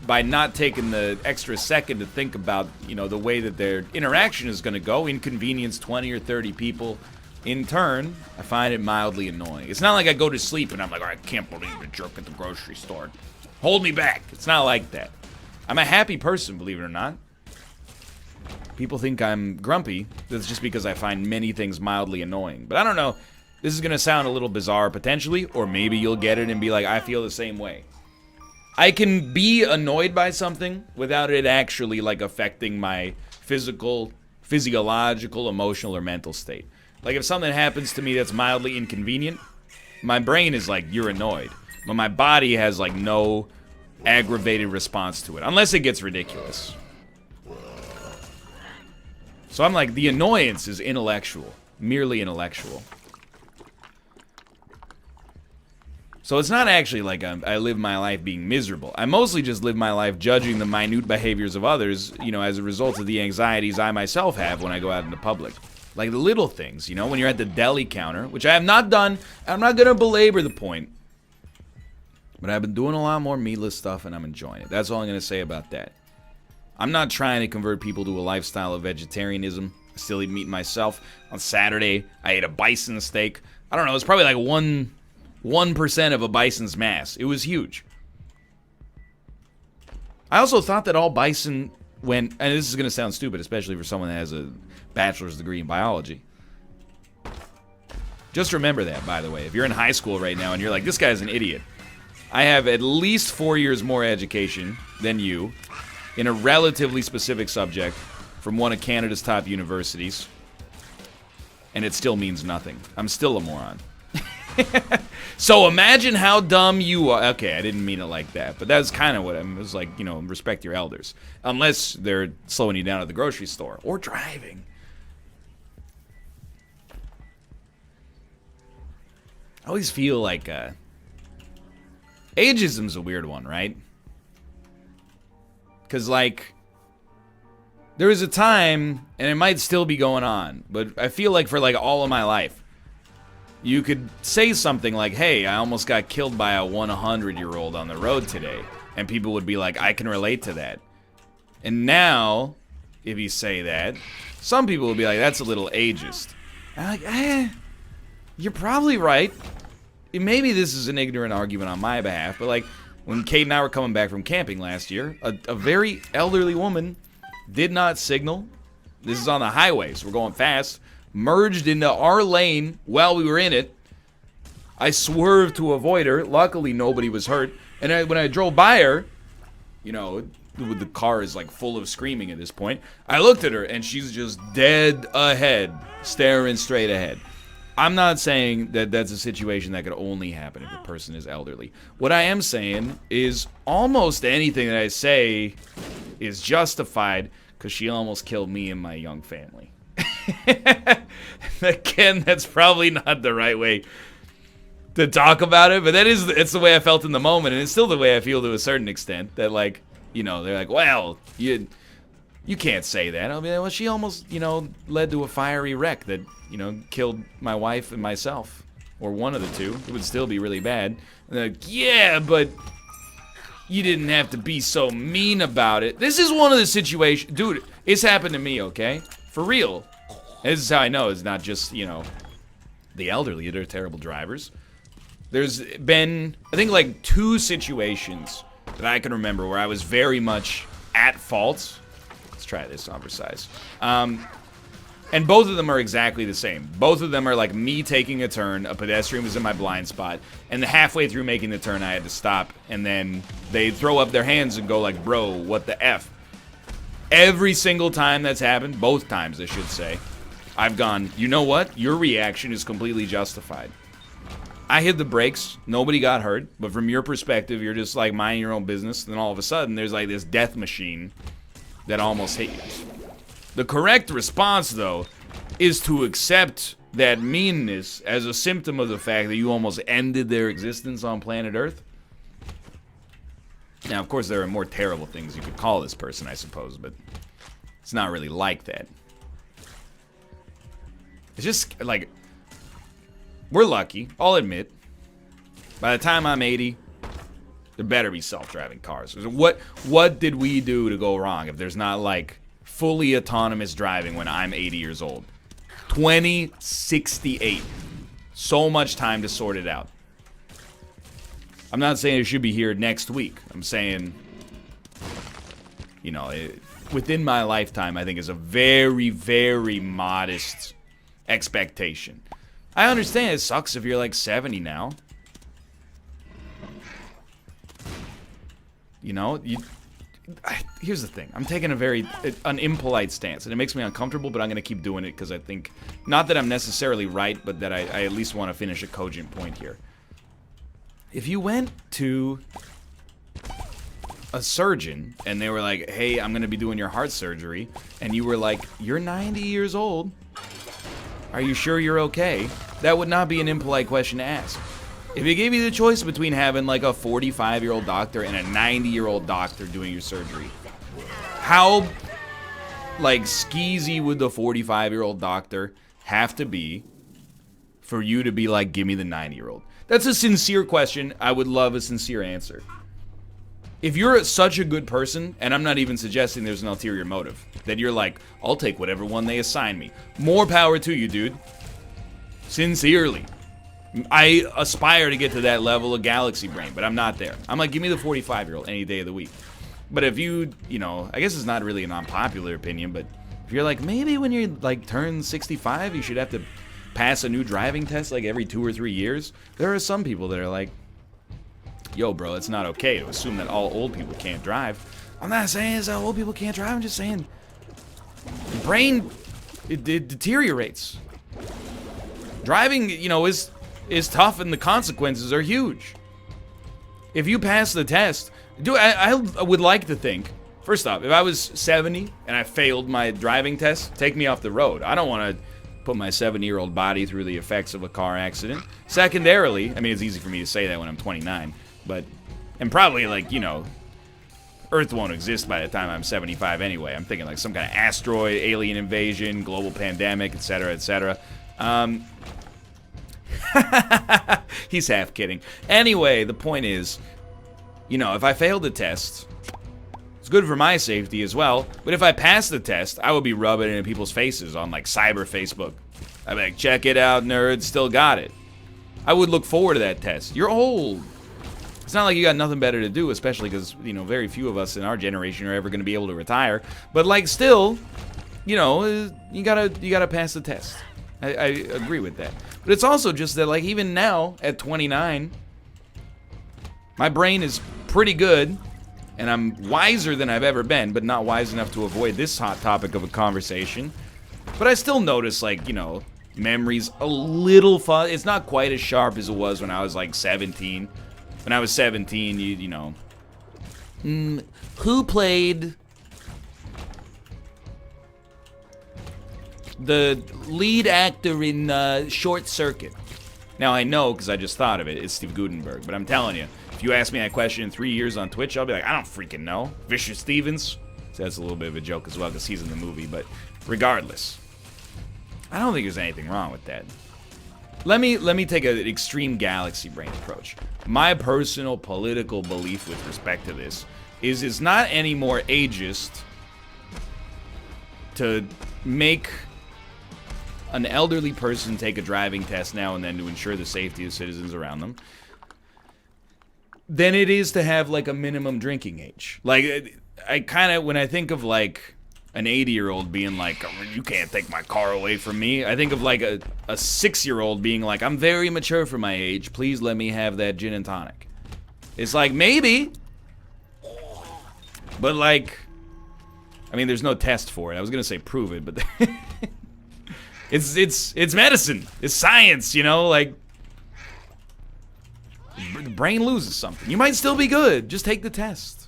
by not taking the extra second to think about, you know, the way that their interaction is going to go, inconvenience 20 or 30 people in turn, I find it mildly annoying. It's not like I go to sleep and I'm like, "Oh, I can't believe the jerk at the grocery store. Hold me back." It's not like that. I'm a happy person, believe it or not. People think I'm grumpy. That's just because I find many things mildly annoying. But I don't know. This is going to sound a little bizarre potentially, or maybe you'll get it and be like, "I feel the same way." I can be annoyed by something without it actually, like, affecting my physiological, emotional, or mental state. Like, if something happens to me that's mildly inconvenient, my brain is like, "You're annoyed." But my body has, like, no aggravated response to it, unless it gets ridiculous. So I'm like, the annoyance is intellectual, merely intellectual. So it's not actually like I live my life being miserable. I mostly just live my life judging the minute behaviors of others, you know, as a result of the anxieties I myself have when I go out into public. Like the little things, you know, when you're at the deli counter, which I have not done. I'm not going to belabor the point. But I've been doing a lot more meatless stuff and I'm enjoying it. That's all I'm going to say about that. I'm not trying to convert people to a lifestyle of vegetarianism. I still eat meat myself. On Saturday, I ate a bison steak. I don't know, it's probably like 1% of a bison's mass. It was huge. I also thought that all bison went, and this is going to sound stupid, especially for someone that has a bachelor's degree in biology. Just remember that, by the way. If you're in high school right now and you're like, this guy's an idiot. I have at least 4 years more education than you in a relatively specific subject from one of Canada's top universities. And it still means nothing. I'm still a moron. So imagine how dumb you are. Okay, I didn't mean it like that, but that's kind of what I mean. It was like, you know, respect your elders. Unless they're slowing you down at the grocery store or driving. I always feel like ageism's a weird one, right? Because, like, there was a time, and it might still be going on, but I feel like for, like, all of my life, you could say something like, hey, I almost got killed by a 100-year-old on the road today. And people would be like, I can relate to that. And now, if you say that, some people would be like, that's a little ageist. And I'm like, you're probably right. Maybe this is an ignorant argument on my behalf, but like, when Kate and I were coming back from camping last year, a very elderly woman did not signal. This is on the highway, so we're going fast. Merged into our lane while we were in it. I swerved to avoid her. Luckily, nobody was hurt. And when I drove by her, you know, the car is like full of screaming at this point. I looked at her and she's just dead ahead, staring straight ahead. I'm not saying that that's a situation that could only happen if a person is elderly. What I am saying is almost anything that I say is justified because she almost killed me and my young family. Again, that's probably not the right way to talk about it, but it's the way I felt in the moment, and it's still the way I feel to a certain extent. That, like, you know, they're like, well, you can't say that. I'll be like, well, she almost, you know, led to a fiery wreck that, you know, killed my wife and myself, or one of the two. It would still be really bad. And they're like, yeah, but you didn't have to be so mean about it. This is one of the situations, dude. It's happened to me, okay? For real. This is how I know it's not just, you know, the elderly. They're terrible drivers. There's been, I think, like 2 situations that I can remember where I was very much at fault. Let's try this on for size. And both of them are exactly the same. Both of them are like me taking a turn, a pedestrian was in my blind spot, and halfway through making the turn I had to stop, and then they throw up their hands and go like, bro, what the F? Every single time that's happened, both times I should say, I've gone, you know what? Your reaction is completely justified. I hit the brakes, nobody got hurt, but from your perspective, you're just like minding your own business, and then all of a sudden, there's like this death machine that almost hit you. The correct response, though, is to accept that meanness as a symptom of the fact that you almost ended their existence on planet Earth. Now, of course, there are more terrible things you could call this person, I suppose, but it's not really like that. It's just, like, we're lucky, I'll admit. By the time I'm 80, there better be self-driving cars. What did we do to go wrong if there's not, like, fully autonomous driving when I'm 80 years old? 2068. So much time to sort it out. I'm not saying it should be here next week. I'm saying, you know, within my lifetime, I think is a very, very modest expectation. I understand it sucks if you're like 70 now. You know, here's the thing. I'm taking an impolite stance, and it makes me uncomfortable, but I'm going to keep doing it because I think, not that I'm necessarily right, but that I at least want to finish a cogent point here. If you went to a surgeon and they were like, hey, I'm going to be doing your heart surgery, and you were like, you're 90 years old, are you sure you're okay? That would not be an impolite question to ask. If they gave you the choice between having like a 45-year-old doctor and a 90-year-old doctor doing your surgery, how like skeezy would the 45-year-old doctor have to be for you to be like, give me the 90-year-old? That's a sincere question. I would love a sincere answer. if you're such a good person, and I'm not even suggesting there's an ulterior motive, that you're like, I'll take whatever one they assign me. More power to you, dude. Sincerely. I aspire to get to that level of galaxy brain, but I'm not there. I'm like, give me the 45-year-old any day of the week. But if you know, I guess it's not really an unpopular opinion, but if you're like, maybe when you're like turn 65, you should have to pass a new driving test like every 2 or 3 years. There are some people that are like, yo, bro, it's not okay to assume that all old people can't drive. I'm not saying it's that old people can't drive. I'm just saying the brain, it deteriorates. Driving, you know, is tough, and the consequences are huge. If you pass the test, I would like to think, first off, if I was 70 and I failed my driving test, take me off the road. I don't want to put my 70-year-old body through the effects of a car accident. Secondarily, I mean, it's easy for me to say that when I'm 29, but, and probably, like, you know, Earth won't exist by the time I'm 75 anyway. I'm thinking like some kind of asteroid, alien invasion, global pandemic, etc., etc. He's half kidding. Anyway, the point is, you know, if I failed the test, it's good for my safety as well. But if I passed the test, I would be rubbing it in people's faces on like cyber Facebook. I'd be like, check it out, nerds, still got it. I would look forward to that test. You're old. It's not like you got nothing better to do, especially because, you know, very few of us in our generation are ever going to be able to retire. But like, still, you know, you gotta pass the test. I agree with that. But it's also just that, like, even now at 29, my brain is pretty good, and I'm wiser than I've ever been, but not wise enough to avoid this hot topic of a conversation. But I still notice, like, you know, memories a little fun. It's not quite as sharp as it was when I was like 17. When I was 17, you know, who played the lead actor in Short Circuit? Now I know because I just thought of it. It's Steve Guttenberg. But I'm telling you, if you ask me that question in 3 years on Twitch, I'll be like, I don't freaking know. Fisher Stevens. So that's a little bit of a joke as well because he's in the movie. But regardless, I don't think there's anything wrong with that. Let me take an extreme galaxy brain approach. My personal political belief with respect to this is it's not any more ageist to make an elderly person take a driving test now and then to ensure the safety of citizens around them than it is to have like a minimum drinking age. Like, I kind of, when I think of like an 80-year-old being like, oh, you can't take my car away from me, I think of like a 6-year-old being like, I'm very mature for my age, please let me have that gin and tonic. It's like, maybe, but like, I mean, there's no test for it. I was gonna say prove it, but it's medicine, it's science, you know, like, the brain loses something. You might still be good, just take the test.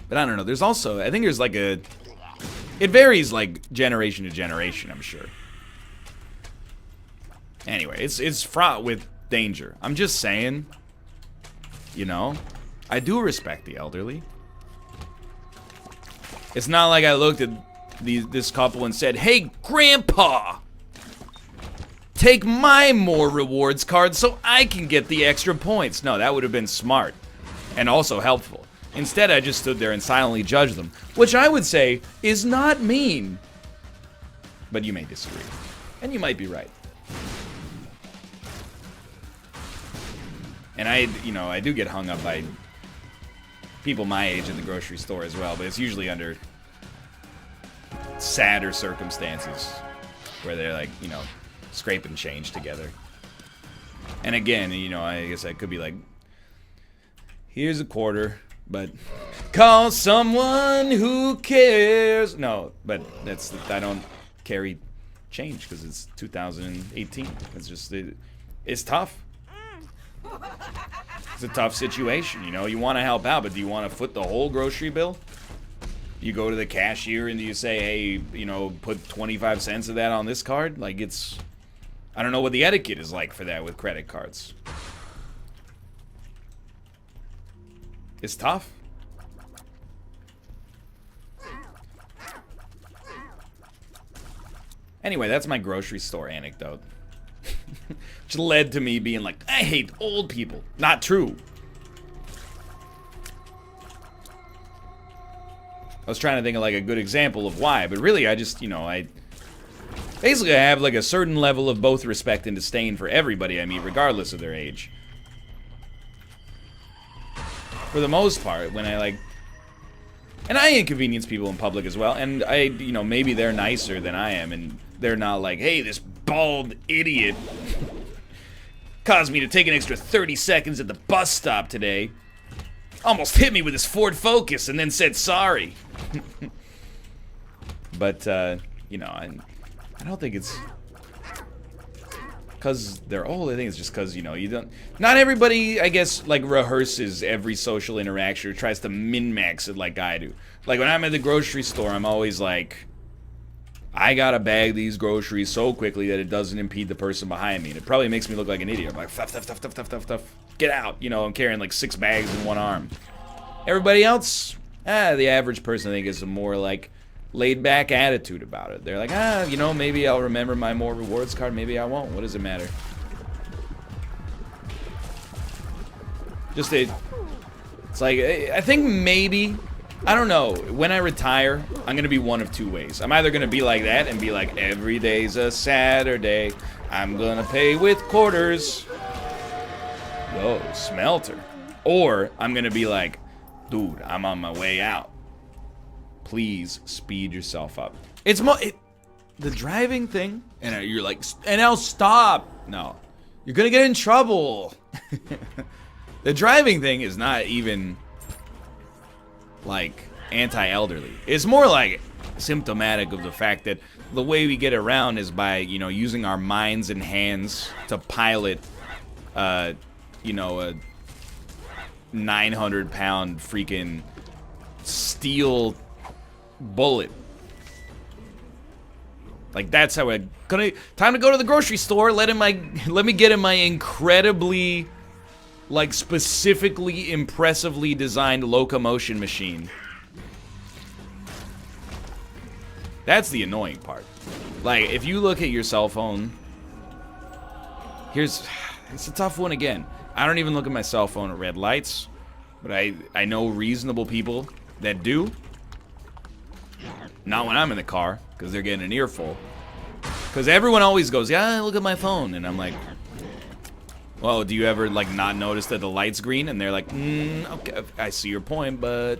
But I don't know, there's also, I think there's like it varies like generation to generation, I'm sure. Anyway, it's fraught with danger. I'm just saying, you know, I do respect the elderly. It's not like I looked at this couple and said, hey, Grandpa, take my more rewards card so I can get the extra points. No, that would have been smart and also helpful. Instead, I just stood there and silently judged them, which I would say is not mean. But you may disagree, and you might be right. And I do get hung up by people my age in the grocery store as well, but it's usually under sadder circumstances where they're like, you know, scraping change together. And again, you know, I guess I could be like, here's a quarter. But call someone who cares. No, but I don't carry change because it's 2018. It's just it's tough. It's a tough situation, you know. You want to help out, but do you want to foot the whole grocery bill? You go to the cashier and you say, hey, you know, put 25 cents of that on this card. Like, it's, I don't know what the etiquette is like for that with credit cards. It's tough. Anyway, that's my grocery store anecdote. Which led to me being like, I hate old people. Not true. I was trying to think of like a good example of why, but really I just, I have like a certain level of both respect and disdain for everybody I meet, regardless of their age. For the most part, when I and I inconvenience people in public as well, and maybe they're nicer than I am, and they're not like, hey, this bald idiot caused me to take an extra 30 seconds at the bus stop today. Almost hit me with his Ford Focus and then said sorry. But, I don't think it's because they're old. I think it's just because, you don't... Not everybody, I guess, like, rehearses every social interaction or tries to min-max it like I do. Like, when I'm at the grocery store, I'm always like, I gotta bag these groceries so quickly that it doesn't impede the person behind me. And it probably makes me look like an idiot. I'm like, stuff. Get out. I'm carrying like 6 bags in one arm. Everybody else, the average person, I think, is a more, like, laid-back attitude about it. They're like, maybe I'll remember my more rewards card, maybe I won't. What does it matter? It's like, I think maybe, I don't know, when I retire, I'm gonna be one of 2 ways. I'm either gonna be like that and be like, every day's a Saturday, I'm gonna pay with quarters. Whoa, smelter. Or I'm gonna be like, dude, I'm on my way out. Please speed yourself up. It's the driving thing, and you're like, and I'll stop. No, you're gonna get in trouble. The driving thing is not even like anti-elderly. It's more like symptomatic of the fact that the way we get around is by using our minds and hands to pilot, a 900-pound freaking steel bullet. Like, that's how time to go to the grocery store. Let me get in my incredibly, like, specifically impressively designed locomotion machine. That's the annoying part. Like, if you look at your cell phone, it's a tough one again. I don't even look at my cell phone at red lights, but I know reasonable people that do. Not when I'm in the car, because they're getting an earful. Because everyone always goes, yeah, look at my phone. And I'm like, well, do you ever, like, not notice that the light's green? And they're like, okay, I see your point, but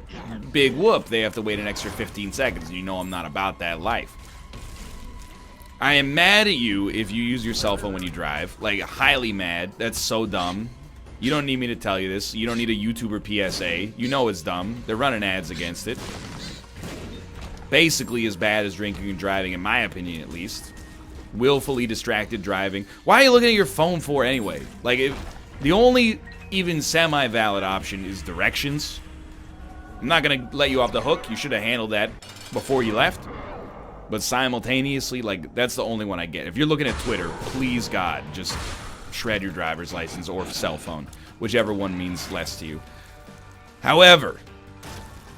big whoop, they have to wait an extra 15 seconds. You know I'm not about that life. I am mad at you if you use your cell phone when you drive. Like, highly mad. That's so dumb. You don't need me to tell you this. You don't need a YouTuber PSA. You know it's dumb. They're running ads against it. Basically as bad as drinking and driving, in my opinion at least. Willfully distracted driving. Why are you looking at your phone for anyway? Like, if the only even semi-valid option is directions. I'm not gonna let you off the hook. You should have handled that before you left. But simultaneously, like, that's the only one I get. If you're looking at Twitter, please God, just shred your driver's license or cell phone. Whichever one means less to you. However,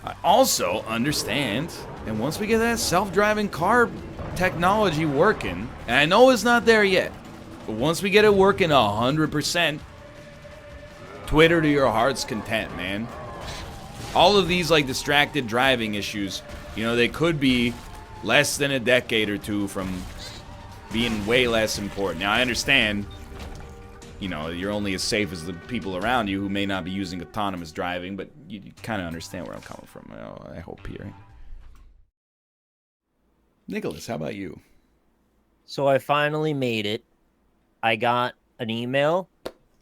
I also understand, and once we get that self-driving car technology working, and I know it's not there yet, but once we get it working 100%, Twitter to your heart's content, man. All of these, like, distracted driving issues, they could be less than a decade or 2 from being way less important. Now, I understand, you're only as safe as the people around you who may not be using autonomous driving, but you kind of understand where I'm coming from, I hope, here. Nicholas, how about you? So I finally made it. I got an email.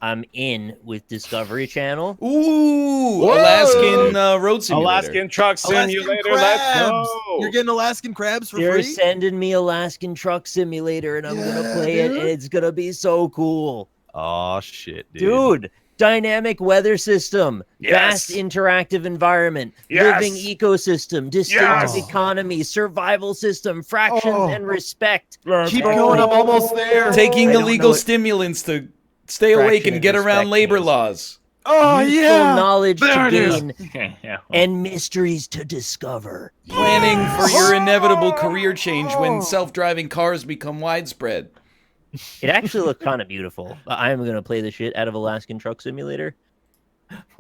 I'm in with Discovery Channel. Ooh, whoa! Alaskan road simulator. Alaskan truck simulator. Let's go. You're getting Alaskan crabs for They're free? sending me Alaskan truck simulator, and I'm gonna play it. And it's gonna be so cool. Oh shit, dude! Dynamic weather system, vast interactive environment, living ecosystem, distinctive economy, survival system, fractions and respect. Keep going, I'm almost there. Taking illegal stimulants to stay awake and get around labor laws. Oh, useful knowledge to gain and mysteries to discover. Planning for your inevitable career change when self-driving cars become widespread. It actually looked kind of beautiful. I'm going to play the shit out of Alaskan Truck Simulator.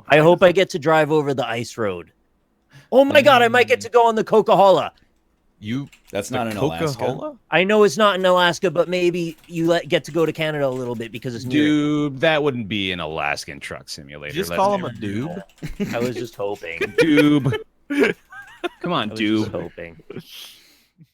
I hope I get to drive over the ice road. Oh my god, I might get to go on the Coca-Cola. That's not in Alaska. Coca-Cola? I know it's not in Alaska, but maybe you get to go to Canada a little bit because it's near. Dude, that wouldn't be an Alaskan truck simulator. Just call him a doob. I was just hoping. Doob. Come on, I was just doob. hoping.